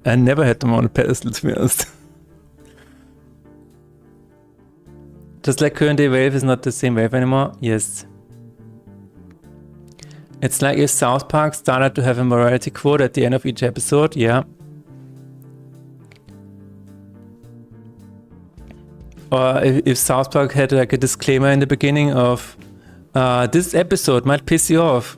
Speaker 1: I never had them on a pedestal, to be honest. Just like current day wave is not the same wave anymore. Yes. It's like if South Park started to have a morality quote at the end of each episode. Yeah. Or if South Park had like a disclaimer in the beginning of this episode might piss you off.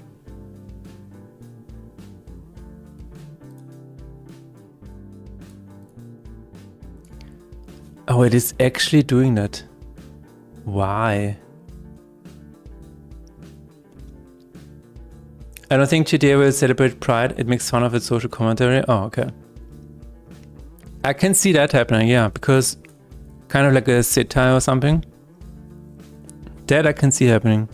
Speaker 1: Oh, it is actually doing that. Why? I don't think GTA will celebrate Pride. It makes fun of its social commentary. Oh, okay. I can see that happening, yeah, because kind of like a satire or something. That I can see happening.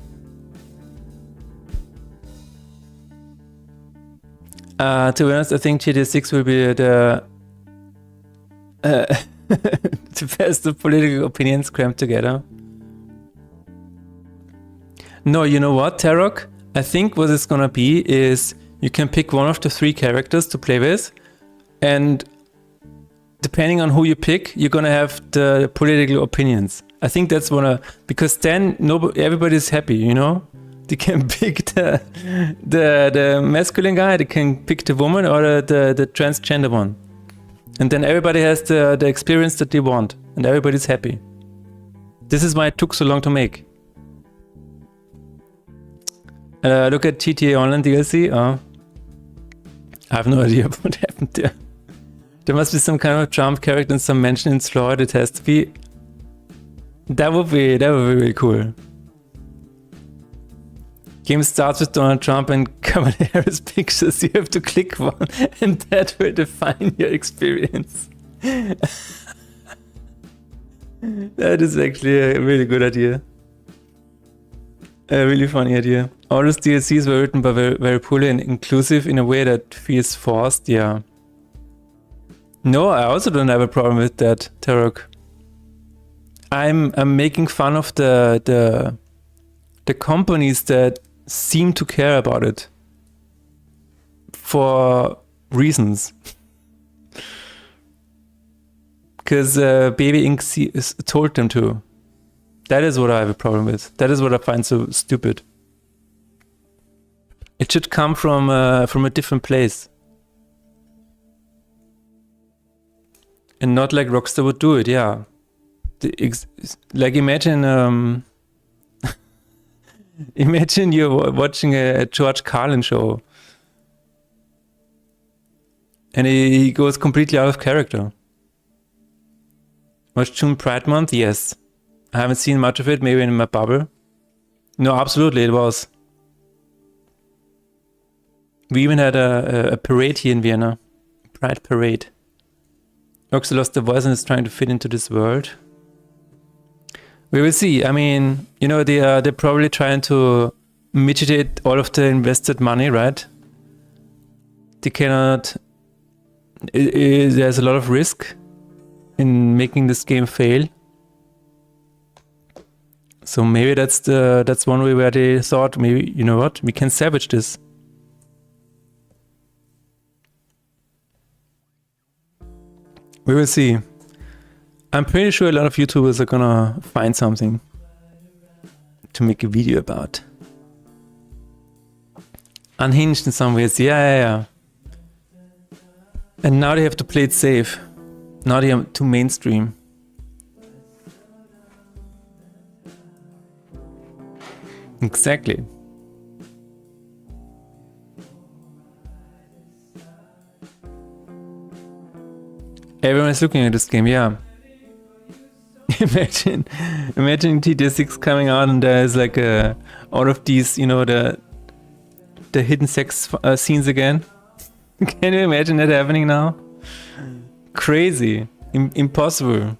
Speaker 1: To be honest, I think GTA 6 will be the the best of political opinions crammed together. No, you know what, Tarok? I think what it's gonna be is you can pick one of the 3 characters to play with, and depending on who you pick, you're gonna have the political opinions. I think that's because then everybody's happy, you know? They can pick the masculine guy, they can pick the woman or the transgender one. And then everybody has the experience that they want, and everybody's happy. This is why it took so long to make. Look at GTA Online DLC. I have no idea what happened there. There must be some kind of Trump character and some mention in Floyd. It has to be. That would be really cool. Game starts with Donald Trump and Kamala Harris pictures. You have to click one, and that will define your experience. That is actually a really good idea. A really funny idea. All those DLCs were written by very poorly and inclusive in a way that feels forced. Yeah. No, I also don't have a problem with that, Tarok. I'm making fun of the companies that seem to care about it for reasons. Because Baby Inc. told them to. That is what I have a problem with. That is what I find so stupid. It should come from a different place. And not like Rockstar would do it, yeah. Like imagine imagine you're watching a George Carlin show and he goes completely out of character. Was June Pride Month? Yes. I haven't seen much of it, maybe in my bubble. No, absolutely, it was. We even had a parade here in Vienna. Pride parade. Rockstar lost the voice and is trying to fit into this world. We will see. I mean, you know, they're probably trying to mitigate all of the invested money, right? They cannot. There's a lot of risk in making this game fail. So maybe that's one way where they thought, maybe, you know what, we can salvage this. We will see. I'm pretty sure a lot of YouTubers are gonna find something to make a video about. Unhinged in some ways, yeah. And now they have to play it safe. Now they are too mainstream. Exactly. Everyone is looking at this game, yeah. Imagine GTA 6 coming out and there's like all of these, you know, the hidden sex scenes again. Can you imagine that happening now? Crazy. Impossible.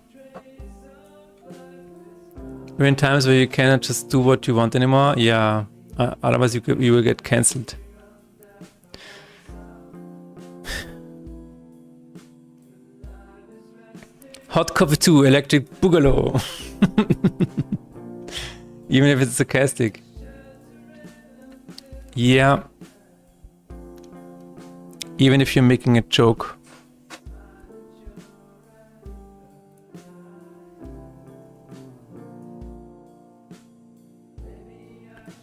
Speaker 1: We're in times where you cannot just do what you want anymore. Yeah, otherwise you will get cancelled. Hot Coffee 2, Electric Boogaloo. Even if it's sarcastic. Yeah. even if you're making a joke.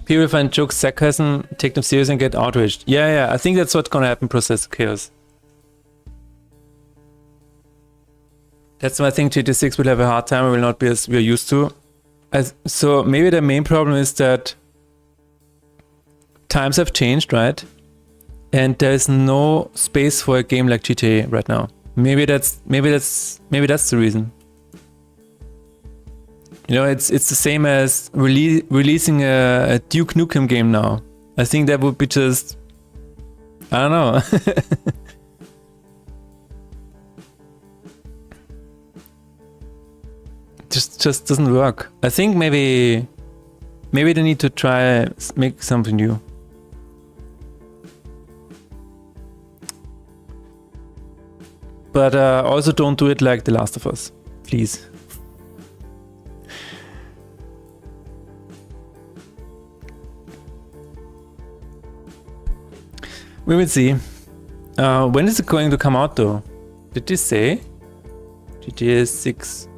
Speaker 1: People find jokes sarcasm, take them serious and get outraged. Yeah, I think that's what's gonna happen, Process Chaos. That's why I think GT6 will have a hard time and will not be as we're used to. So maybe the main problem is that times have changed, right? And there is no space for a game like GTA right now. Maybe that's the reason. You know, it's the same as releasing a Duke Nukem game now. I think that would be just, I don't know. just doesn't work. I think maybe they need to try make something new. But also don't do it like The Last of Us, please. We will see. When is it going to come out though? Did they say? GTA 6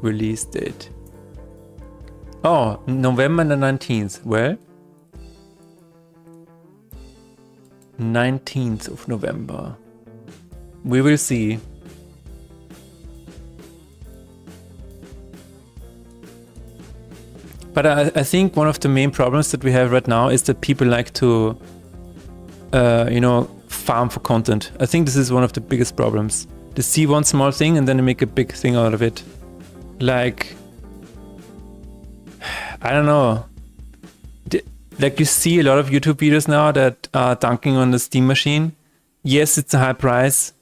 Speaker 1: release date. Oh, November the 19th. Well, 19th of November. We will see. But I think one of the main problems that we have right now is that people like to you know, farm for content. I think this is one of the biggest problems. They see one small thing and then they make a big thing out of it. Like, I don't know. Like you see a lot of YouTube videos now that are dunking on the Steam machine. Yes, it's a high price.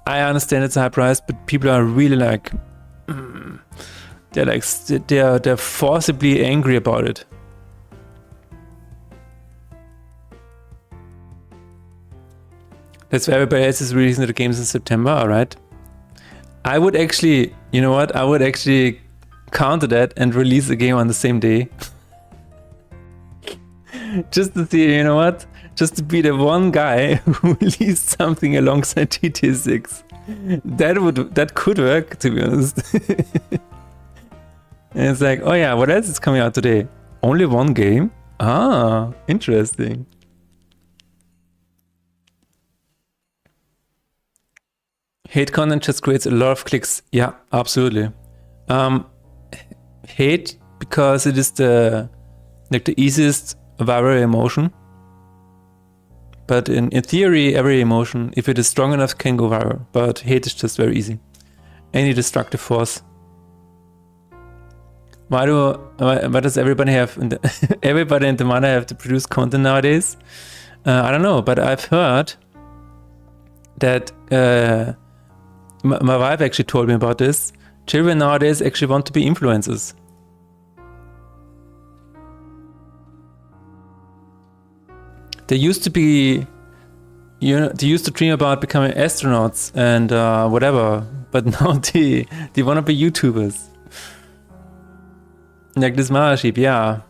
Speaker 1: I understand it's a high price, but people are really like, they're forcibly angry about it. That's why everybody else is releasing the games in September, alright? I would actually, you know what? I would actually counter that and release the game on the same day. Just to see, you know what? Just to be the one guy who released something alongside GTA 6. That could work, to be honest. And it's like, oh yeah, what else is coming out today? Only one game? Ah, interesting. Hate content just creates a lot of clicks. Yeah, absolutely. Hate because it is the easiest viral emotion. But in theory, every emotion, if it is strong enough, can go viral. But hate is just very easy. Any destructive force. Why does everybody have everybody and the mother have to produce content nowadays? I don't know, but I've heard that my wife actually told me about this. Children nowadays actually want to be influencers. They used to be, you know, they used to dream about becoming astronauts and whatever, but now they want to be YouTubers. Like this Mothership, yeah.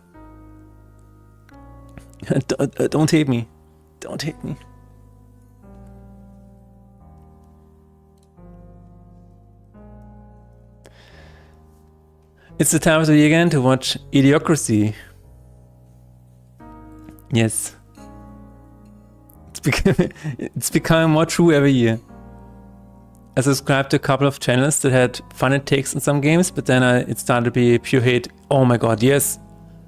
Speaker 1: Don't hate me. Don't hate me. It's the time of the year again to watch Idiocracy. Yes. It's becoming more true every year. I subscribed to a couple of channels that had funny takes on some games, but then it started to be pure hate. Oh my god, yes.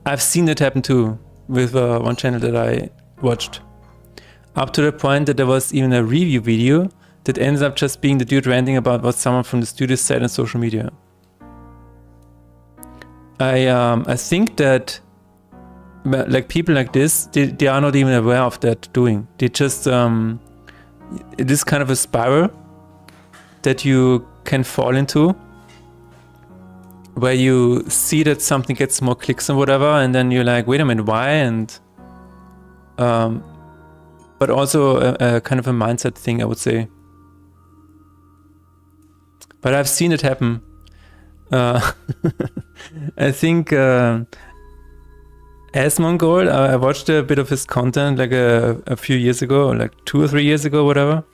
Speaker 1: I've seen that happen too, with one channel that I watched. Up to the point that there was even a review video that ends up just being the dude ranting about what someone from the studio said on social media. I think that like people like this, they are not even aware of that doing. They just it is kind of a spiral that you can fall into, where you see that something gets more clicks and whatever, and then you're like, wait a minute, why? And but also a kind of a mindset thing, I would say. But I've seen it happen. I think Asmongold, I watched a bit of his content like a few years ago, like 2 or 3 years ago, whatever.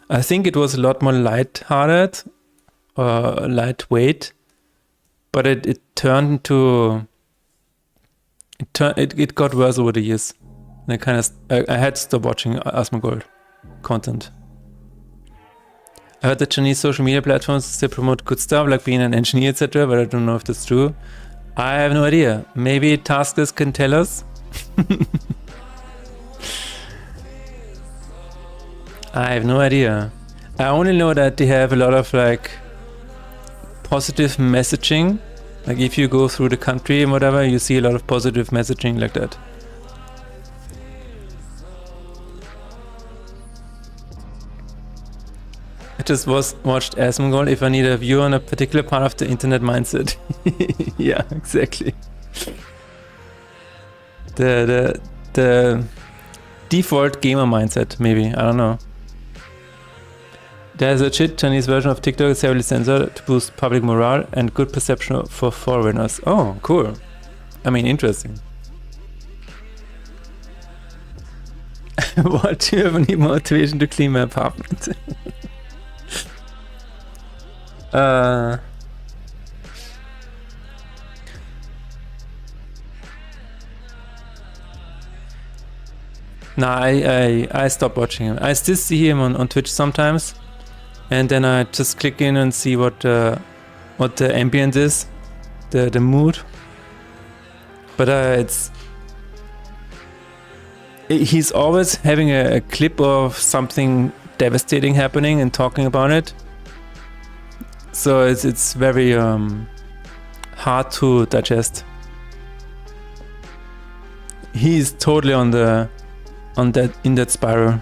Speaker 1: I think it was a lot more light-hearted or lightweight, but it turned into it got worse over the years. And I had to stop watching Asmongold content. I heard that Chinese social media platforms still promote good stuff like being an engineer, etc., but I don't know if that's true. I have no idea. Maybe Taskless can tell us. I have no idea. I only know that they have a lot of like positive messaging. Like if you go through the country and whatever, you see a lot of positive messaging like that. I just watched Asmongold if I need a view on a particular part of the internet mindset. Yeah, exactly. The default gamer mindset, maybe. I don't know. There's a legit Chinese version of TikTok is heavily censored to boost public morale and good perception for foreigners. Oh, cool. I mean, interesting. What, do you have any motivation to clean my apartment? No, I stopped watching him. I still see him on Twitch sometimes, and then I just click in and see what the ambient is, the mood. But he's always having a clip of something devastating happening and talking about it. So it's very hard to digest. He's totally in that spiral.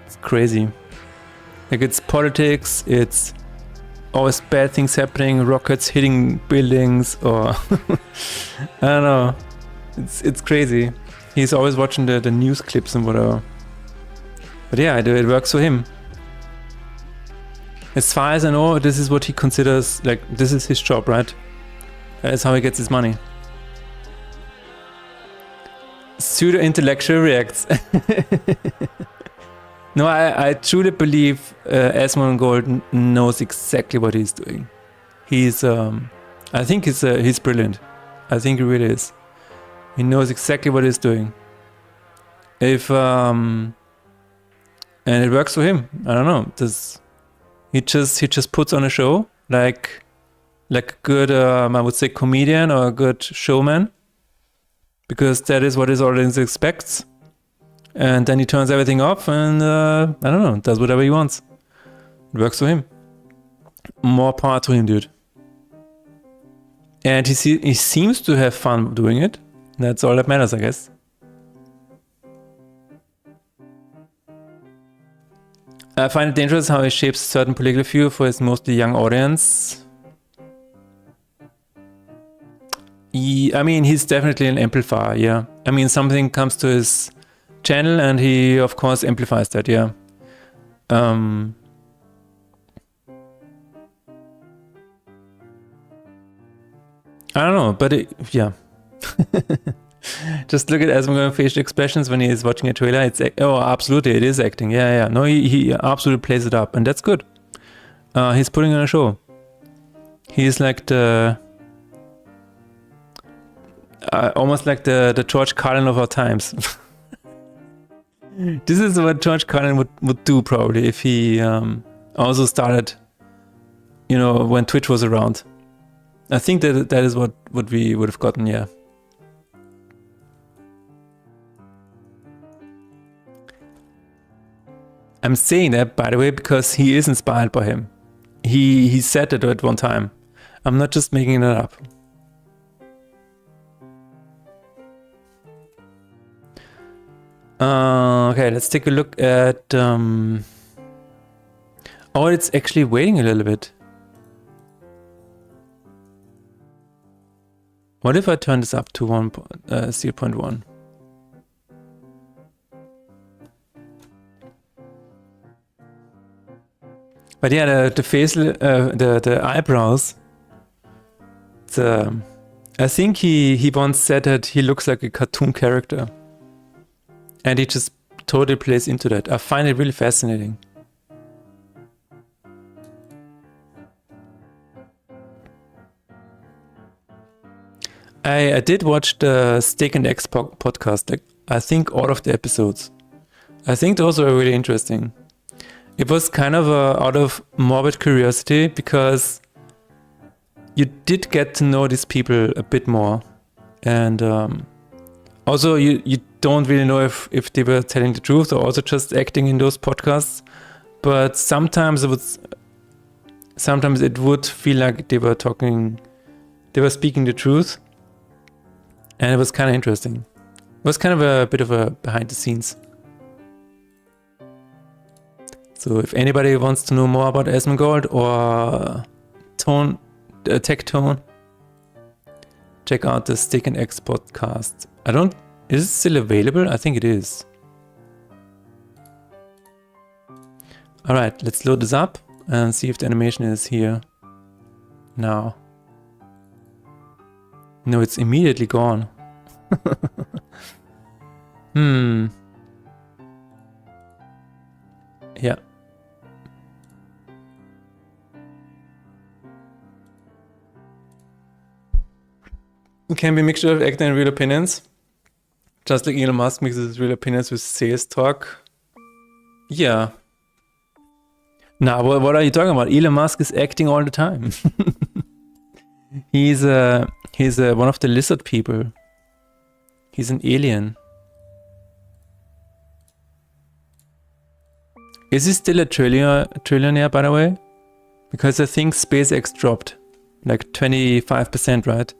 Speaker 1: It's crazy. Like it's politics, it's always bad things happening, rockets hitting buildings, or I don't know. It's crazy. He's always watching the news clips and whatever. But yeah, it works for him. As far as I know, this is what he considers, like, this is his job, right? That's how he gets his money. Pseudo-intellectual reacts. No, I truly believe Asmongold knows exactly what he's doing. I think he's brilliant. I think he really is. He knows exactly what he's doing. And it works for him. I don't know. He just puts on a show like a good I would say comedian or a good showman, because that is what his audience expects. And then he turns everything off and I don't know, does whatever he wants. It works for him. More power to him, dude. And he seems to have fun doing it. That's all that matters, I guess. I find it dangerous how he shapes a certain political view for his mostly young audience. I mean, he's definitely an amplifier, yeah. I mean, something comes to his channel and he, of course, amplifies that, yeah. I don't know, but yeah. Just look at Asmongold's facial expressions when he is watching a trailer. Oh, absolutely, it is acting. Yeah. No, he absolutely plays it up, and that's good. He's putting on a show. He's like almost like the George Carlin of our times. This is what George Carlin would do probably if he also started, when Twitch was around. I think that is what we would have gotten, yeah. I'm saying that, by the way, because he is inspired by him. He said it at one time. I'm not just making it up. Okay, let's take a look at... Oh, it's actually waiting a little bit. What if I turn this up to 0.1? But yeah, the face, the eyebrows, I think he once said that he looks like a cartoon character. And he just totally plays into that. I find it really fascinating. I did watch the Steak and Eggs podcast. Like, I think all of the episodes. I think those were really interesting. It was kind of out of morbid curiosity because you did get to know these people a bit more. And also you don't really know if they were telling the truth or also just acting in those podcasts. But sometimes it would feel like they were speaking the truth. And it was kind of interesting. It was kind of a bit of a behind the scenes. So if anybody wants to know more about Asmongold or Tech Tone, check out the Steak and Eggs podcast. Is it still available? I think it is. Alright, let's load this up and see if the animation is here now. No, it's immediately gone. Yeah. It can be a mixture of acting and real opinions. Just like Elon Musk mixes his real opinions with sales talk. Yeah. Now, what are you talking about? Elon Musk is acting all the time. He's one of the lizard people. He's an alien. Is he still a trillionaire, by the way? Because I think SpaceX dropped like 25%, right?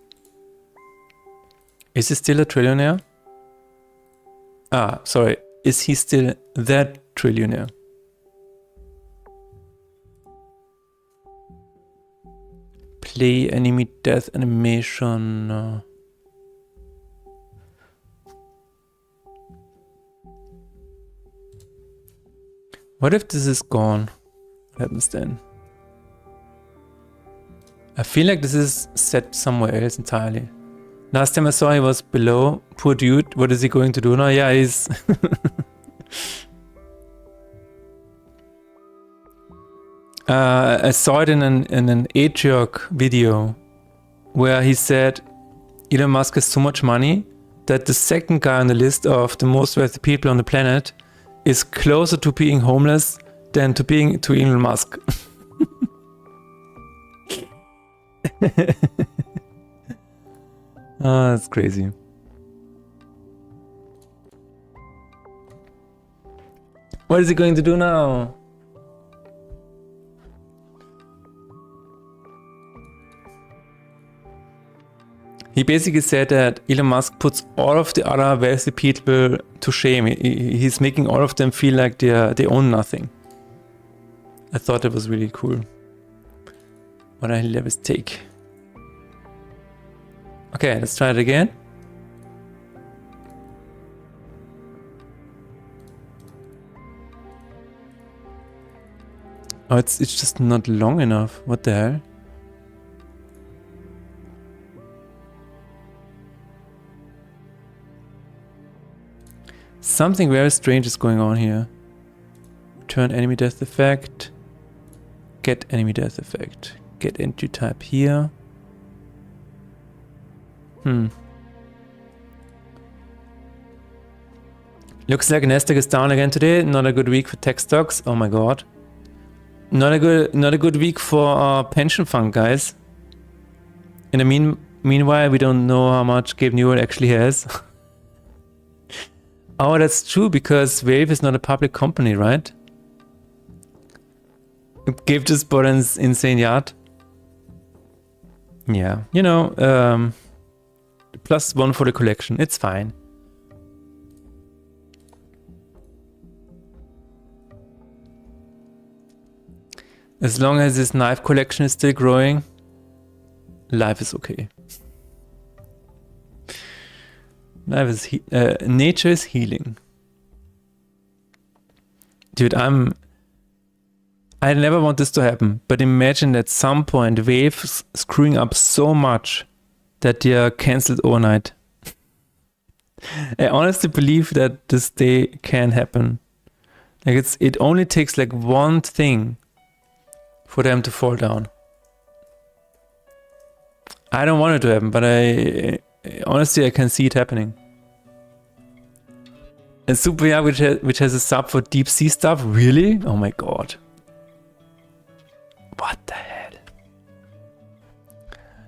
Speaker 1: Is he still a trillionaire? Ah, sorry. Is he still that trillionaire? Play enemy death animation. What if this is gone? What happens then? I feel like this is set somewhere else entirely. Last time I saw he was below. Poor dude. What is he going to do now? Yeah, he's... I saw it in an Atriarch video where he said Elon Musk has so much money that the second guy on the list of the most wealthy people on the planet is closer to being homeless than to Elon Musk. Ah, that's crazy. What is he going to do now? He basically said that Elon Musk puts all of the other wealthy people to shame. He's making all of them feel like they own nothing. I thought that was really cool. What a hilarious take. Okay, let's try it again. Oh, it's just not long enough. What the hell? Something very strange is going on here. Return enemy death effect. Get enemy death effect. Get entry type here. Looks like Nasdaq is down again today. Not a good week for tech stocks. Oh my god. Not a good week for pension fund guys. In the meanwhile, we don't know how much Gabe Newell actually has. Oh, that's true, because Wave is not a public company, right? Gabe just bought an insane yacht. Yeah, you know, +1 for the collection. It's fine. As long as his knife collection is still growing, life is okay. Nature is healing. Dude, I never want this to happen, but imagine at some point Wave screwing up so much that they are cancelled overnight. I honestly believe that this day can happen. Like it only takes like one thing for them to fall down. I don't want it to happen, but honestly I can see it happening. And Super Yeah, which has a sub for deep sea stuff, really? Oh my god. What the hell?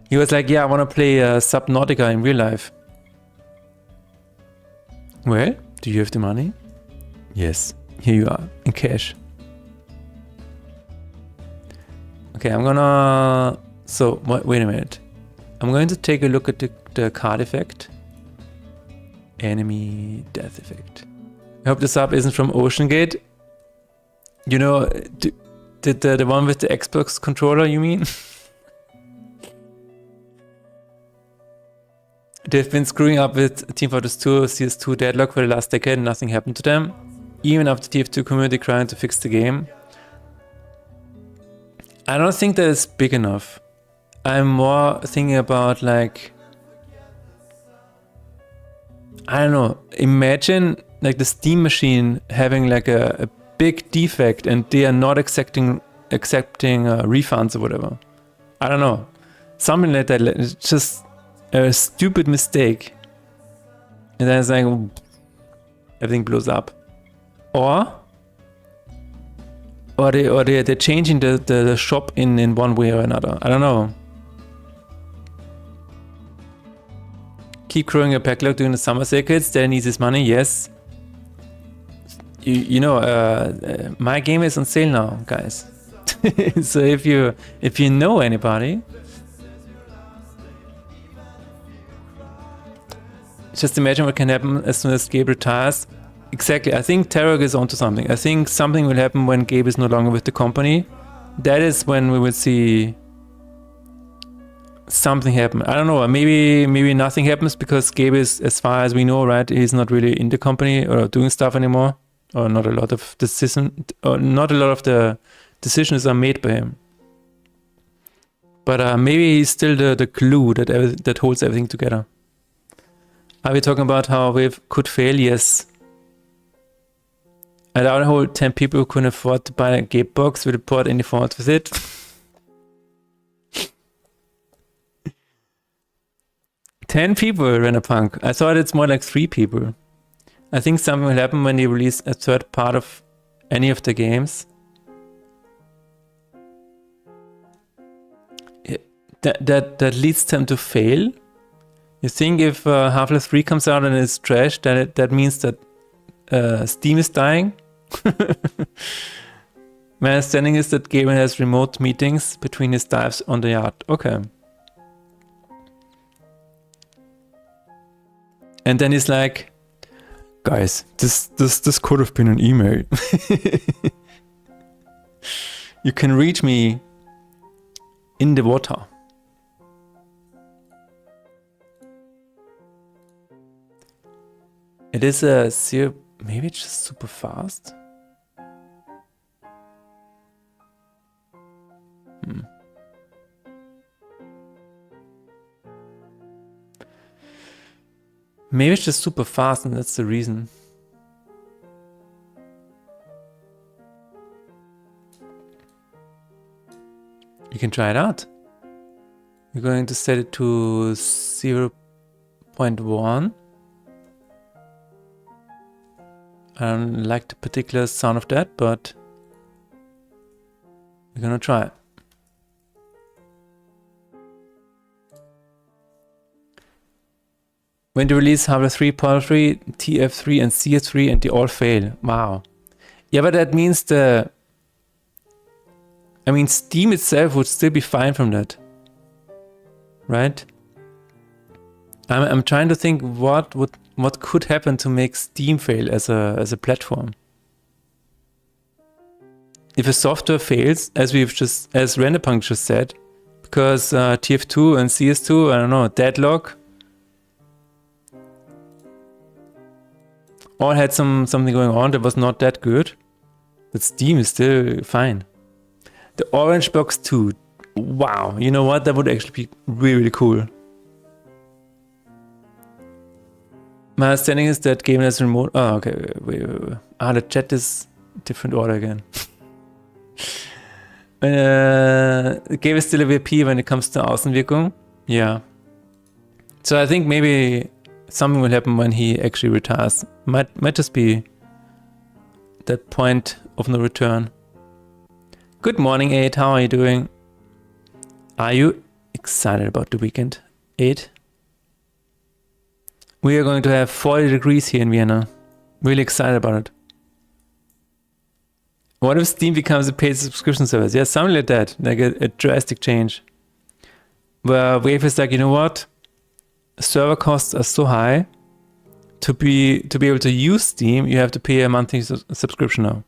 Speaker 1: He was like, yeah, I want to play Subnautica in real life. Well, do you have the money? Yes, here you are, in cash. Okay, I'm gonna... So, wait a minute. I'm going to take a look at the card effect. Enemy death effect. I hope the sub isn't from OceanGate. You know, the one with the Xbox controller, you mean? They've been screwing up with Team Fortress 2, CS2 Deadlock for the last decade and nothing happened to them. Even after TF2 community trying to fix the game. I don't think that it's big enough. I'm more thinking about like... I don't know, imagine like the Steam machine having like a big defect and they are not accepting refunds or whatever. I don't know. Something like that. It's just a stupid mistake. And then it's like, everything blows up. Or they're changing the shop in one way or another. I don't know. Keep growing your backlog during the summer circuits. Dad needs his money, yes. You know, my game is on sale now, guys. So if you know anybody, just imagine what can happen as soon as Gabe retires. Exactly. I think Tarek is onto something. I think something will happen when Gabe is no longer with the company. That is when we will see something happen. I don't know. Maybe nothing happens because Gabe is, as far as we know, right, he's not really in the company or doing stuff anymore, or not a lot of the decisions are made by him. But maybe he's still the glue that holds everything together. Are we talking about how Wave could fail? Yes. I doubt a whole 10 people who couldn't afford to buy a Gabe box will report any fault with it. 10 people, Rennerpunk. I thought it's more like 3 people. I think something will happen when they release a third part of any of the games. That leads them to fail. You think if Half-Life 3 comes out and it's trash, then that means that Steam is dying? My understanding is that Gaben has remote meetings between his dives on the yacht. Okay. And then he's like, guys, this could have been an email. You can reach me in the water. It is a zero, maybe it's just super fast. Maybe it's just super fast and that's the reason. You can try it out. You're going to set it to 0.1. I don't like the particular sound of that, but we're gonna try it. When they release Half-Life 3, Portal 3, TF3 and CS3 and they all fail. Wow. Yeah, but that means Steam itself would still be fine from that. Right? I'm trying to think what could happen to make Steam fail as a platform. If a software fails, as Renderpunk just said, because TF2 and CS2, I don't know, Deadlock, all had something going on that was not that good, but Steam is still fine. The Orange Box 2, wow, you know what? That would actually be really, really cool. My understanding is that game has remote. Oh, okay. Wait. Ah, the chat is different order again. The game is still a VP when it comes to Außenwirkung. Yeah. So I think maybe something will happen when he actually retires. Might just be that point of no return. Good morning, 8. How are you doing? Are you excited about the weekend, 8? We are going to have 40 degrees here in Vienna. Really excited about it. What if Steam becomes a paid subscription service? Yeah, something like that. Like a drastic change. Where Wave is like, you know what? Server costs are so high. To be able to use Steam, you have to pay a monthly subscription now.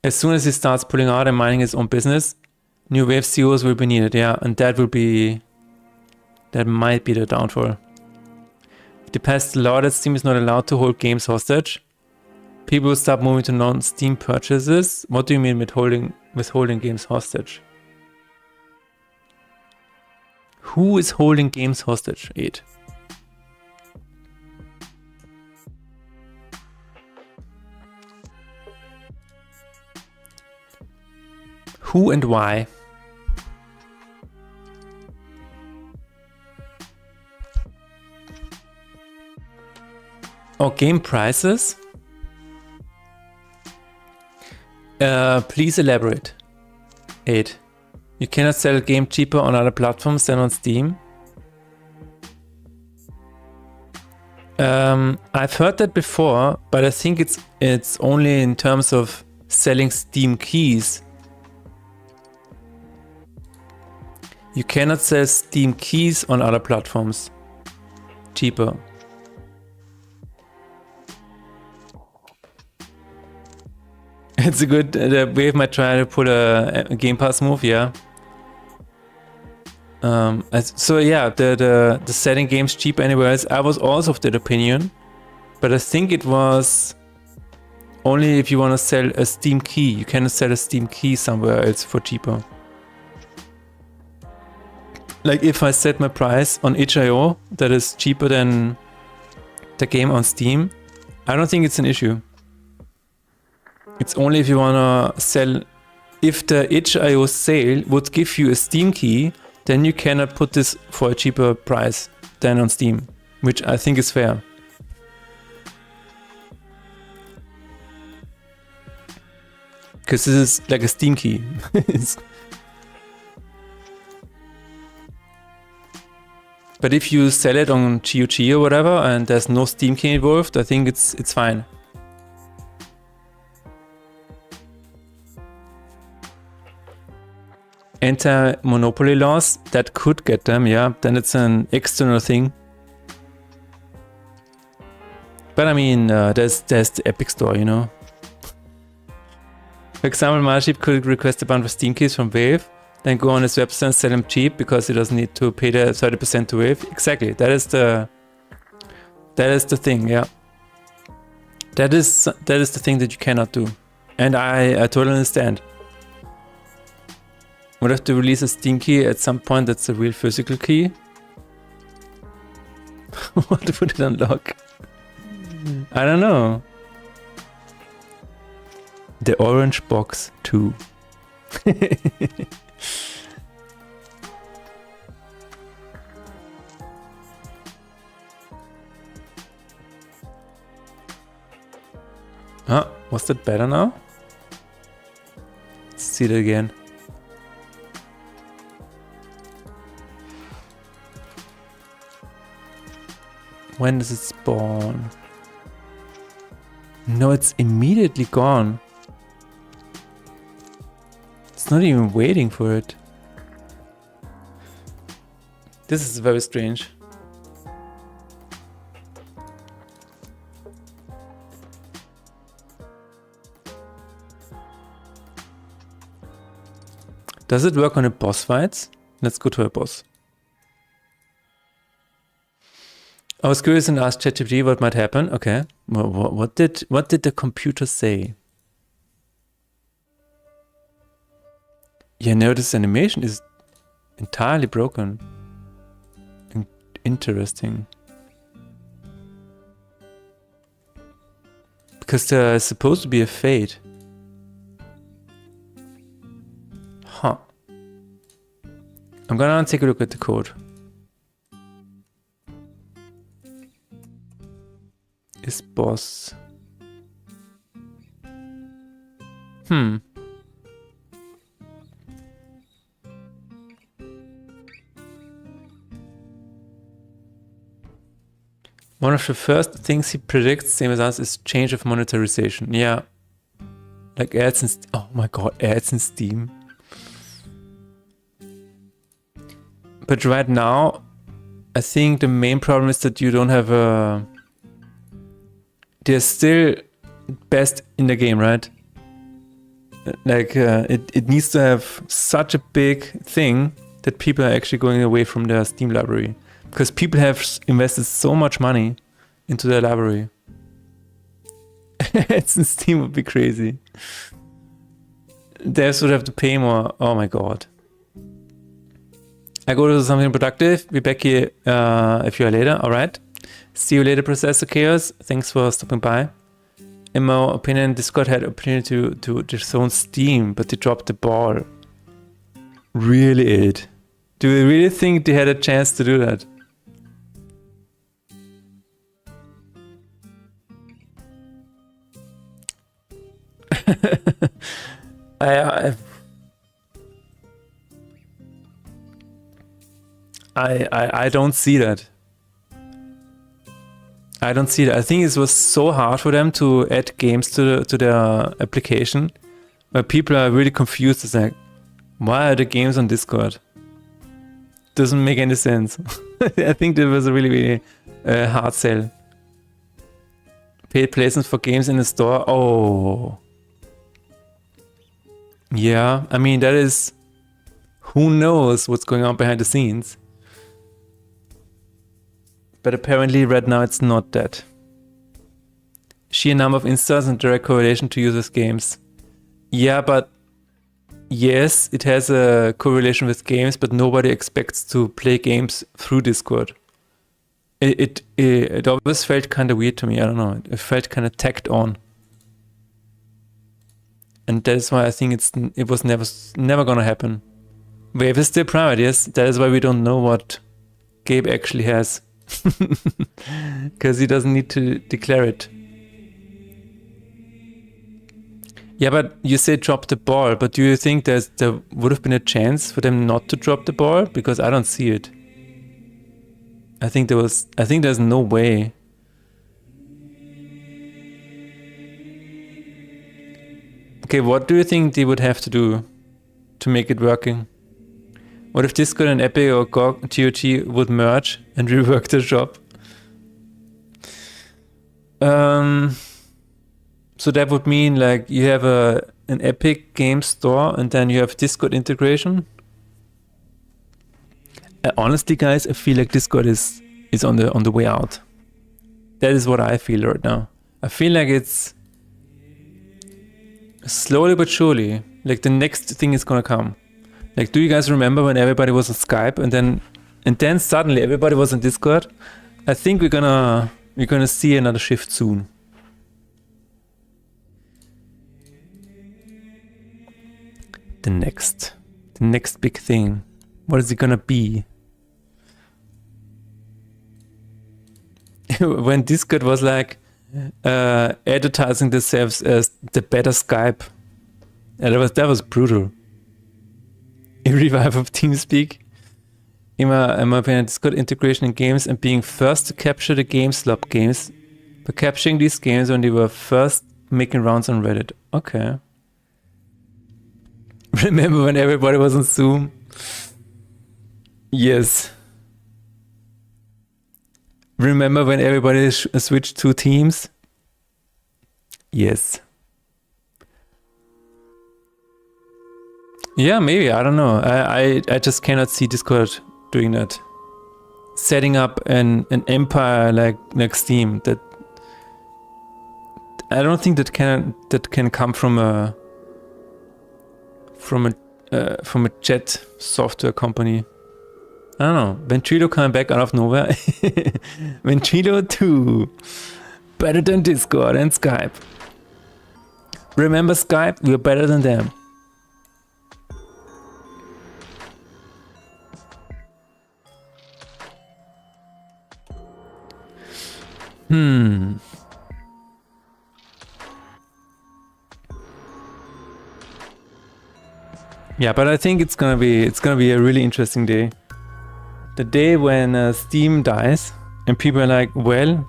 Speaker 1: As soon as he starts pulling out and minding his own business, new Wave CEOs will be needed. Yeah, and that might be the downfall. It passed the law that Steam is not allowed to hold games hostage. People will start moving to non-Steam purchases. What do you mean withholding games hostage? Who is holding games hostage, 8? Who and why? Oh, game prices? Please elaborate. 8. You cannot sell a game cheaper on other platforms than on Steam. I've heard that before, but I think it's only in terms of selling Steam keys. You cannot sell Steam keys on other platforms cheaper. It's a good. The Wave might try to pull a Game Pass move, yeah. So yeah, the selling games cheap anywhere else. I was also of that opinion, but I think it was only if you want to sell a Steam key. You cannot sell a Steam key somewhere else for cheaper. Like if I set my price on itch.io that is cheaper than the game on Steam, I don't think it's an issue. It's only if you wanna sell. If the itch.io sale would give you a Steam key, then you cannot put this for a cheaper price than on Steam, which I think is fair. Because this is like a Steam key. But if you sell it on GOG or whatever and there's no Steam key involved, I think it's fine. Anti-monopoly laws, that could get them, yeah. Then it's an external thing. But I mean, there's the Epic Store, you know. For example, Marship could request a bunch of Steam keys from Wave, then go on his website and sell them cheap because he doesn't need to pay the 30% to Wave. Exactly, that is the thing, yeah. That is the thing that you cannot do. And I totally understand. Would have to release a Steam key at some point that's a real physical key. What would it unlock? I don't know. The Orange Box 2. Ah, was that better now? Let's see it again. When does it spawn? No, it's immediately gone. It's not even waiting for it. This is very strange. Does it work on a boss fights? Let's go to a boss. I was curious and asked ChatGPT what might happen. Okay. Well, what did the computer say? Yeah, no, this animation is entirely broken. interesting. Because there is supposed to be a fade. Huh. I'm gonna take a look at the code. Is boss. One of the first things he predicts, same as us, is change of monetization. Yeah. Like ads in oh my god, ads in Steam. But right now, I think the main problem is that you don't have a... They're still best in the game, right? Like, it needs to have such a big thing that people are actually going away from their Steam library. Because people have invested so much money into their library. Ads in Steam would be crazy. Devs would have to pay more. Oh my god. I go to something productive. Be back here if you are later. Alright. See you later, Processor Chaos. Thanks for stopping by. In my opinion, Discord had opportunity to dethrone Steam, but they dropped the ball. Really, Ed? Do you really think they had a chance to do that? I don't see that. I don't see that. I think it was so hard for them to add games to their application, where people are really confused. It's like, why are the games on Discord? Doesn't make any sense. I think that was a really hard sell. Paid placements for games in the store. Oh. Yeah, I mean, that is... Who knows what's going on behind the scenes? But apparently right now it's not that. Sheer number of installs and direct correlation to users' games. Yeah, but... Yes, it has a correlation with games, but nobody expects to play games through Discord. It always felt kind of weird to me. I don't know. It felt kind of tacked on. And that is why I think it was never gonna happen. Wave is still private, yes. That is why we don't know what Gabe actually has. Because he doesn't need to declare it. Yeah, but you say drop the ball, but do you think there would have been a chance for them not to drop the ball? Because I don't see it. I think there's no way. Okay, what do you think they would have to do to make it working? What if Discord and Epic or GOG would merge and rework the shop? So that would mean like you have an Epic game store and then you have Discord integration. Honestly, guys, I feel like Discord is on the way out. That is what I feel right now. I feel like it's slowly but surely, like the next thing is gonna come. Like, do you guys remember when everybody was on Skype and then suddenly everybody was on Discord? I think we're gonna see another shift soon. The next big thing. What is it gonna be? When Discord was like advertising themselves as the better Skype, and that was brutal. A revive of TeamSpeak. In my opinion, Discord integration in games and being first to capture the GameSlop games by capturing these games when they were first making rounds on Reddit. Okay. Remember when everybody was on Zoom? Yes. Remember when everybody switched to Teams? Yes. Yeah, maybe. I don't know. I just cannot see Discord doing that. Setting up an empire like Steam. That I don't think that can come from a chat software company. I don't know. Ventrilo coming back out of nowhere. Ventrilo 2. Better than Discord and Skype. Remember Skype? We're better than them. Yeah, but I think it's gonna be a really interesting day. The day when Steam dies and people are like, well,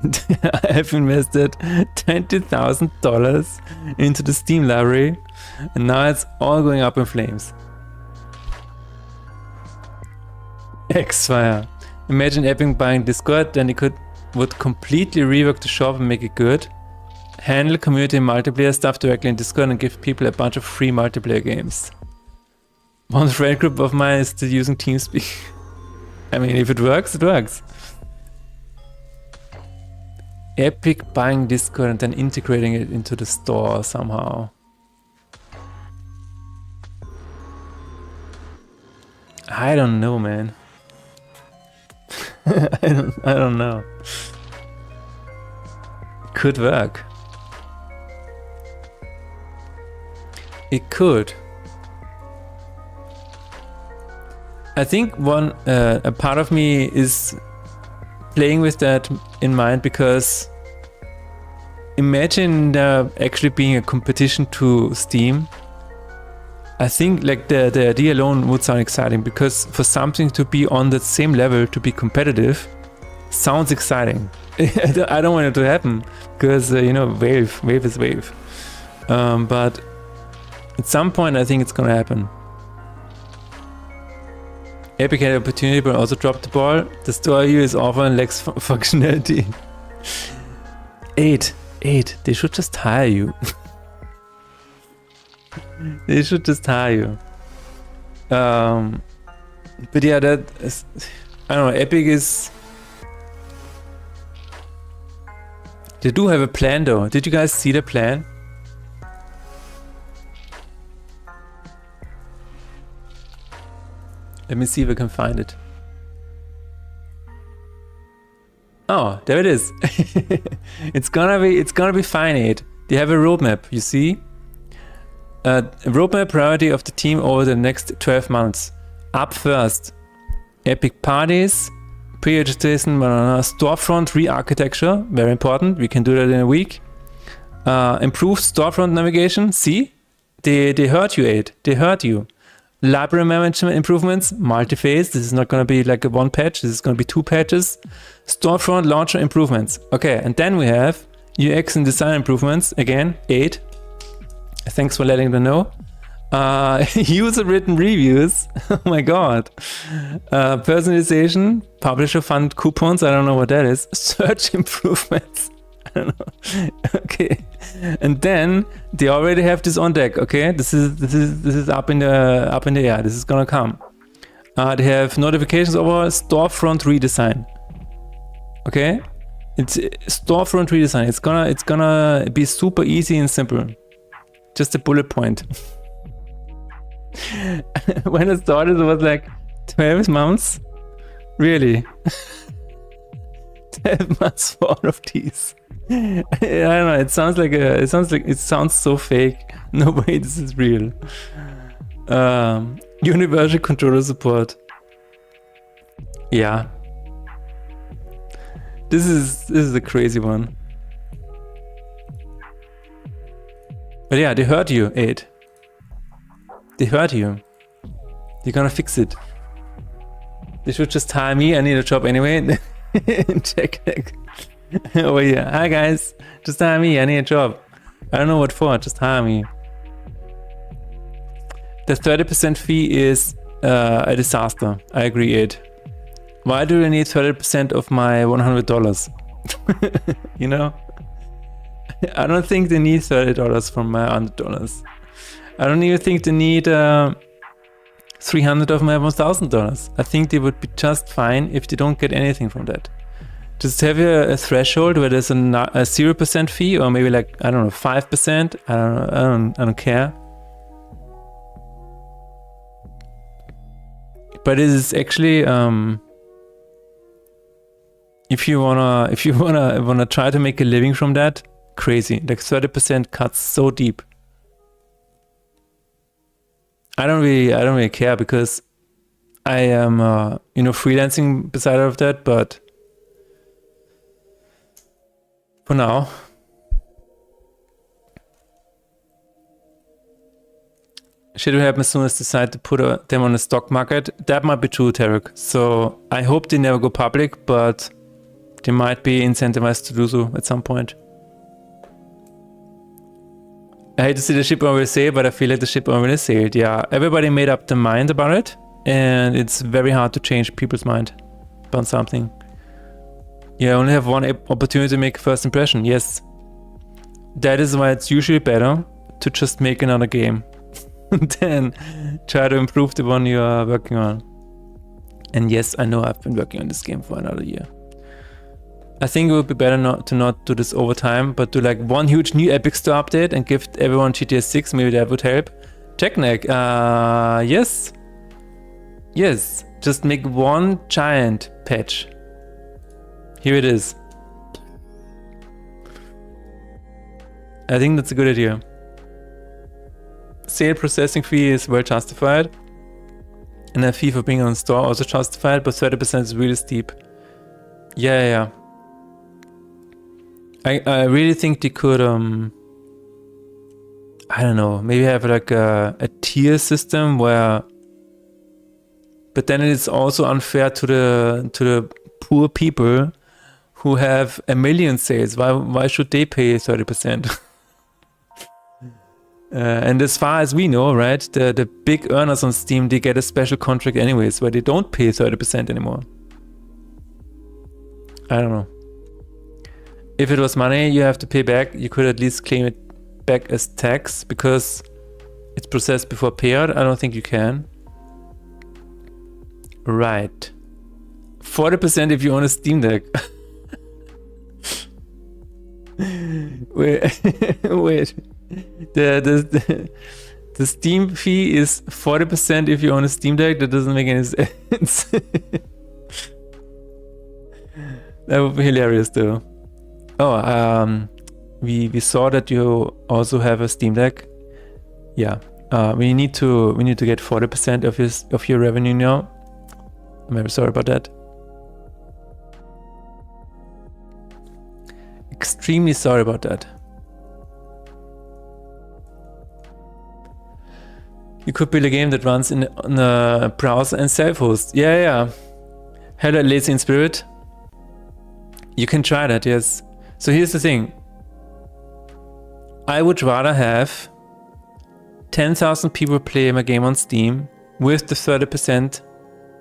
Speaker 1: I have invested $20,000 into the Steam library and now it's all going up in flames. X-Fire. Imagine Epic buying Discord, then it would completely rework the shop and make it good. Handle community multiplayer stuff directly in Discord and give people a bunch of free multiplayer games. One friend group of mine is still using TeamSpeak. I mean, if it works, it works. Epic buying Discord and then integrating it into the store somehow. I don't know, man. I don't know. It could work. It could. I think a part of me is playing with that in mind because imagine there actually being a competition to Steam. I think like the idea alone would sound exciting because for something to be on that same level to be competitive sounds exciting. I don't want it to happen because you know, wave is wave. But at some point I think it's gonna happen. Epic had an opportunity but also dropped the ball. The store view is awful and lacks functionality. 8. They should just hire you. They should just hire you. But yeah, that is, I don't know, Epic is... They do have a plan though. Did you guys see the plan? Let me see if I can find it. Oh, there it is. It's gonna be fine, 8. They have a roadmap, you see? A roadmap priority of the team over the next 12 months. Up first, Epic parties, pre-registration, storefront re-architecture, very important. We can do that in a week. Improved storefront navigation. See, they heard you, 8. They heard you. Library management improvements, multi-phase. This is not going to be like a one patch. This is going to be 2 patches. Storefront launcher improvements. Okay, and then we have UX and design improvements. Again, 8. Thanks for letting them know. User-written reviews. Oh my god. Personalization, publisher-funded coupons. I don't know what that is. Search improvements. I don't know. Okay, and then they already have this on deck. Okay, this is up in the air. This is gonna come. They have notifications over storefront redesign. Okay, it's storefront redesign. It's gonna be super easy and simple. Just a bullet point. When I started, it was like 12 months. Really? 12 months for all of these. I don't know. It sounds so fake. No way, this is real. Universal controller support. Yeah. This is a crazy one. But yeah, they heard you, 8. They heard you. They're gonna fix it. They should just hire me. I need a job anyway. Check. Oh yeah. Hi guys. Just hire me. I need a job. I don't know what for. Just hire me. The 30% fee is a disaster. I agree, 8. Why do they need 30% of my $100? You know? I don't think they need $30 from my $100. I don't even think they need $300 of my $1,000. I think they would be just fine if they don't get anything from that. Just have a threshold where there's a 0% fee, or maybe like, I don't know, 5%. I don't care. But it is actually if you wanna try to make a living from that, crazy. Like 30% cuts so deep. I don't really care because I am freelancing beside of that, but for now. Should happen as soon as they decide to put them on the stock market? That might be true, Tarek. So I hope they never go public, but they might be incentivized to do so at some point. I hate to see the ship already sailed, but I feel like the ship already sailed. Yeah, everybody made up their mind about it, and it's very hard to change people's mind about something. You only have one opportunity to make a first impression. Yes, that is why it's usually better to just make another game than try to improve the one you are working on. And yes, I know I've been working on this game for another year. I think it would be better to not do this over time, but do like one huge new Epic Store update and give everyone GTA 6. Maybe that would help. Techneck, yes. Yes, just make one giant patch. Here it is. I think that's a good idea. Sale processing fee is well justified. And a fee for being on store also justified, but 30% is really steep. Yeah. I really think they could, I don't know, maybe have like a tier system where, but then it's also unfair to the poor people who have 1 million sales. Why should they pay 30%? And as far as we know, right, the big earners on Steam, they get a special contract anyways, where they don't pay 30% anymore. I don't know. If it was money you have to pay back, you could at least claim it back as tax because it's processed before payout. I don't think you can. Right. 40% if you own a Steam Deck. Wait. The Steam fee is 40% if you own a Steam Deck. That doesn't make any sense. That would be hilarious though. Oh, we saw that you also have a Steam Deck. Yeah. We need to get 40% of your revenue now. I'm very sorry about that. Extremely sorry about that. You could build a game that runs on a browser and self-host. Yeah. Hello, Lazy in Spirit. You can try that, yes. So here's the thing. I would rather have 10,000 people play my game on Steam with the 30%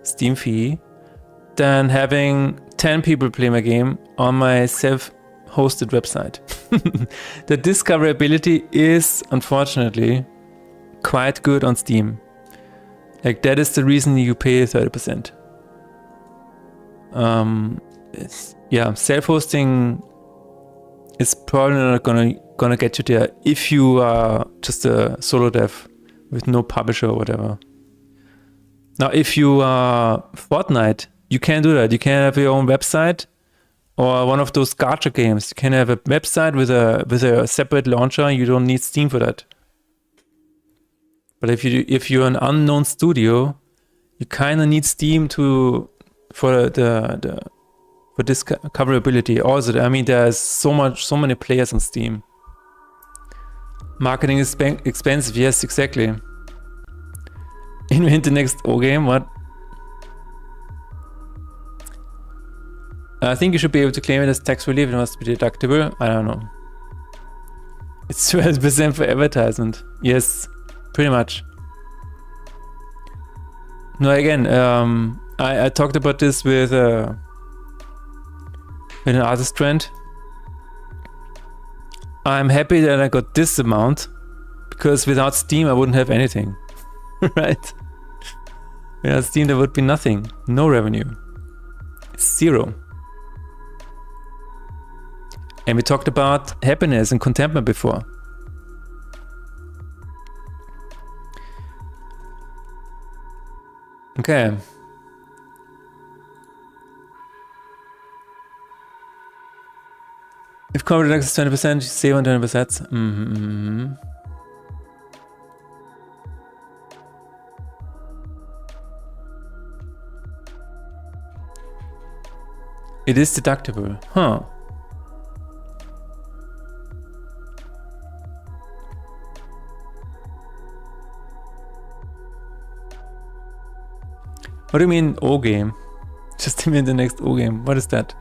Speaker 1: Steam fee than having 10 people play my game on my self-hosted website. The discoverability is, unfortunately, quite good on Steam. Like, that is the reason you pay 30%. Self-hosting is probably not gonna get you there if you are just a solo dev with no publisher or whatever. Now, if you are Fortnite, you can do that. You can have your own website or one of those gacha games. You can have a website with a separate launcher. You don't need Steam for that. But if you're an unknown studio, you kind of need Steam for discoverability. Also, I mean, there's so many players on Steam. Marketing is expensive. Yes, exactly. Invent the next O game. What? I think you should be able to claim it as tax relief. It must be deductible. I don't know. It's 12% for advertisement. Yes, pretty much. No, again, I talked about this with an artist friend. I'm happy that I got this amount because without Steam I wouldn't have anything. Right? Without Steam there would be nothing. No revenue. Zero. And we talked about happiness and contentment before. Okay. If coverage is 20%, save on 20%. Mm-hmm. It is deductible, huh? What do you mean O game? Just give me the next O game. What is that?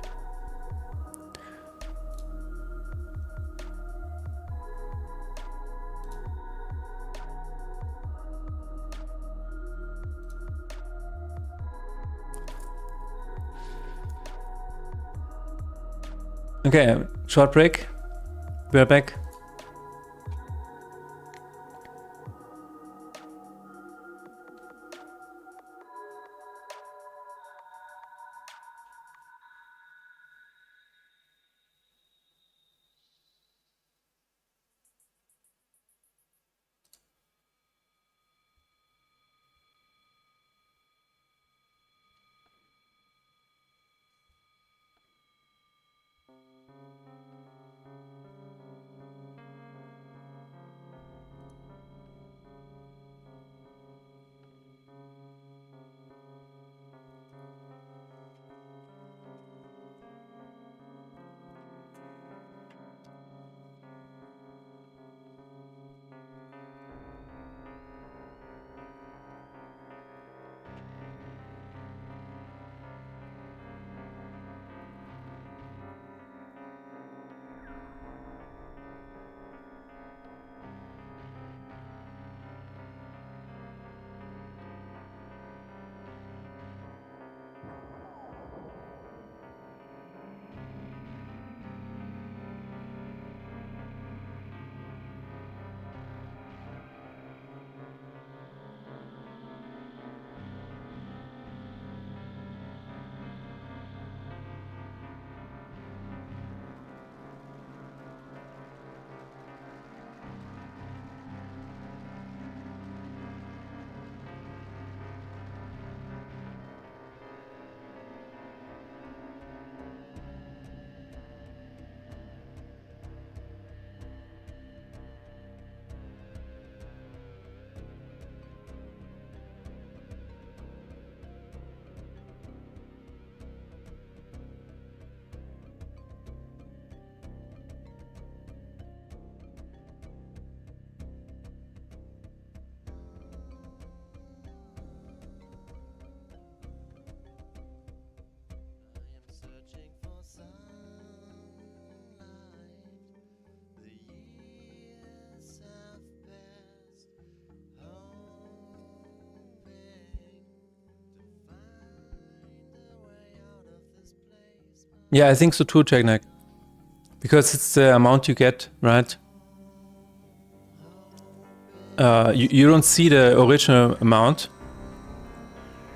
Speaker 1: Okay, short break. We're back. Yeah, I think so too, Chegnak. Because it's the amount you get, right? You don't see the original amount.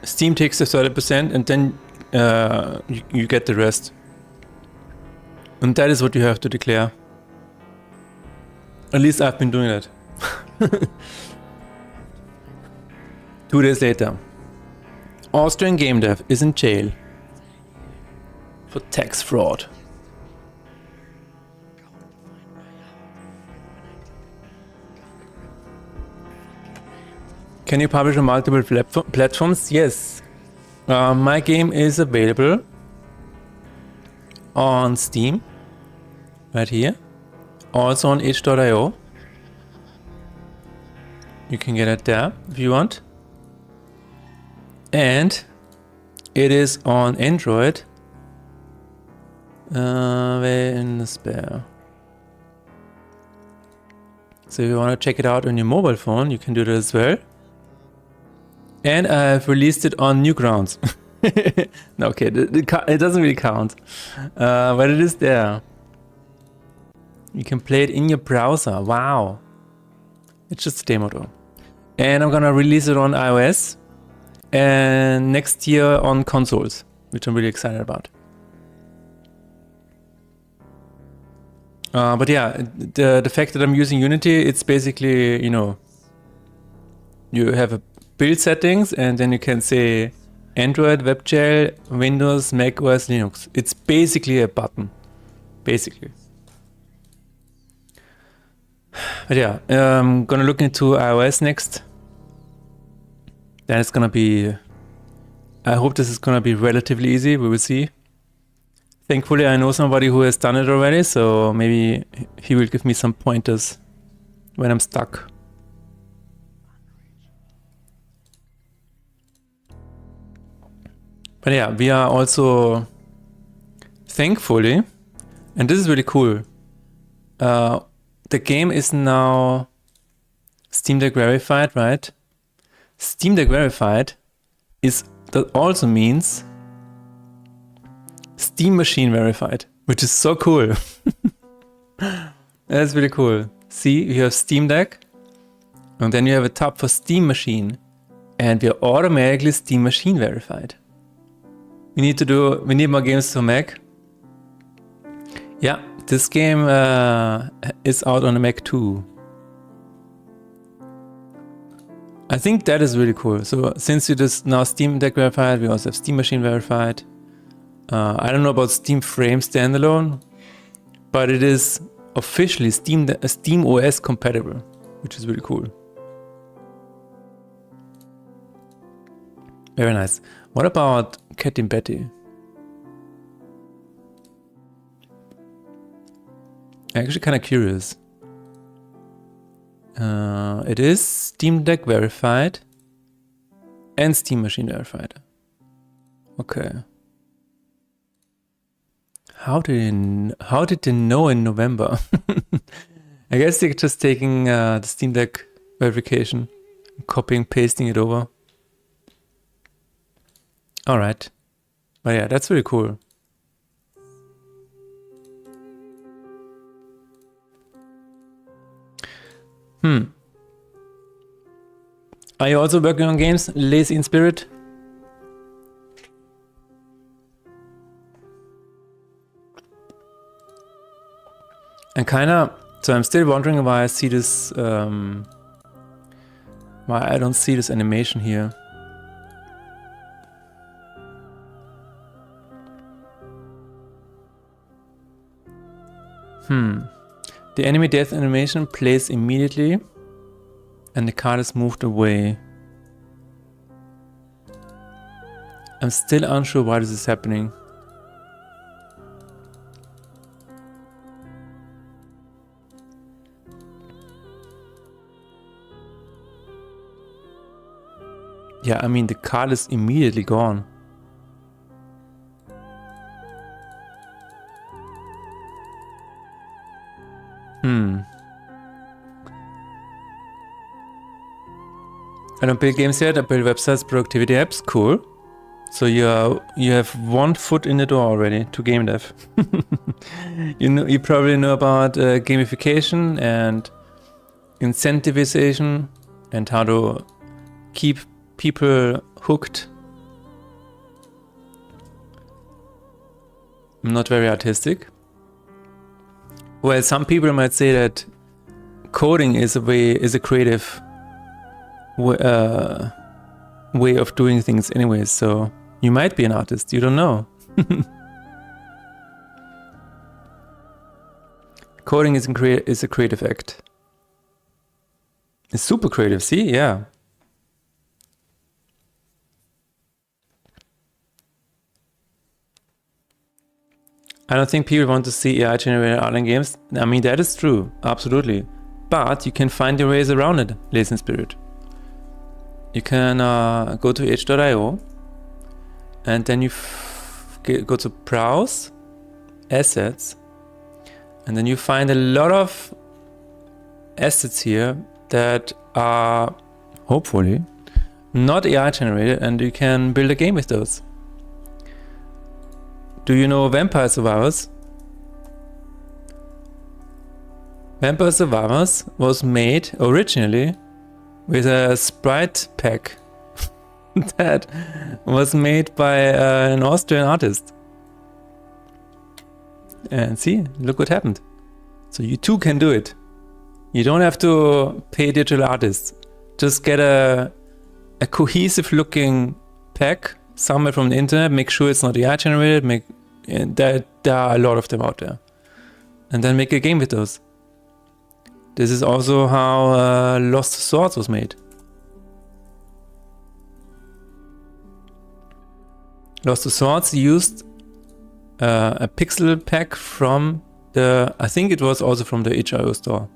Speaker 1: Steam takes the 30% and then you get the rest. And that is what you have to declare. At least I've been doing that. 2 days later. Austrian game dev is in jail for tax fraud. Can you publish on multiple platforms? Yes. My game is available on Steam, right here. Also on itch.io. You can get it there if you want. And it is on Android. Way in the spare. So if you want to check it out on your mobile phone, you can do that as well. And I've released it on Newgrounds. No, okay, it doesn't really count. But it is there. You can play it in your browser. Wow. It's just a demo though. And I'm gonna release it on iOS. And next year on consoles, which I'm really excited about. But yeah, the fact that I'm using Unity, it's basically, you know, you have a build settings and then you can say Android, WebGL, Windows, Mac OS, Linux. It's basically a button. Basically. But yeah, I'm gonna look into iOS next. Then it's gonna be, I hope this is gonna be relatively easy, we will see. Thankfully I know somebody who has done it already, so maybe he will give me some pointers when I'm stuck. But yeah, we are also, thankfully, and this is really cool, the game is now Steam Deck verified, right? Steam Deck verified that also means Steam Machine verified, which is so cool. That's really cool. See, you have Steam Deck, and then you have a tab for Steam Machine, and we are automatically Steam Machine verified. We need more games for Mac. Yeah, this game is out on the Mac too. I think that is really cool. So since it is now Steam Deck verified, we also have Steam Machine verified. I don't know about Steam Frame standalone, but it is officially Steam OS compatible, which is really cool. Very nice. What about Cat and Betty? I'm actually kind of curious. It is Steam Deck verified and Steam Machine verified. Okay. How did they know in November? I guess they're just taking the Steam Deck verification, copying, pasting it over. All right. But yeah, that's really cool. Are you also working on games, Lazy in Spirit? And kinda, so I'm still wondering why I see this, why I don't see this animation here. The enemy death animation plays immediately and the card is moved away. I'm still unsure why this is happening. Yeah, I mean the card is immediately gone. I don't build games yet, I build websites, productivity apps, cool. So you have one foot in the door already to game dev. You probably know about gamification and incentivization and how to keep people hooked. I'm not very artistic. Well, some people might say that coding is a creative way of doing things anyways, so you might be an artist, you don't know. Coding is a creative act. It's super creative, see? Yeah. I don't think people want to see AI generated art in games. I mean, that is true, absolutely. But you can find your ways around it, Lazy in Spirit. You can go to itch.io and then you go to Browse, Assets, and then you find a lot of assets here that are hopefully not AI generated, and you can build a game with those. Do you know Vampire Survivors? Vampire Survivors was made originally with a sprite pack that was made by an Austrian artist. And see, look what happened. So you too can do it. You don't have to pay digital artists. Just get a cohesive looking pack somewhere from the internet, make sure it's not AI generated, there are a lot of them out there. And then make a game with those. This is also how Lost Swords was made. Lost Swords used a pixel pack from the, I think it was also from the itch.io store.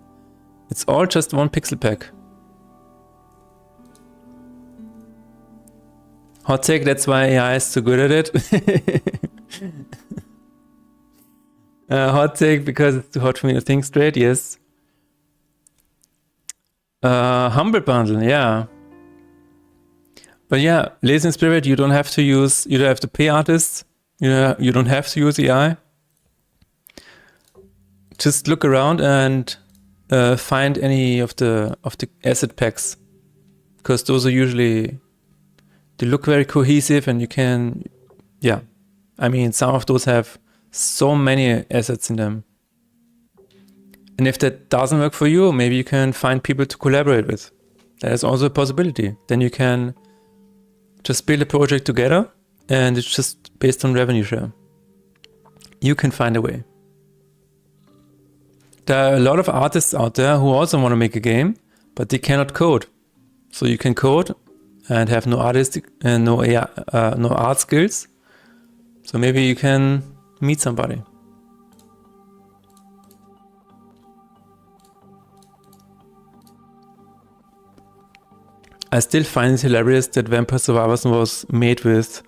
Speaker 1: It's all just one pixel pack. Hot take, that's why AI is so good at it. Hot take, because it's too hot for me to think straight, yes. Humble bundle, yeah. But yeah, Lazy Spirit, you don't have to pay artists. You don't have to use AI. Just look around and find any of the asset packs, because those are usually, they look very cohesive, and you can, yeah. I mean, some of those have so many assets in them. And if that doesn't work for you, maybe you can find people to collaborate with. That is also a possibility. Then you can just build a project together, and it's just based on revenue share. You can find a way. There are a lot of artists out there who also want to make a game, but they cannot code. So you can code and have no artistic and no art skills. So maybe you can meet somebody. I still find it hilarious that Vampire Survivors was made with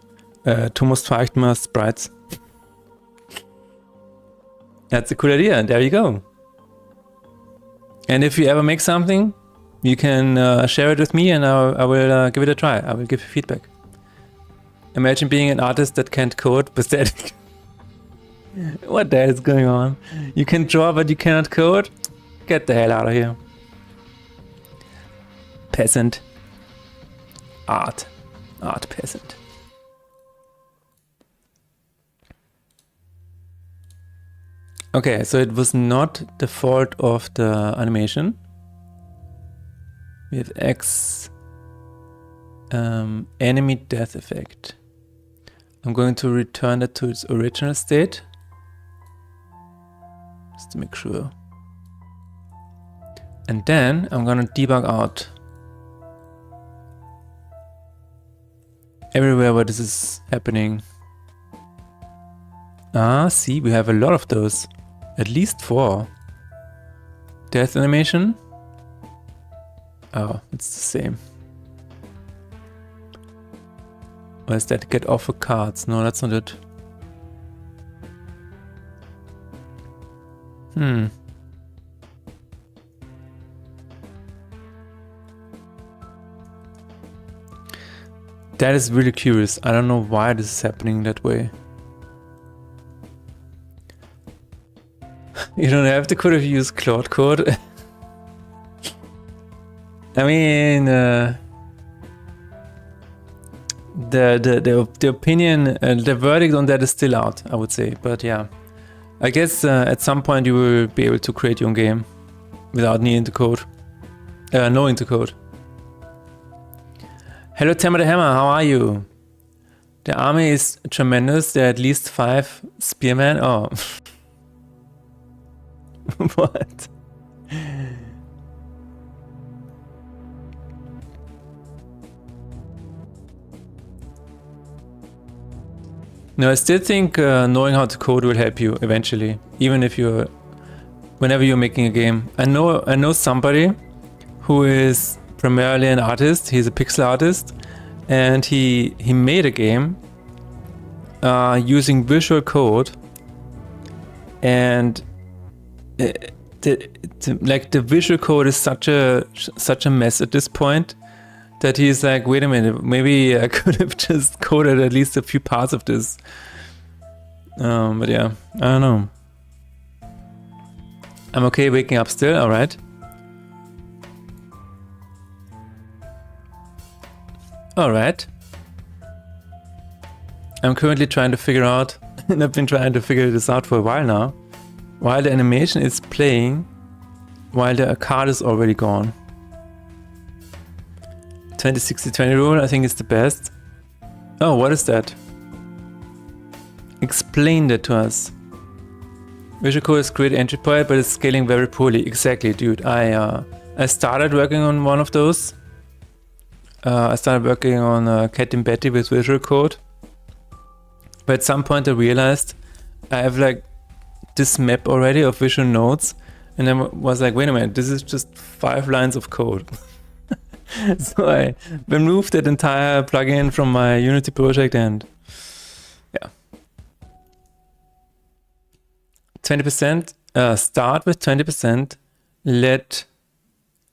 Speaker 1: Thomas Feichtner sprites. That's a cool idea. There you go. And if you ever make something, you can share it with me, and I will give it a try. I will give you feedback. Imagine being an artist that can't code, but that what the hell is going on? You can draw, but you cannot code? Get the hell out of here. Peasant. Art peasant. Okay, so it was not the fault of the animation. We have X enemy death effect. I'm going to return it to its original state, just to make sure. And then I'm gonna debug out everywhere where this is happening. Ah, see, we have a lot of those. At least 4. Death animation. Oh, it's the same. Or is that get offer cards? No, that's not it. That is really curious. I don't know why this is happening that way. You don't have to could have used Claude Code. I mean, the opinion, the verdict on that is still out, I would say. But yeah, I guess at some point you will be able to create your own game without needing to code, knowing to code. Hello, Tamara the Hammer, how are you? The army is tremendous. There are at least 5 spearmen. Oh. What? No, I still think knowing how to code will help you eventually, even if whenever you're making a game. I know somebody who is primarily an artist. He's a pixel artist, and he made a game using visual code, and the visual code is such a mess at this point that he's like, wait a minute, maybe I could have just coded at least a few parts of this. But yeah, I don't know. I'm okay waking up still, alright. Alright. I'm currently trying to figure out, and I've been trying to figure this out for a while now, while the animation is playing, while the card is already gone. 20-60-20 rule, I think it's the best. Oh, what is that? Explain that to us. Visual Code is great entry point, but it's scaling very poorly. Exactly, dude. I started working on one of those. I started working on Cat and Betty with Visual Code. But at some point I realized I have like this map already of visual nodes, and I was like, wait a minute, this is just 5 lines of code. So I removed that entire plugin from my Unity project, and yeah. 20%, start with 20%, let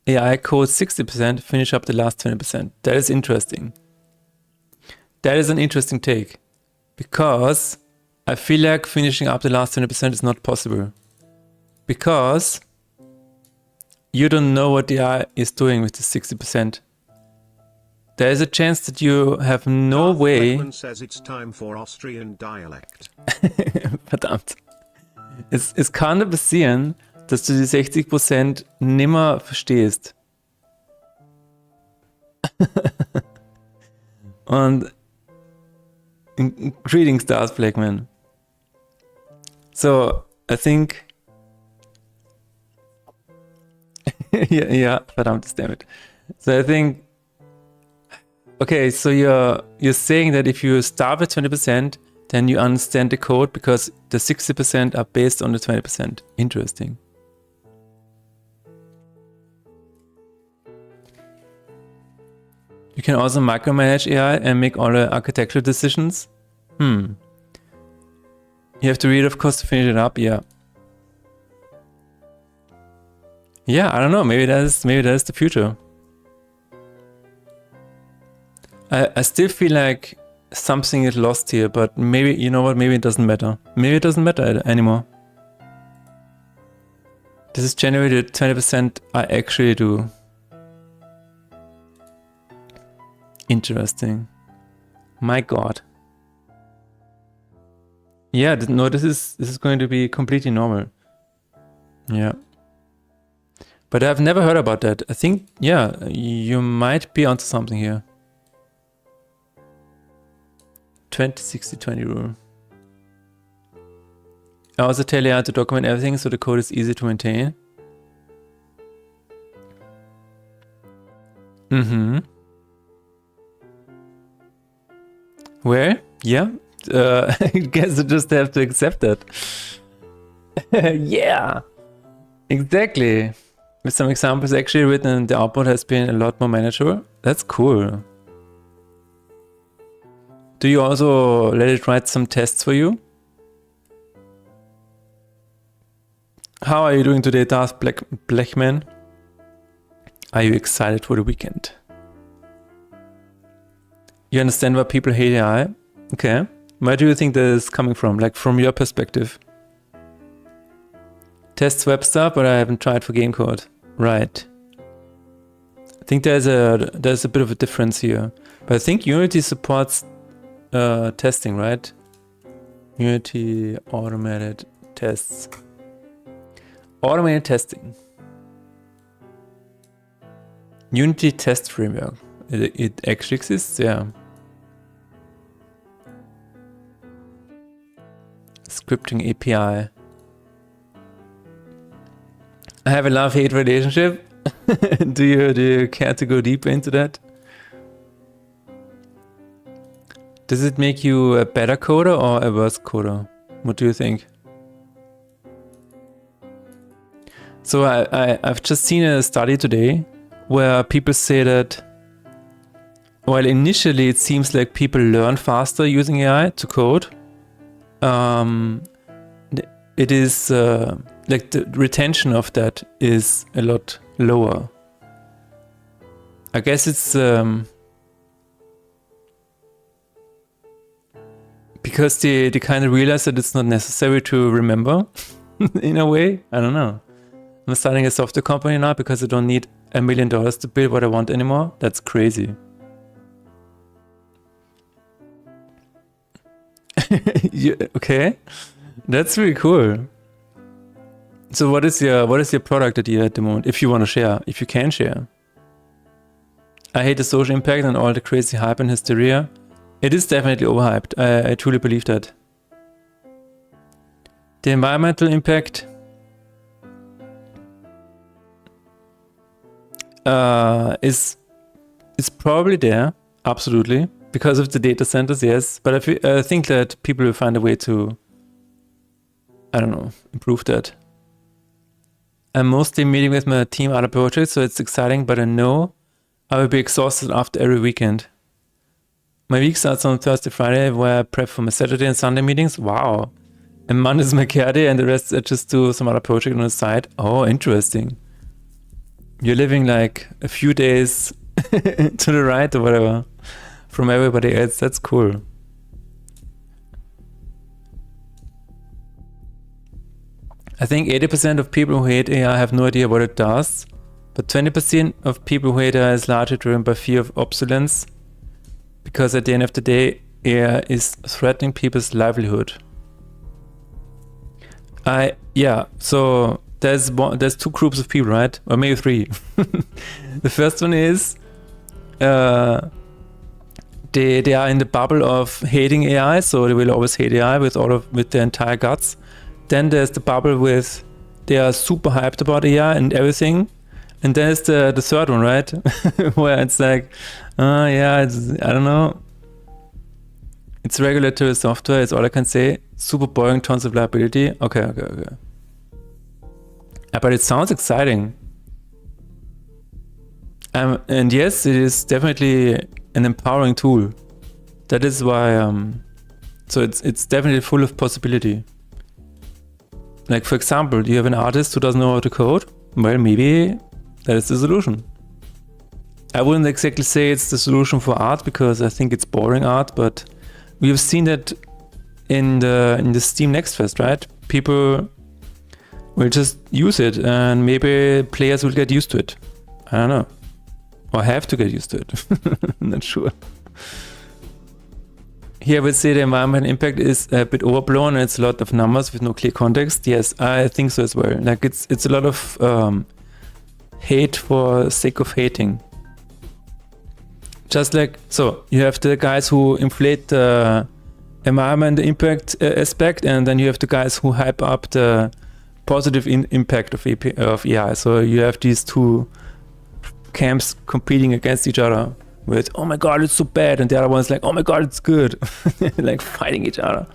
Speaker 1: AI code 60%, finish up the last 20%. That is interesting. That is an interesting take, because I feel like finishing up the last 20% is not possible, because you don't know what the AI is doing with the 60%. There is a chance that you have no way.
Speaker 4: Beckman says it's time for Austrian dialect.
Speaker 1: Verdammt. Es kann passieren, dass du die 60% nimmer verstehst. Und greetings, Stars Blackman. So, I think yeah, verdammt, damn it. So I think, okay, so you're saying that if you start with 20%, then you understand the code because the 60% are based on the 20%. Interesting. You can also micromanage AI and make all the architectural decisions. You have to read, of course, to finish it up. Yeah. Yeah, I don't know. Maybe that is the future. I still feel like something is lost here, but maybe, you know what? Maybe it doesn't matter. Maybe it doesn't matter anymore. This is generated 20% I actually do. Interesting. My God. Yeah, no, this is going to be completely normal. Yeah. But I've never heard about that. I think, yeah, you might be onto something here. 20-60-20 rule. I also tell AI to document everything so the code is easy to maintain. Where? Yeah. I guess I just have to accept that. Yeah. Exactly. With some examples actually written, and the output has been a lot more manageable. That's cool. Do you also let it write some tests for you? How are you doing today, Darth Blackman? Are you excited for the weekend? You understand why people hate AI? Okay. Where do you think that is coming from? Like from your perspective? Tests web stuff, but I haven't tried for game code. Right. I think there's a bit of a difference here. But I think Unity supports testing, right? Unity automated tests. Automated testing. Unity test framework. It actually exists, yeah. Scripting API. I have a love-hate relationship. do you care to go deeper into that? Does it make you a better coder or a worse coder? What do you think? So I've just seen a study today where people say that while initially it seems like people learn faster using AI to code, it is like the retention of that is a lot lower. I guess it's because they kind of realize that it's not necessary to remember in a way. I don't know. I'm starting a software company now because I don't need $1 million to build what I want anymore. That's crazy. Yeah, okay, that's really cool. So what is your product idea at the moment? If you want to share, if you can share. I hate the social impact and all the crazy hype and hysteria. It is definitely overhyped. I truly believe that. The environmental impact is probably there, absolutely, because of the data centers, yes. But I think that people will find a way to, I don't know, improve that. I'm mostly meeting with my team other projects, so it's exciting, but I know I will be exhausted after every weekend. My week starts on Thursday, Friday, where I prep for my Saturday and Sunday meetings. Wow. And Monday is my care day, and the rest I just do some other project on the side. Oh, interesting. You're living like a few days to the right or whatever from everybody else. That's cool. I think 80% of people who hate AI have no idea what it does, but 20% of people who hate AI is largely driven by fear of obsolescence, because at the end of the day, AI is threatening people's livelihood. So there's two groups of people, right? Or maybe three. The first one is they are in the bubble of hating AI, so they will always hate AI with their entire guts. Then there's the bubble with they are super hyped about AI and everything. And there's the third one, right? Where it's like, I don't know. It's regulatory software, it's all I can say. Super boring, tons of liability. Okay. But it sounds exciting. And yes, it is definitely an empowering tool. That is why, so it's definitely full of possibility. Like, for example, you have an artist who doesn't know how to code. Well, maybe that is the solution. I wouldn't exactly say it's the solution for art, because I think it's boring art, but we have seen that in the Steam Next Fest, right? People will just use it, and maybe players will get used to it. I don't know. Or have to get used to it. I'm not sure. Here I would say the environmental impact is a bit overblown, and it's a lot of numbers with no clear context. Yes, I think so as well. Like it's a lot of hate for sake of hating. Just like, so you have the guys who inflate the environmental impact aspect, and then you have the guys who hype up the positive impact of AI. So you have these two camps competing against each other with, oh my god, it's so bad, and the other one's like, oh my god, it's good. Like fighting each other.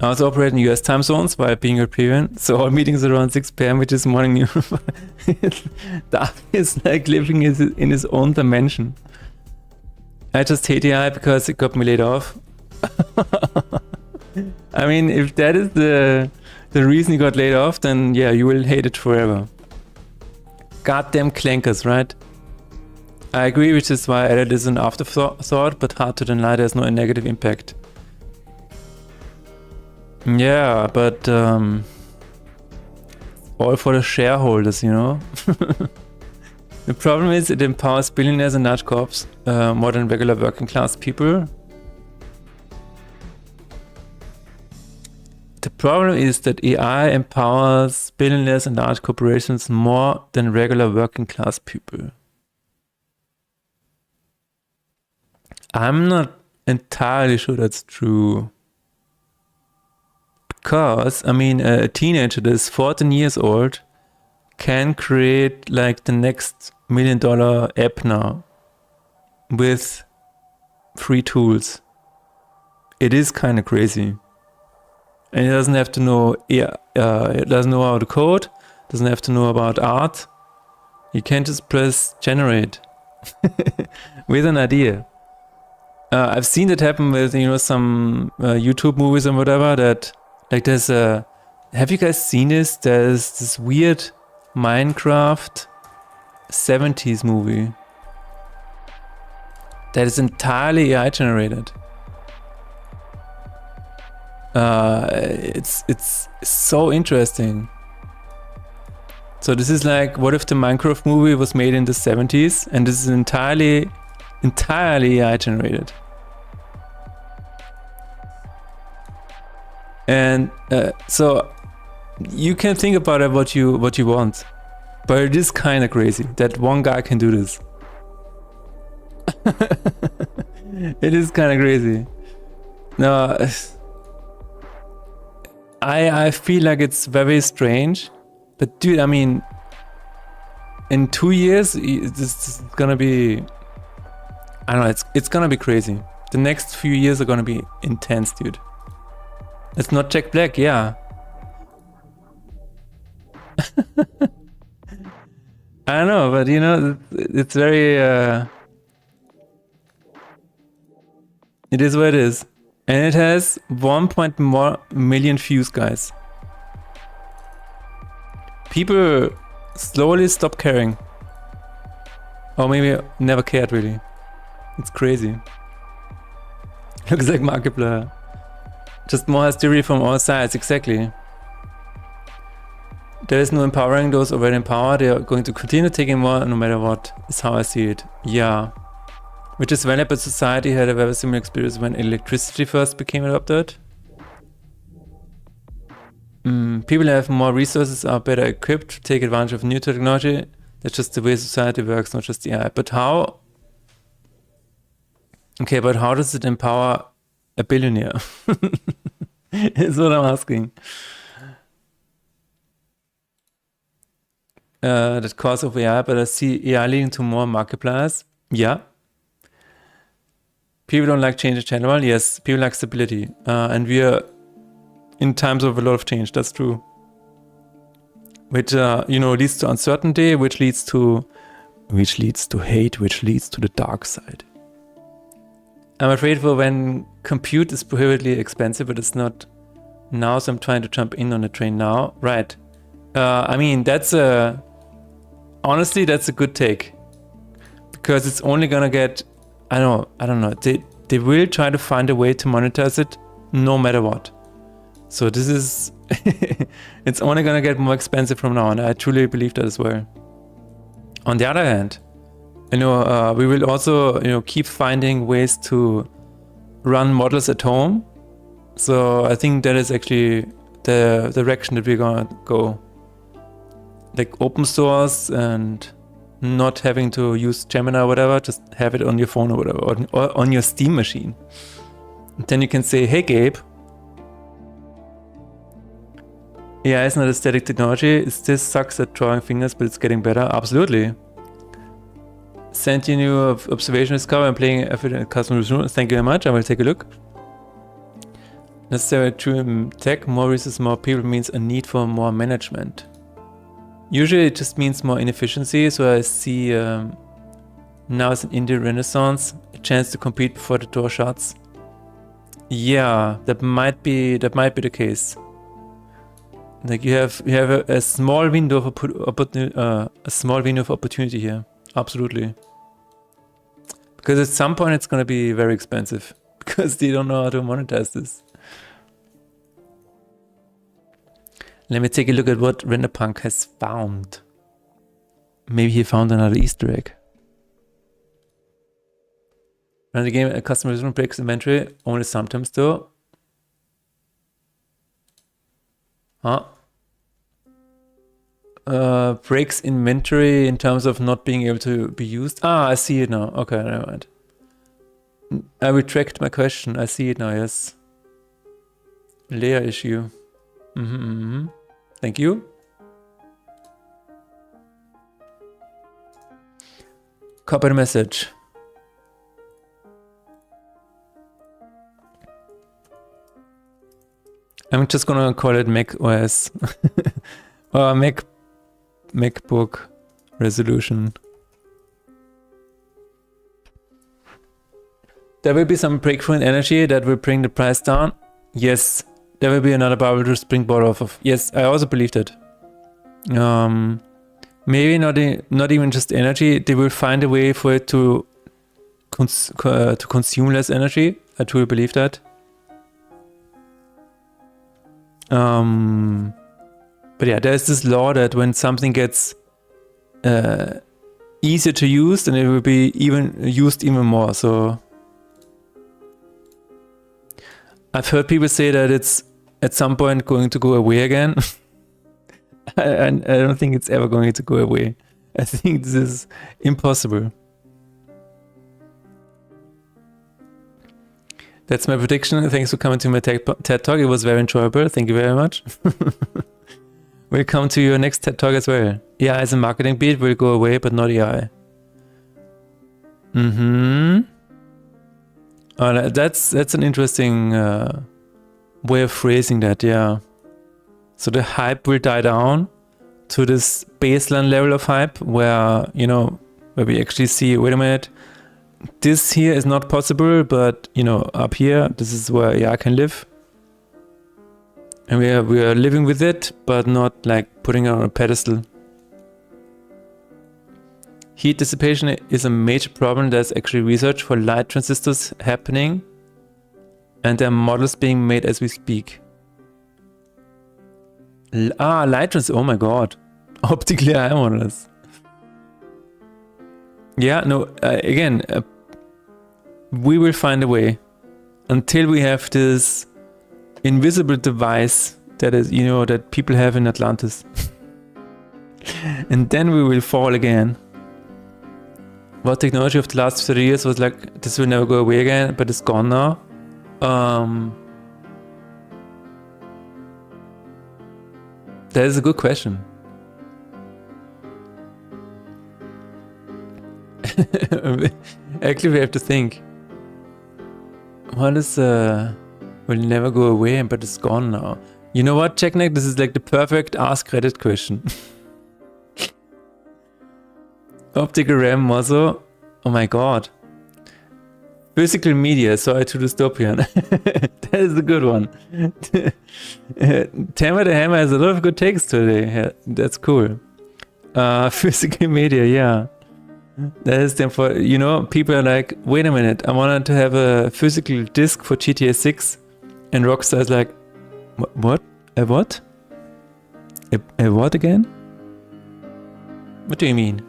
Speaker 1: I also operate in US time zones while being European, so all meetings are around 6 p.m, which is morning. That is like living in his own dimension. I just hate AI because it got me laid off. I mean, if that is the reason you got laid off, then yeah, you will hate it forever. Goddamn clankers, right? I agree, which is why edit is an afterthought, but hard to deny there's no negative impact. Yeah, but all for the shareholders, you know? The problem is it empowers billionaires and large corps more than regular working class people. The problem is that AI empowers billionaires and large corporations more than regular working class people. I'm not entirely sure that's true. Because, I mean, a teenager that is 14 years old can create like the next $1 million app now with free tools. It is kind of crazy. And he doesn't have to know, it doesn't know how to code, doesn't have to know about art. You can just press generate with an idea. I've seen that happen with, you know, some YouTube movies and whatever, that like there's a, have you guys seen this? There's this weird Minecraft 70s movie that is entirely AI generated. It's so interesting. So this is like, what if the Minecraft movie was made in the 70s and this is entirely AI generated? And so you can think about it what you want, but it is kind of crazy that one guy can do this. It is kind of crazy. No, I feel like it's very strange, but dude, I mean, in 2 years, this is gonna be, I don't know, it's gonna be crazy. The next few years are gonna be intense, dude. It's not Jack Black, yeah. I don't know, but you know, it's very, it is what it is. And it has 1 million views, guys. People slowly stop caring. Or maybe never cared, really. It's crazy. Looks like Markiplier. Just more hysteria from all sides, exactly. There is no empowering those already in power. They are going to continue taking more no matter what, is how I see it. Yeah. Which is valid, but society had a very similar experience when electricity first became adopted. People who have more resources are better equipped to take advantage of new technology. That's just the way society works, not just the AI. But how? Okay, but how does it empower a billionaire? Is what I'm asking. The cause of AI, but I see AI leading to more markipliers. Yeah. People don't like change in general. Yes, people like stability. And we are in times of a lot of change. That's true. Which, you know, leads to uncertainty, which leads to hate, which leads to the dark side. I'm afraid for when compute is prohibitively expensive, but it's not now, so I'm trying to jump in on the train now. Right. I mean, honestly, that's a good take. Because it's only gonna get, I don't know. They will try to find a way to monetize it no matter what. So this is, it's only gonna get more expensive from now on. I truly believe that as well. On the other hand, you know, we will also, you know, keep finding ways to run models at home. So I think that is actually the direction that we're gonna go. Like open source and not having to use Gemini or whatever, just have it on your phone or whatever, or on your Steam machine. And then you can say, hey Gabe, AI is not a static technology. It still sucks at drawing fingers, but it's getting better. Absolutely. Sent you new observation discover and playing effort in customer review. Thank you very much. I will take a look. Necessary to tech, more resources, more people means a need for more management. Usually it just means more inefficiency. So I see now it's an indie renaissance, a chance to compete before the door shuts. Yeah, that might be the case. Like you have a small window of opportunity here. Absolutely. Because at some point it's gonna be very expensive because they don't know how to monetize this. Let me take a look at what Renderpunk has found. Maybe he found another Easter egg. Run the game, a customer breaks inventory, only sometimes though. Huh? Breaks inventory in terms of not being able to be used. Ah, I see it now. Okay, never mind. I retract my question. I see it now, yes. Layer issue. Thank you. Copy the message. I'm just gonna call it Mac OS or MacBook resolution. There will be some breakthrough in energy that will bring the price down. Yes, there will be another bubble to springboard off of. Yes, I also believe that. Maybe not even just energy. They will find a way for it to consume less energy. I truly believe that. But yeah, there's this law that when something gets easier to use, then it will be used even more. So I've heard people say that it's at some point going to go away again. I don't think it's ever going to go away. I think this is impossible. That's my prediction. Thanks for coming to my TED Talk. It was very enjoyable. Thank you very much. We'll come to your next TED Talk as well. AI as a marketing beat will go away, but not AI. Mm-hmm. Oh, that's an interesting way of phrasing that, yeah. So the hype will die down to this baseline level of hype where, you know, where we actually see, wait a minute, this here is not possible, but, you know, up here, this is where AI can live. And we are living with it, but not like putting it on a pedestal. Heat dissipation is a major problem. There's actually research for light transistors happening, and there are models being made as we speak. Light transistors, oh my god. Optically eye models. Yeah, no, again, we will find a way until we have this invisible device that is, you know, that people have in Atlantis. And then we will fall again. What technology of the last 30 years was like, this will never go away again, but it's gone now? That is a good question. Actually, we have to think. What is will never go away, but it's gone now? You know what, Checkneck? This is like the perfect Ask Reddit question. Optical RAM also. Oh my god. Physical media, sorry to dystopian. That is a good one. Tammer the Hammer has a lot of good takes today. Yeah, that's cool. Physical media, yeah. That is them for, you know, people are like, wait a minute, I wanted to have a physical disc for GTA 6. And Rockstar is like, what? A what? A what again? What do you mean?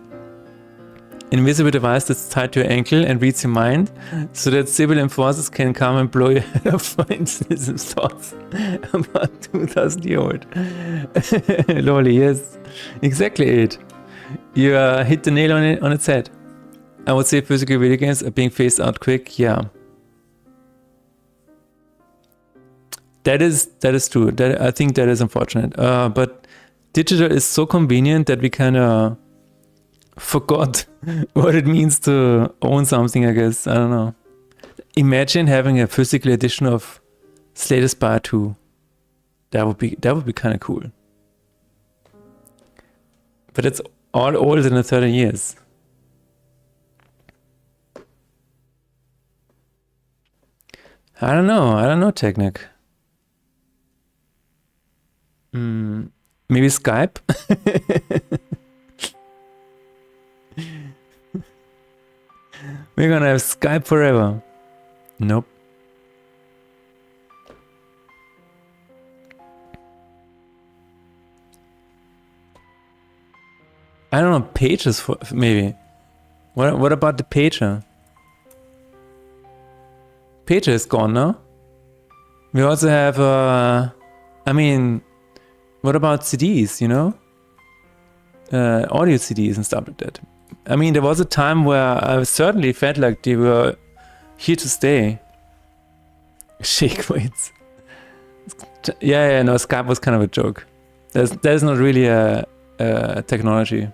Speaker 1: Invisible device that's tied to your ankle and reads your mind, so that civil enforcers can come and blow your head off for instances thoughts about 2000-year-old. Lolly, yes. Exactly it. You hit the nail on its head. I would say physical video games are being phased out quick, yeah. That is true. I think that is unfortunate. But digital is so convenient that we kind of forgot what it means to own something, I guess. I don't know. Imagine having a physical edition of Slay the Spire 2. That would be kind of cool. But it's all older than 30 years. I don't know, Technic. Maybe Skype? We're gonna have Skype forever. Nope. I don't know, pages for maybe. What about the pager? Pager is gone now. We also have I mean, what about CDs, you know? Audio CDs and stuff like that. I mean, there was a time where I certainly felt like they were here to stay. Shake weights. Yeah, no, Skype was kind of a joke. There's not really a technology.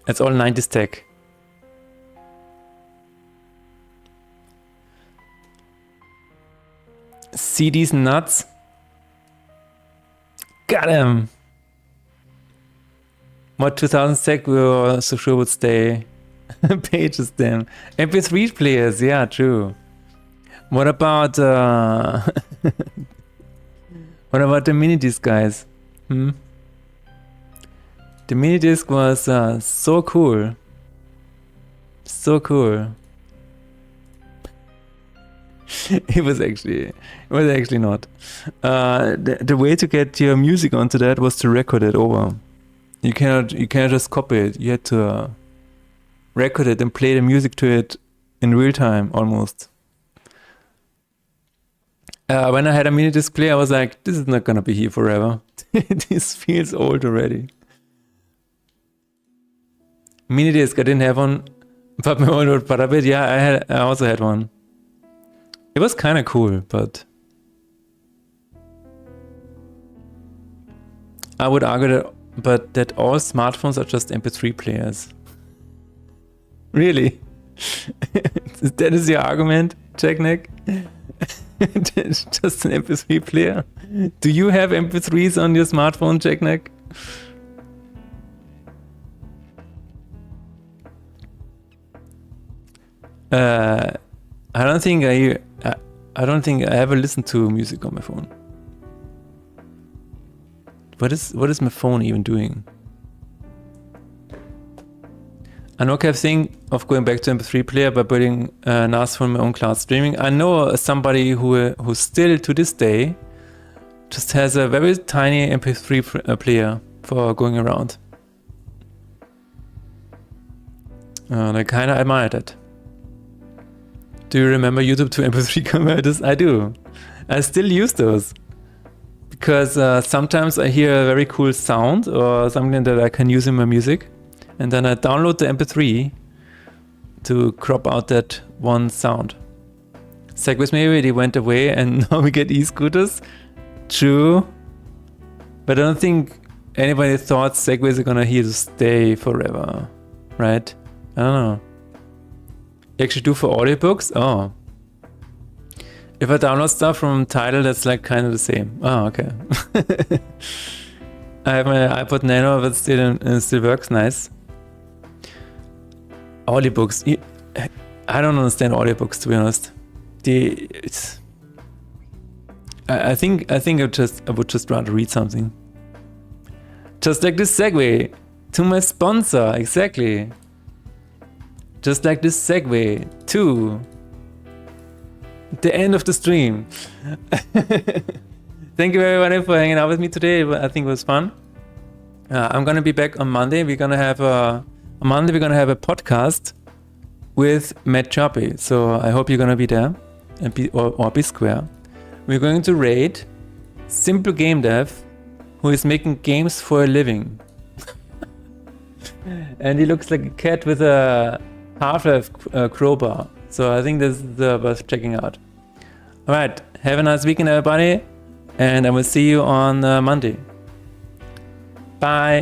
Speaker 1: It's all 90s tech. CDs nuts. Got him. What 2000s tech we were so sure would stay. Pages them. MP3 players, yeah, true. What about what about the mini disc, guys? The mini disc was so cool. So cool. It was actually not. The way to get your music onto that was to record it over. You cannot just copy it. You had to record it and play the music to it in real time almost. When I had a mini disc player, I was like, this is not gonna be here forever. This feels old already. Mini disc, I didn't have one, but my old Parabit, yeah, I also had one. It was kind of cool, but I would argue that all smartphones are just MP3 players. Really? That is your argument, Jackneck? Just an MP3 player? Do you have MP3s on your smartphone, Jackneck? I don't think I ever listened to music on my phone. What is my phone even doing? I know Kev thing of going back to MP3 player by building NAS for my own cloud streaming. I know somebody who still to this day just has a very tiny MP3 player for going around. I kind of admire that. Do you remember YouTube to MP3 converters? I do. I still use those. Because sometimes I hear a very cool sound or something that I can use in my music. And then I download the MP3 to crop out that one sound. Segways maybe, they went away and now we get e-scooters. True. But I don't think anybody thought Segways are gonna here to stay forever. Right? I don't know. Actually do for audiobooks? Oh. If I download stuff from Tidal, that's like kind of the same. Oh, okay. I have my iPod Nano, but it still works. Nice. Audiobooks. I don't understand audiobooks, to be honest. I think I would just rather read something. Just like this segue to my sponsor. Exactly. Just like this segue to the end of the stream. Thank you everybody for hanging out with me today. I think it was fun. I'm gonna be back on Monday. We're gonna have a podcast with Matt Choppy. So I hope you're gonna be there and be square. We're going to raid Simple Game Dev, who is making games for a living. And he looks like a cat with a Half-Life crowbar. So I think this is worth checking out. Alright, have a nice weekend everybody, and I will see you on Monday. Bye!